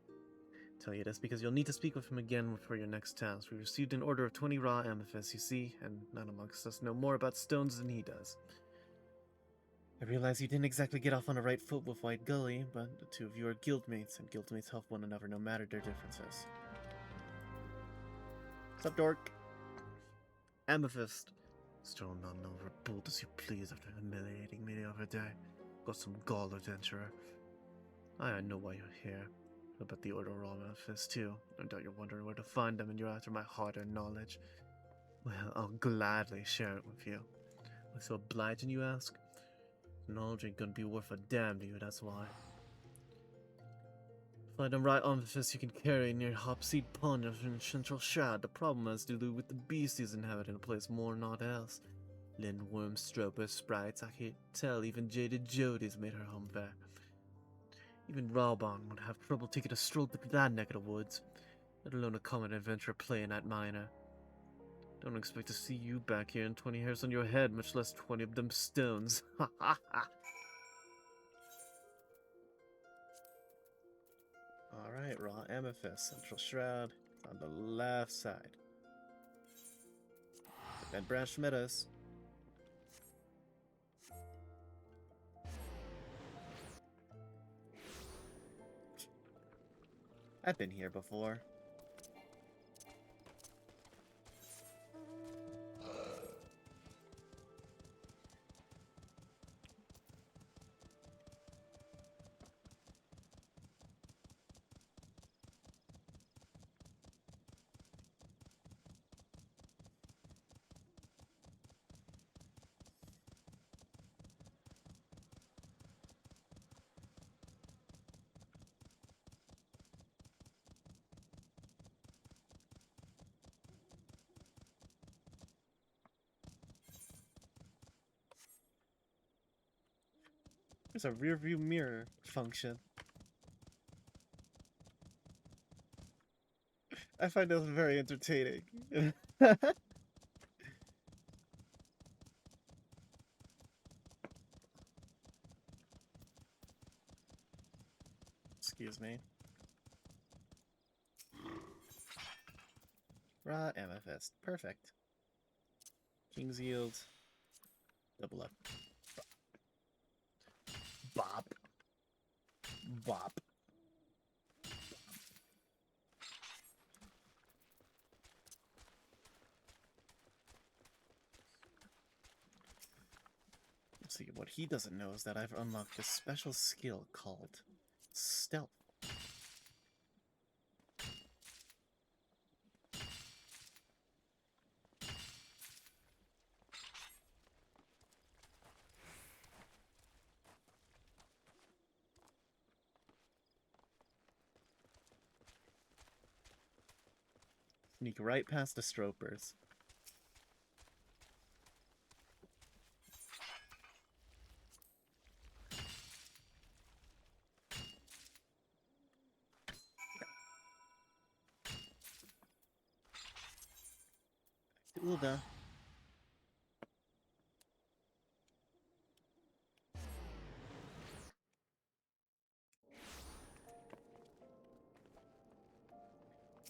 I tell you this because you'll need to speak with him again for your next task. We received an order of 20 raw amethysts, you see, and none amongst us know more about stones than he does. I realize you didn't exactly get off on the right foot with White Gully, but the two of you are guildmates, and guildmates help one another no matter their differences. What's up, dork? Amethyst. Still not over bold as you please after humiliating me the other day. Got some gall, adventurer. I know why you're here. About the order of raw amethyst too. No doubt you're wondering where to find them and you're after my hard-earned knowledge. Well, I'll gladly share it with you. Why so obliging, you ask? Knowledge ain't gonna be worth a damn to you, that's why. Find them right amethyst you can carry in your hopseed pond in Central Shroud. The problem has to do with the beasties inhabiting the place more than aught else. Lindworms, stropers, sprites, I can't tell, even jaded Jody's made her home there. Even Rawbon would have trouble taking a stroll through that neck of the woods, let alone a common adventurer playing that miner. Don't expect to see you back here in 20 hairs on your head, much less 20 of them stones. Ha ha ha! Alright, raw amethyst, Central Shroud, on the left side. Red Branch Meadows. I've been here before. There's a rear view mirror function. I find this very entertaining. Excuse me. Raw amethyst. Perfect. King's yield. Double up. Bop. Bop. Let's see, what he doesn't know is that I've unlocked this special skill called stealth. Sneak right past the stropers. Hilda.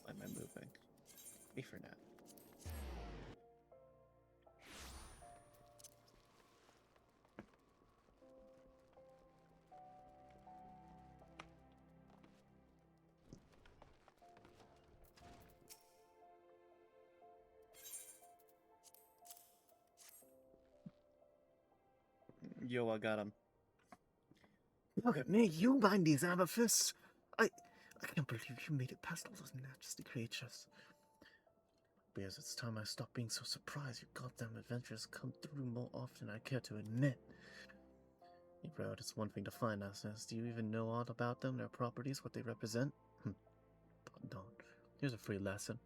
Why am I moving? A for now. Yo, I got him. Look at me, you mind these amethysts. I can't believe you made it past all those nasty creatures. Because it's time I stop being so surprised you goddamn adventurers come through more often than I care to admit. Hey bro, it's one thing to find assets. Do you even know all about them, their properties, what they represent? Pardon. Here's a free lesson.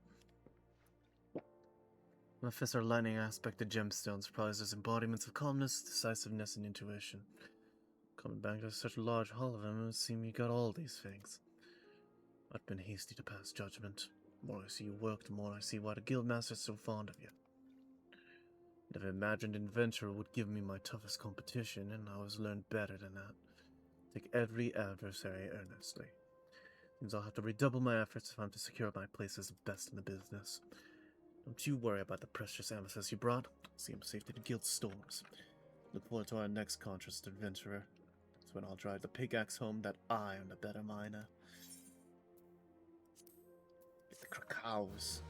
Amethysts are lightning aspected gemstones, prized as embodiments of calmness, decisiveness, and intuition. Coming back to such a large haul of them, it would seem you got all these things. I've been hasty to pass judgment. The more I see you work, the more I see why the guildmaster is so fond of you. Never imagined an adventurer would give me my toughest competition, and I always learned better than that. Take every adversary earnestly. Means I'll have to redouble my efforts if I'm to secure my place as the best in the business. Don't you worry about the precious amethyst you brought. See them safe to the guild stores. Look forward to our next contrast, adventurer. That's when I'll drive the pickaxe home that I am the better miner. Get the krakows.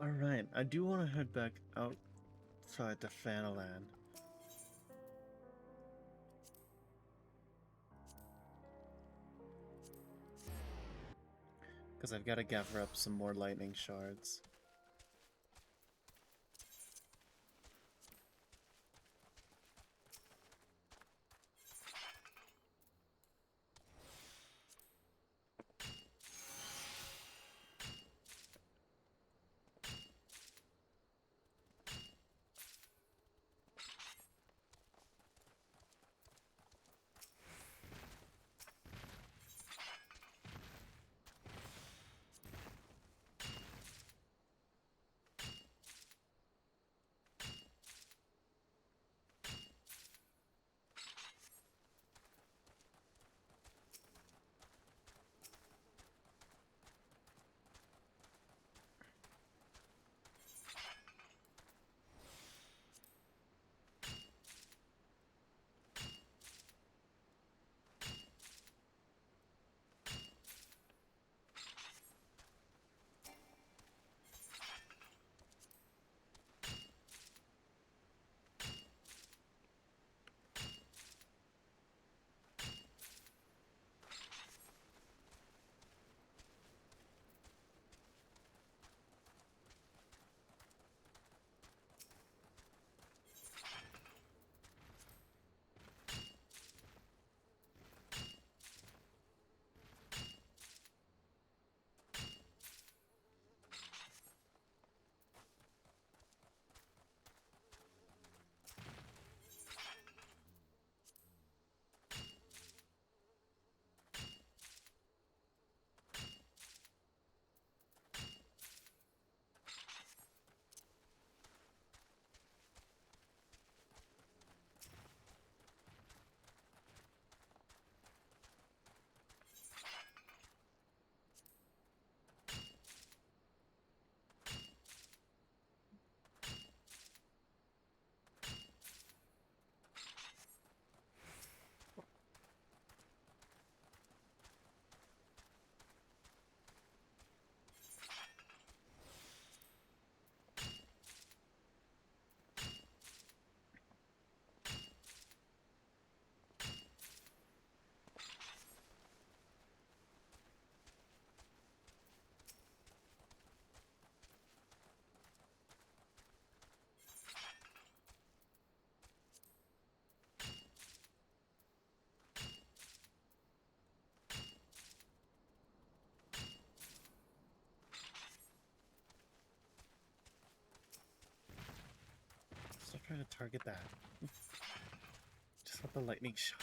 Alright, I do want to head back outside to Fanaland. Because I've got to gather up some more lightning shards. trying to target that. Just want the lightning shot.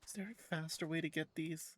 Is there a faster way to get these?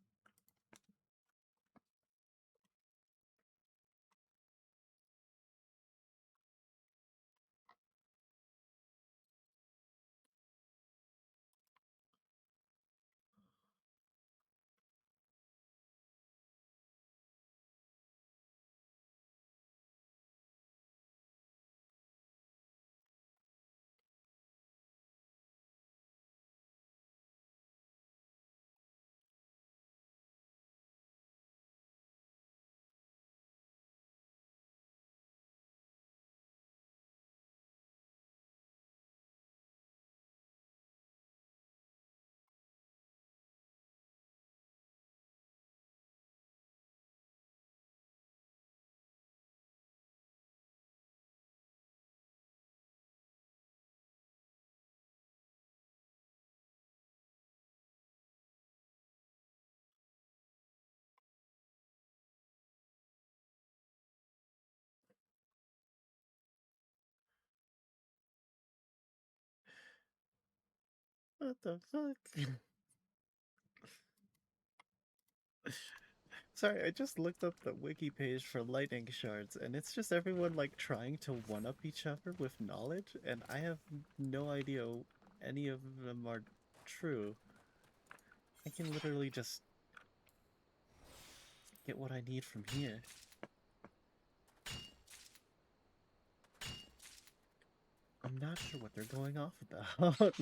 What the fuck? Sorry, I just looked up the wiki page for lightning shards, and it's just everyone like trying to one-up each other with knowledge, and I have no idea any of them are true. I can literally just get what I need from here. I'm not sure what they're going off about.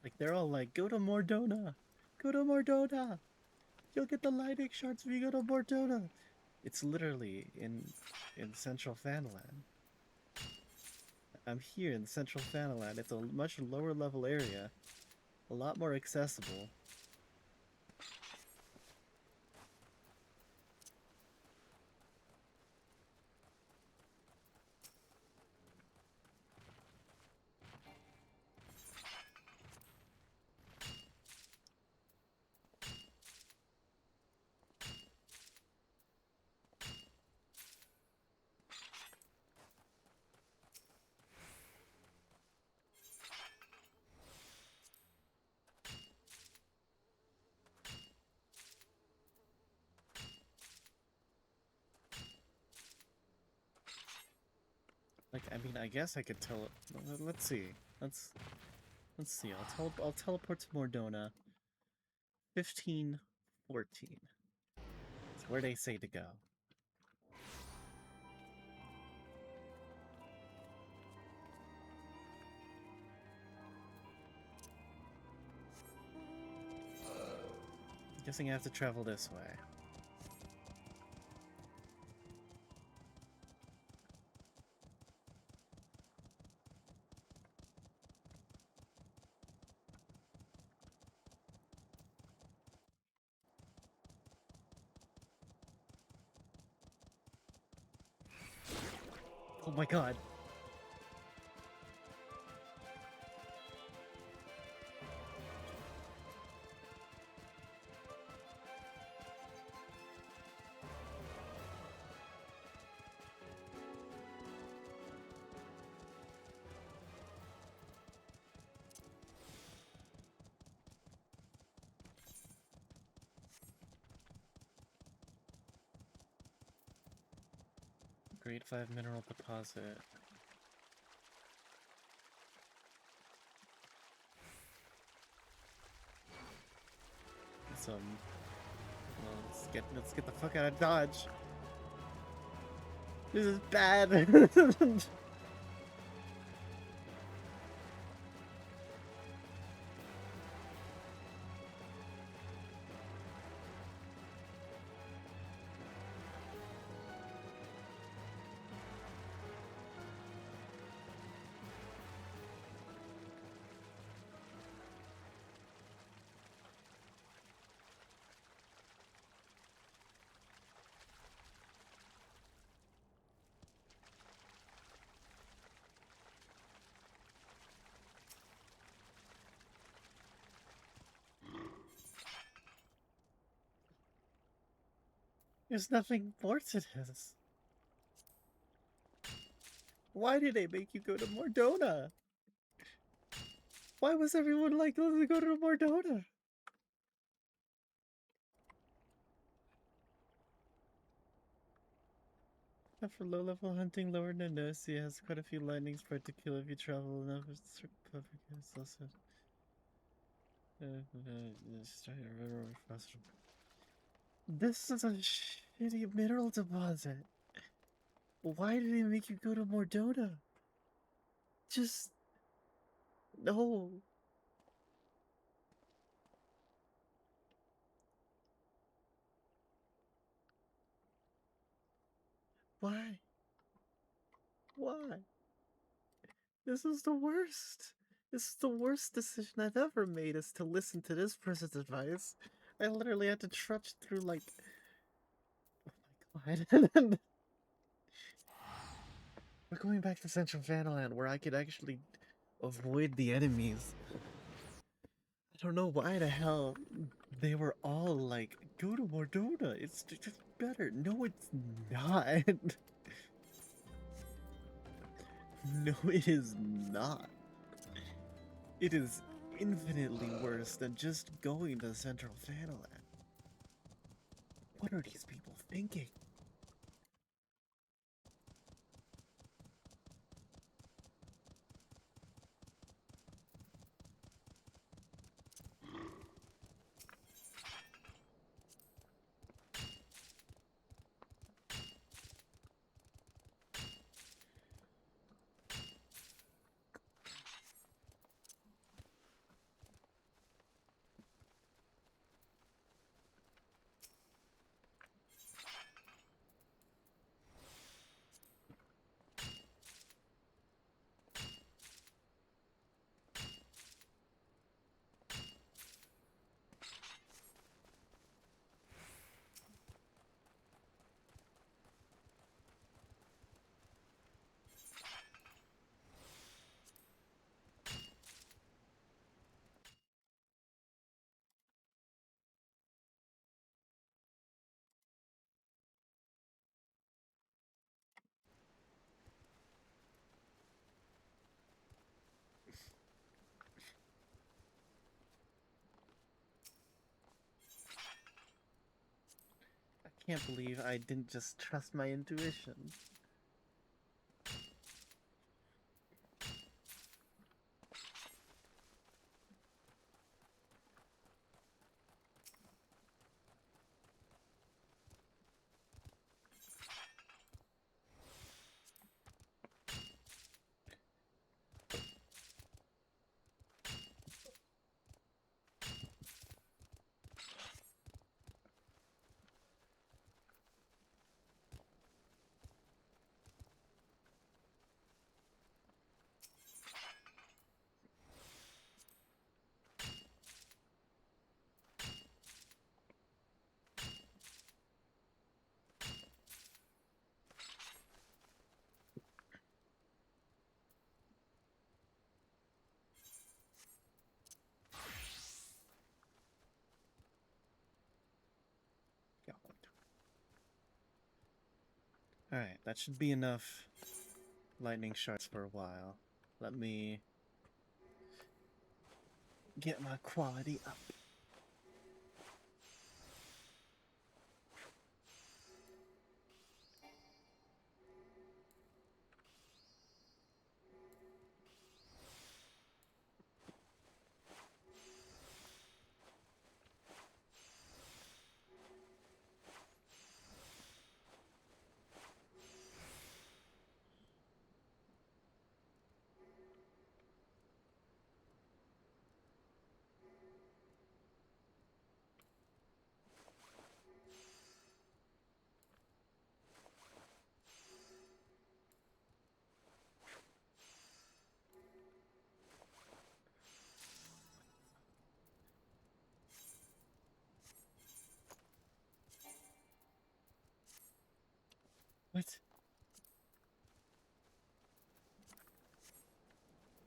Like, they're all like, go to Mordona! Go to Mordona! You'll get the lightning shards if you go to Mordona! It's literally in Central Fanaland. I'm here in Central Fanaland. It's a much lower level area. A lot more accessible. Like, I mean, I guess I could tell it. Let's see. Let's see. I'll teleport to Mordona. 1514. It's where they say to go. Guessing I have to travel this way. Oh my god. Grade 5 mineral deposit. Well, let's get the fuck out of Dodge. This is bad. There's nothing more to this. Why did they make you go to Mordona? Why was everyone like, let's go to Mordona? After low-level hunting, lower Nanosi has quite a few lightning spread to kill if you travel enough. It's also... This is a shitty mineral deposit. Why did they make you go to Mordona? Just... no. Why? Why? This is the worst. This is the worst decision I've ever made, is to listen to this person's advice. I literally had to trudge through, like... oh my god. We're going back to Central Vanillland, where I could actually avoid the enemies. I don't know why the hell they were all like, go to Mordona, it's just better. No, it's not. No, it is not. It is infinitely worse than just going to Central Vanillland. What are these people thinking? I can't believe I didn't just trust my intuition. Alright, that should be enough lightning shards for a while. Let me get my quality up.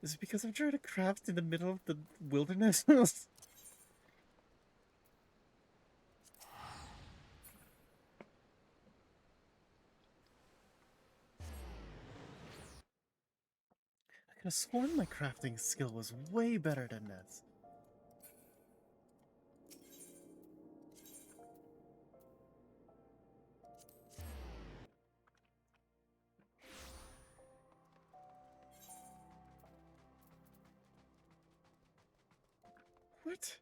Is it because I'm trying to craft in the middle of the wilderness? I could have sworn my crafting skill was way better than this. What?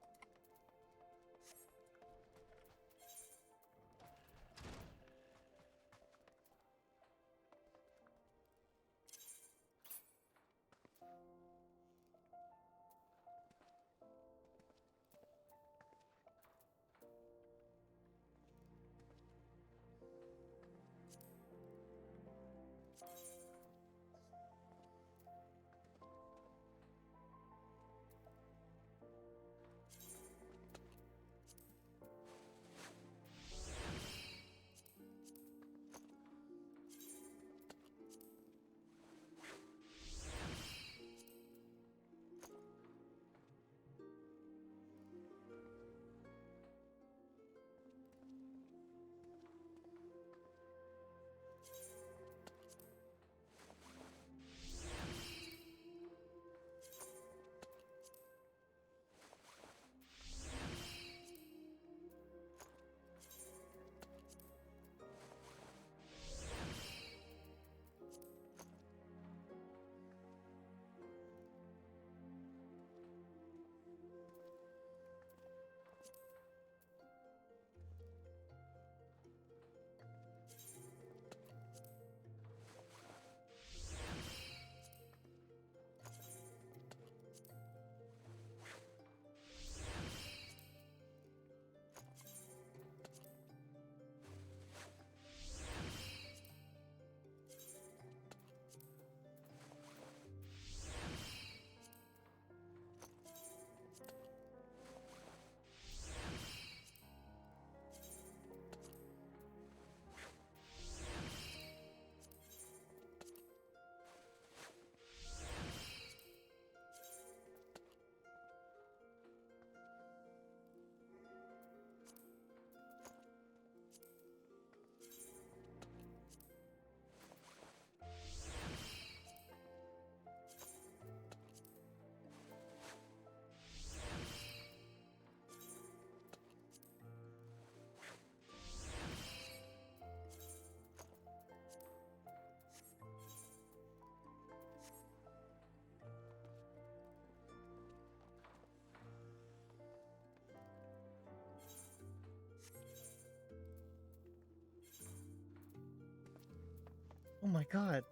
Oh my god.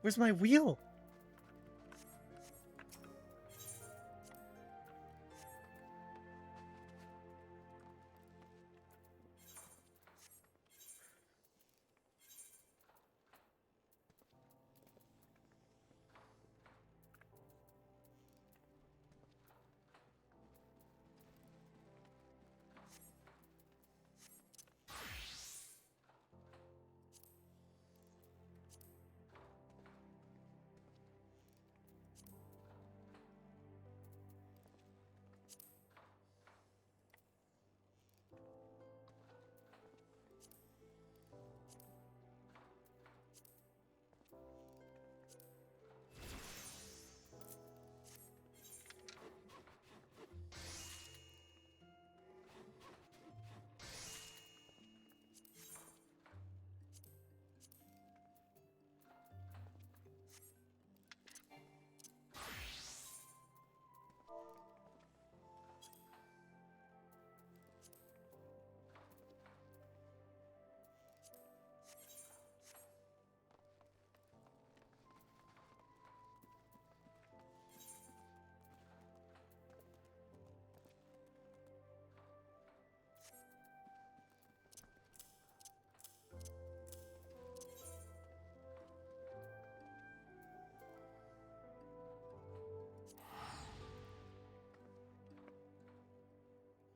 Where's my wheel?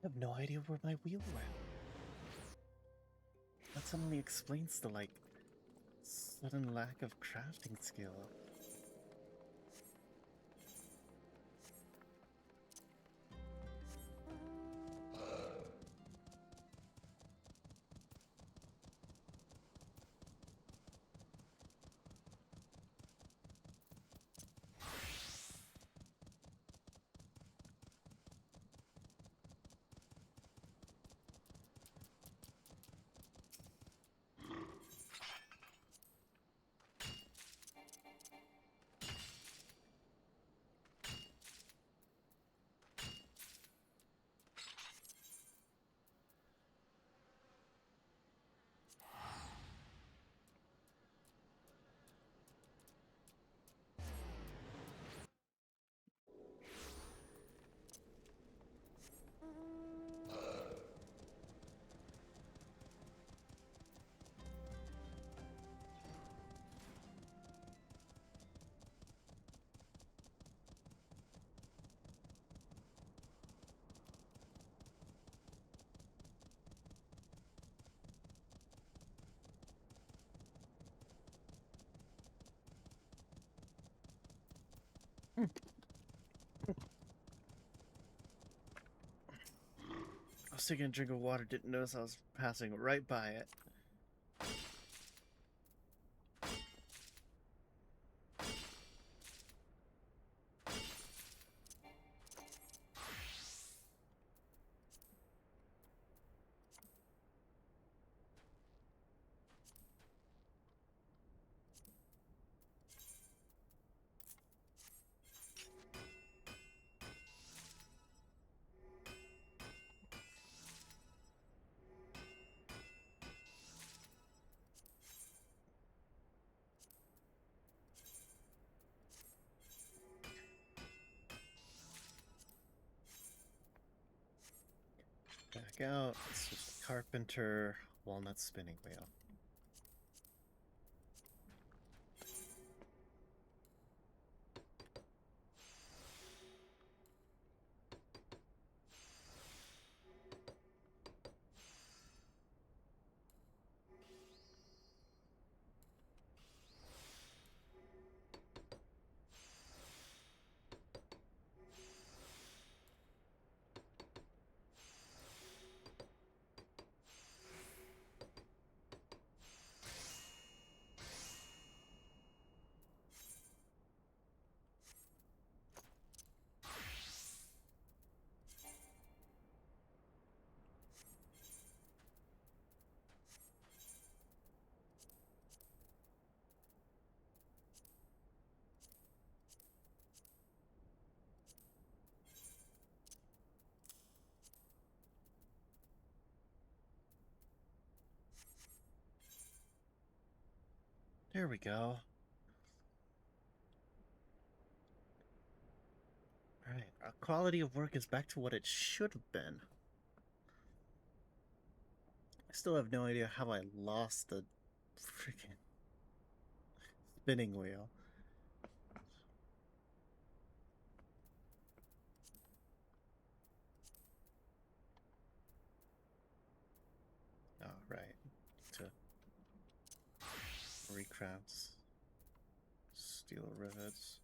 I have no idea where my wheel went. That suddenly explains the, like, sudden lack of crafting skill. was taking a drink of water, didn't notice I was passing right by it. Back out. It's just a carpenter walnut spinning wheel. There we go. Alright, our quality of work is back to what it should have been. I still have no idea how I lost the freaking spinning wheel. Oh, right. To recraft steel rivets.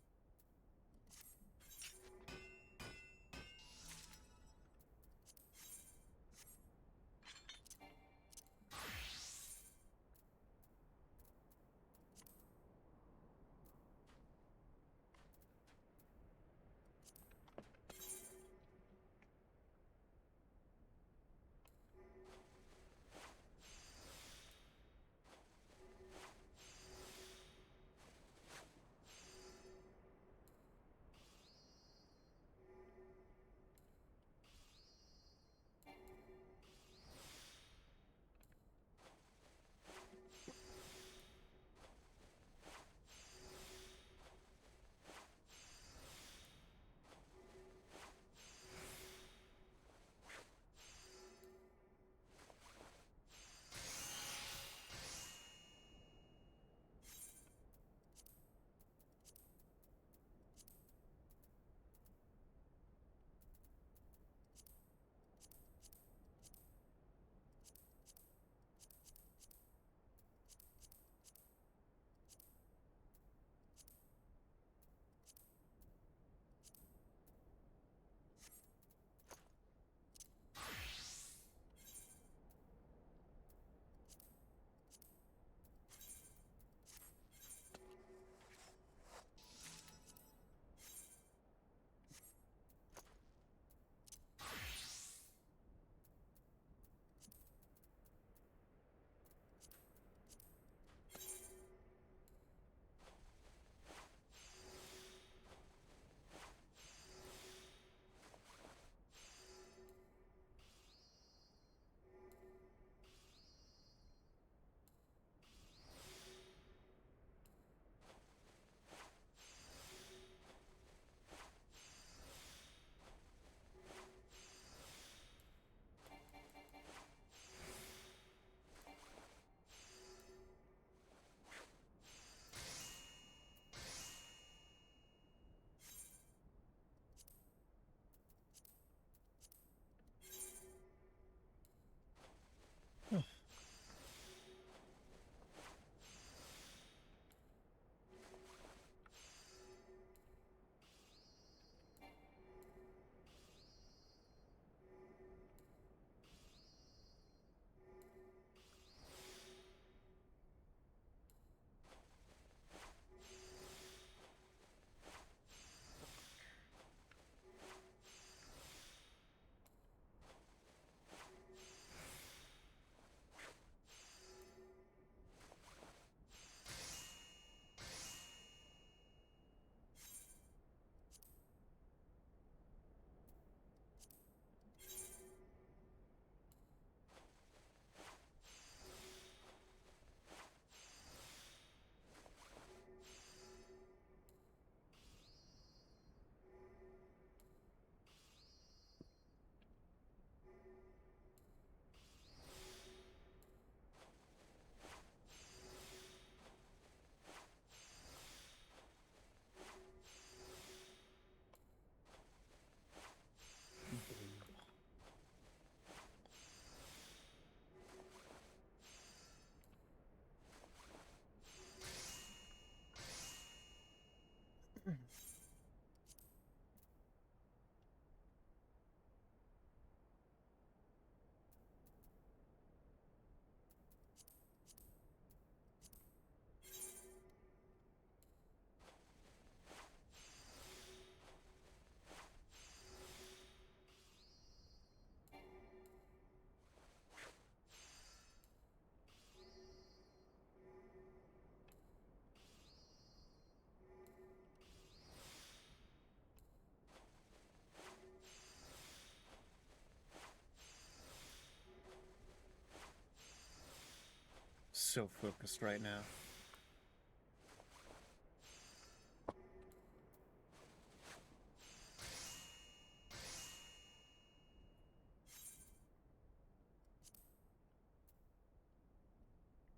so focused right now.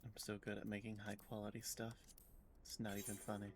I'm so good at making high quality stuff. It's not even funny.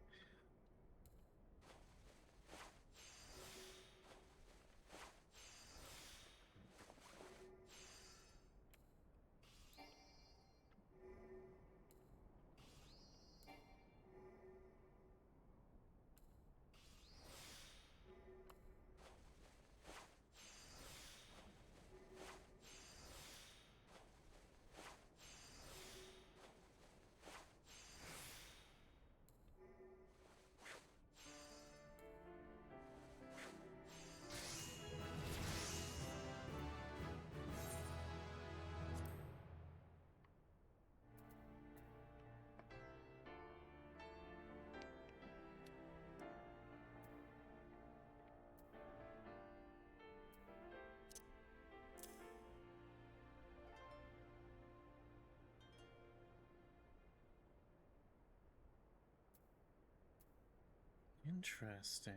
Interesting.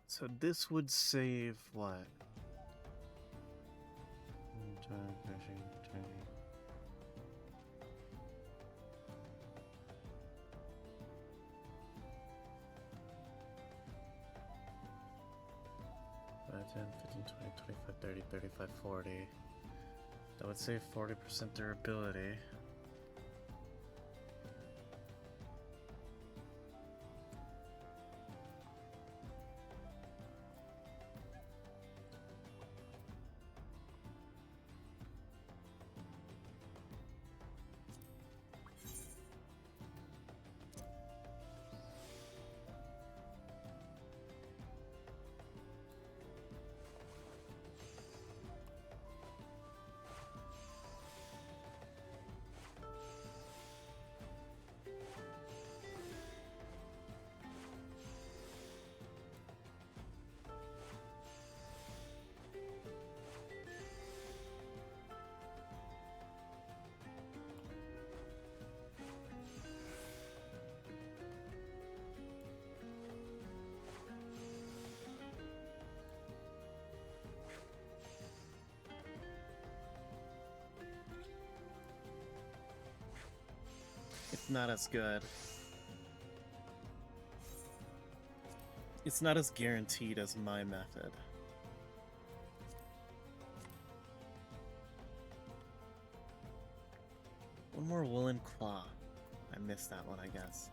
So this would save what? Five, 10, 15, 20, 25, 30, 35, 40. That would save 40% durability. It's not as good. It's not as guaranteed as my method. One more woolen claw. I missed that one, I guess.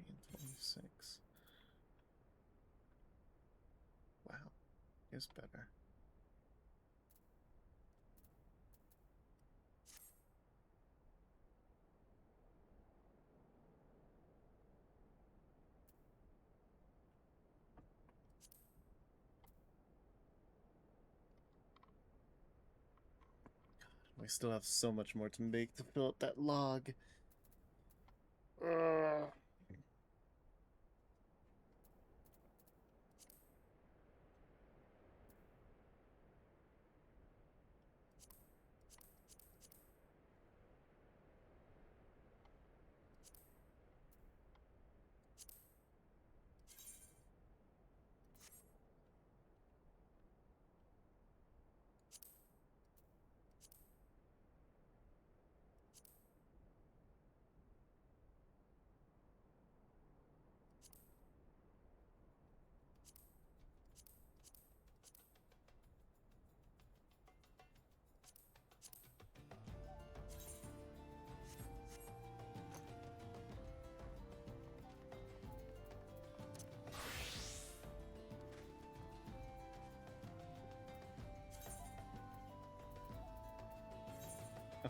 And 26. Wow, is better. we still have so much more to make to fill out that log. Ugh.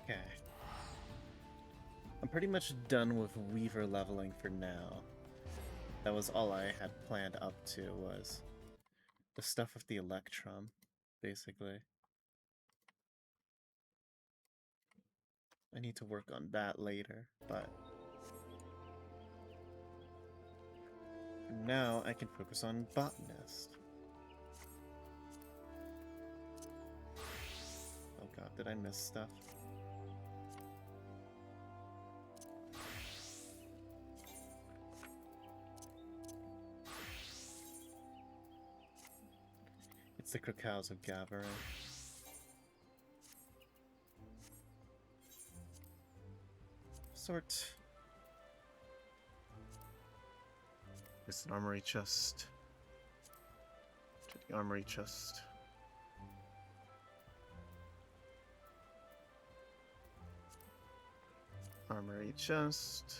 Okay. I'm pretty much done with Weaver leveling for now. That was all I had planned up to, was the stuff with the Electrum, basically. I need to work on that later, but for now I can focus on Botanist. Oh god, did I miss stuff? It's the Krakows of Gavarin. Sort. There's an armory chest. To the armory chest. Armory chest.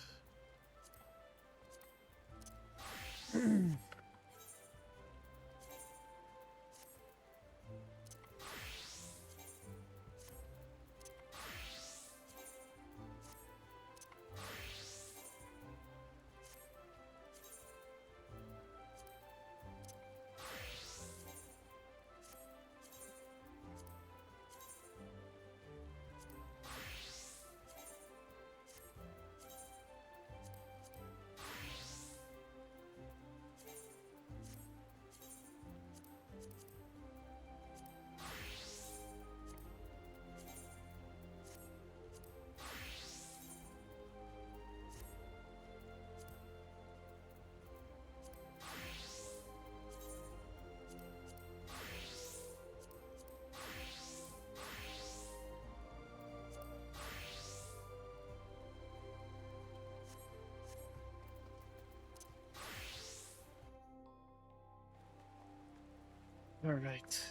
Alright.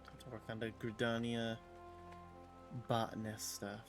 Time to work on the Gridania botanist stuff.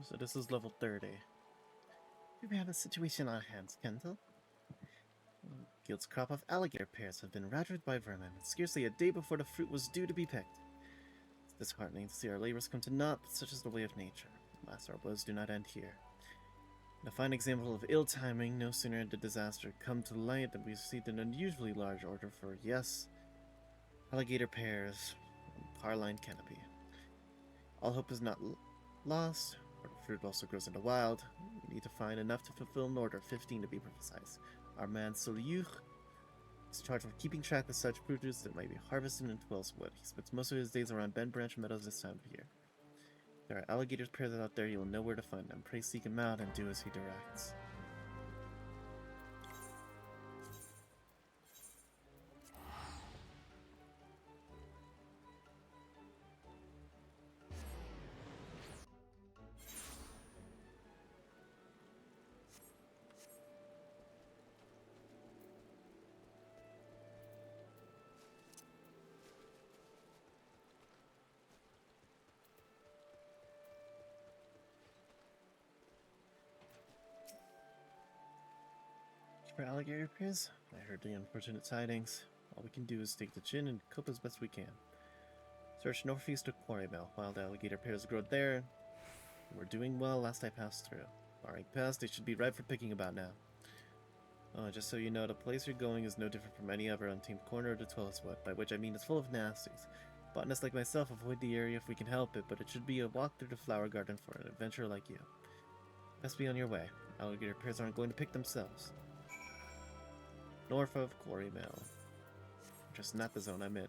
So this is level 30. We have a situation on our hands, Kendall. Guild's crop of alligator pears have been ravaged by vermin, scarcely a day before the fruit was due to be picked. It's disheartening to see our labors come to naught, but such is the way of nature. Alas, our woes do not end here. In a fine example of ill timing, no sooner did the disaster come to light than we received an unusually large order for, yes, alligator pears and Carline canopy. All hope is not lost. Our fruit also grows in the wild. We need to find enough to fulfill an order, 15 to be precise. Our man Solyuch is charged with keeping track of such produce that might be harvested in Twell's Wood. He spends most of his days around Bend Branch Meadows this time of year. If there are alligator pears out there, you will know where to find them. Pray seek him out and do as he directs. for alligator pears? I heard the unfortunate tidings. All we can do is take the chin and cope as best we can. Search northeast of Quarry Mill. Wild alligator pears grow there. We're doing well last I passed through. Barring pest, they should be ripe for picking about now. Oh, just so you know, the place you're going is no different from any other untamed corner of the Twelliswood, by which I mean it's full of nasties. Botanists like myself avoid the area if we can help it, but it should be a walk through the flower garden for an adventurer like you. Best be on your way. Alligator pears aren't going to pick themselves. North of Quarry Mill. Just not the zone I'm in.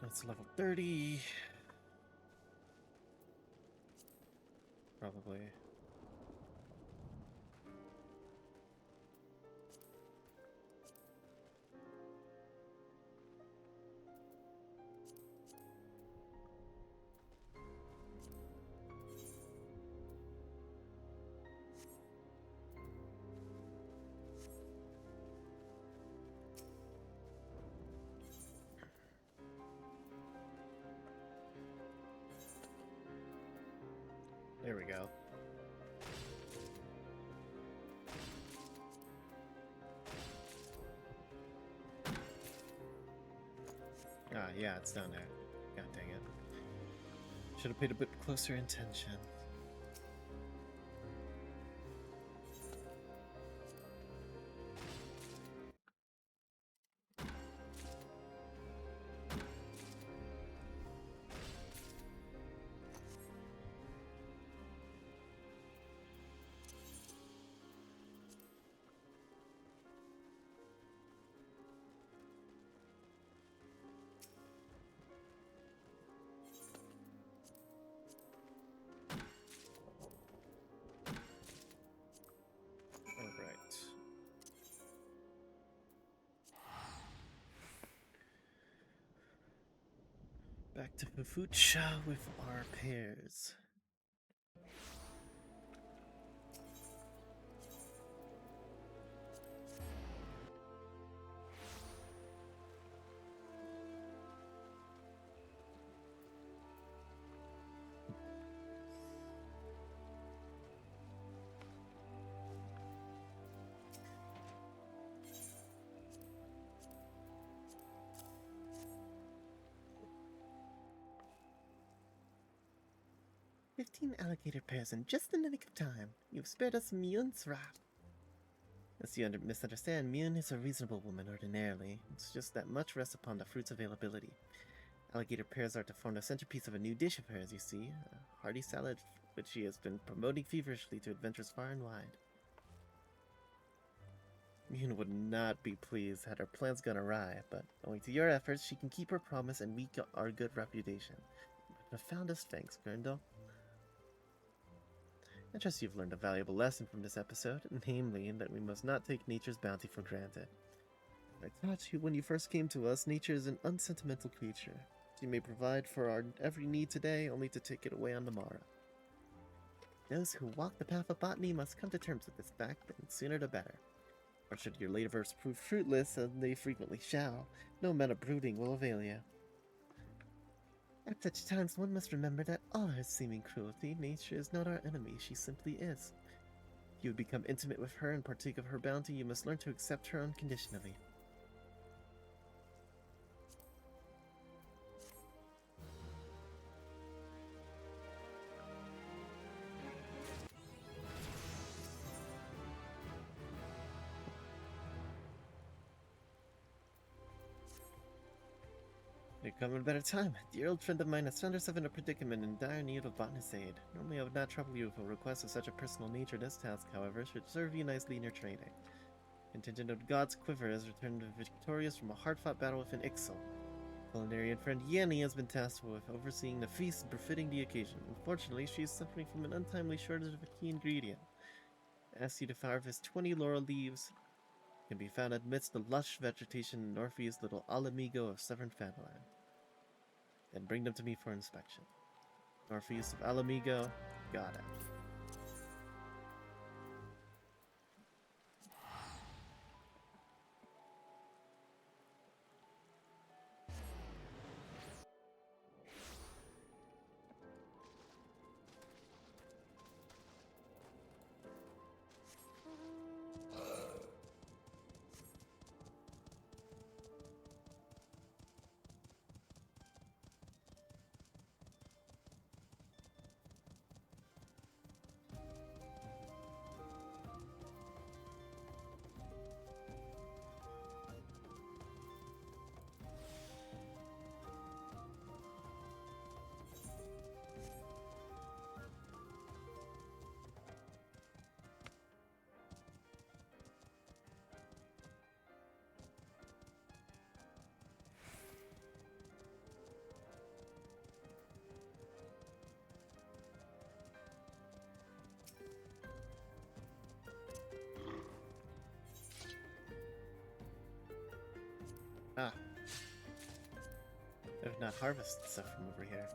That's level 30. Probably. There we go. Ah, yeah, it's down there. God dang it. Should have paid a bit closer attention. Alright. Back to Fufucha with our pears. "15 alligator pears in just the nick of time. You've spared us Mion's wrath." As you misunderstand, Mion is a reasonable woman ordinarily. It's just that much rests upon the fruit's availability. Alligator pears are to form the centerpiece of a new dish of hers, you see. A hearty salad which she has been promoting feverishly to adventurers far and wide. Mion would not be pleased had her plans gone awry, but owing to your efforts, she can keep her promise and we got our good reputation. My profoundest thanks, Gurndal. I trust you've learned a valuable lesson from this episode, namely that we must not take nature's bounty for granted. I taught you when you first came to us, nature is an unsentimental creature. She may provide for our every need today, only to take it away on the morrow. Those who walk the path of botany must come to terms with this fact, and sooner the better. Or should your labors prove fruitless, as they frequently shall, no amount of brooding will avail you. At such times, one must remember that all her seeming cruelty, nature is not our enemy, she simply is. If you would become intimate with her and partake of her bounty, you must learn to accept her unconditionally. You come at a better time. Dear old friend of mine has found herself in a predicament in dire need of botanist's aid. Normally I would not trouble you with a request of such a personal nature. This task, however, should serve you nicely in your training. Contingent of God's Quiver has returned victorious from a hard-fought battle with an Ixal. Culinarian friend Yanni has been tasked with overseeing the feast befitting the occasion. Unfortunately, she is suffering from an untimely shortage of a key ingredient. I ask you to harvest 20 laurel leaves. Can be found amidst the lush vegetation in northeast little Alamigo of Severn Fenland. Then bring them to me for inspection. Northeast of Alamigo, got it. not harvest stuff from over here.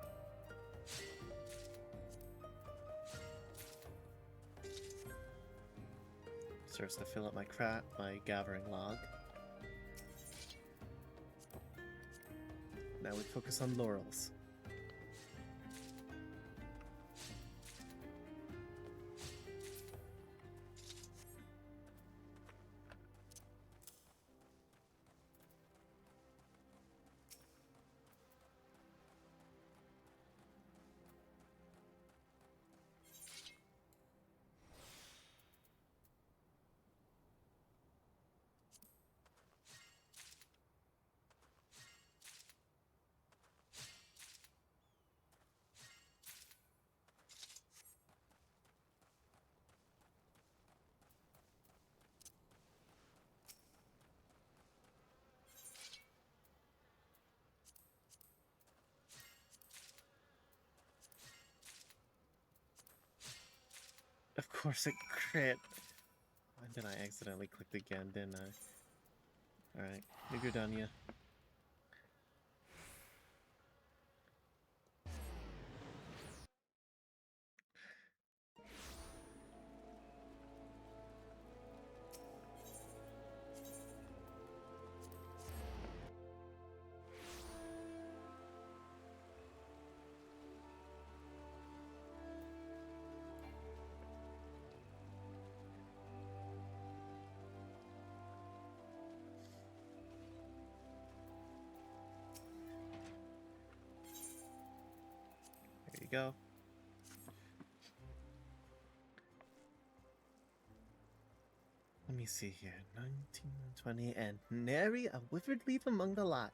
Serves to fill up my gathering log. Now we focus on laurels. Of course it crit. Why did I accidentally click again, didn't I? Alright, you're done, yeah. There you go. Let me see here. 1920 and nary a withered leaf among the lot.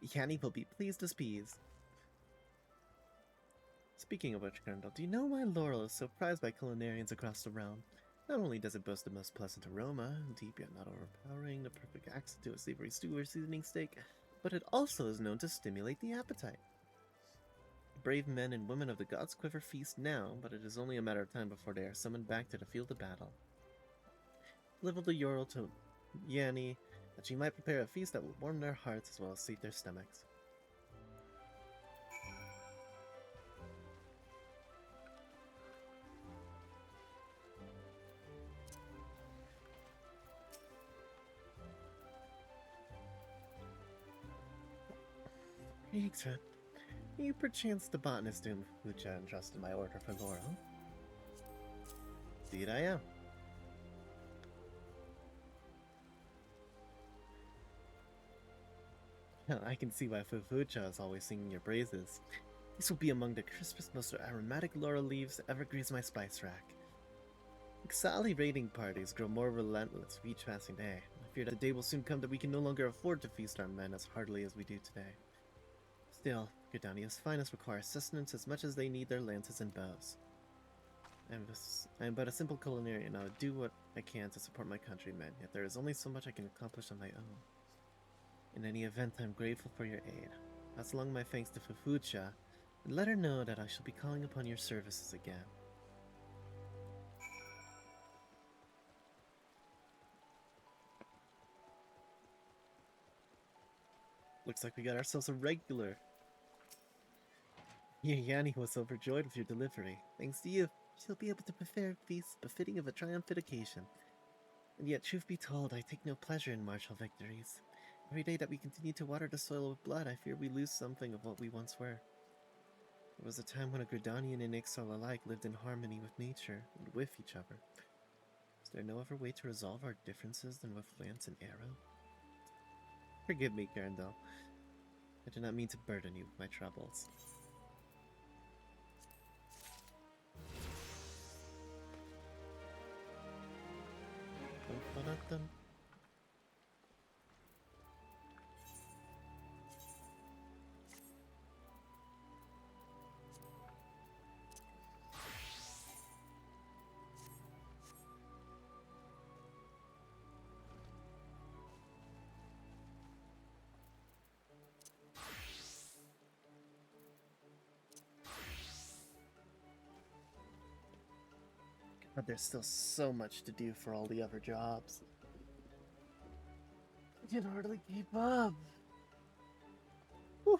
Yanni will be pleased as peas. Speaking of which, Colonel, do you know why laurel is so prized by culinarians across the realm? Not only does it boast the most pleasant aroma, deep yet not overpowering, the perfect accent to a savory stew or seasoning steak, but it also is known to stimulate the appetite. Brave men and women of the God's Quiver feast now, but it is only a matter of time before they are summoned back to the field of battle. Level the Ural to Yanni, that she might prepare a feast that will warm their hearts as well as sate their stomachs. Excellent. You perchance the botanist whom Fucha entrusted my order for laurel? Indeed I am. I can see why Fucha is always singing your praises. These will be among the crispest, most aromatic laurel leaves that ever graze my spice rack. Ixali raiding parties grow more relentless with each passing day. I fear that the day will soon come that we can no longer afford to feast our men as heartily as we do today. Still, Gridania's finest require sustenance as much as they need their lances and bows. I am but a simple culinarian. I would do what I can to support my countrymen, yet there is only so much I can accomplish on my own. In any event, I am grateful for your aid. Pass along my thanks to Fufucha, and let her know that I shall be calling upon your services again. Looks like we got ourselves a regular. Yanni was overjoyed with your delivery. Thanks to you, she'll be able to prepare feasts befitting of a triumphant occasion. And yet, truth be told, I take no pleasure in martial victories. Every day that we continue to water the soil with blood, I fear we lose something of what we once were. There was a time when a Gridanian and Ixal alike lived in harmony with nature and with each other. Is there no other way to resolve our differences than with lance and arrow? Forgive me, Garandel. I do not mean to burden you with my troubles. Dun-dun-dun. But there's still so much to do for all the other jobs. I can hardly keep up. Whew.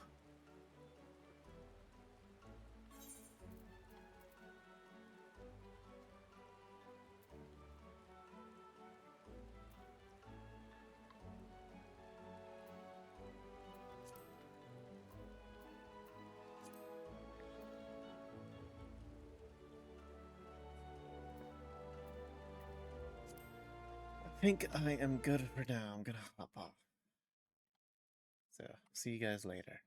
think I am good for now. I'm gonna hop off. So, see you guys later.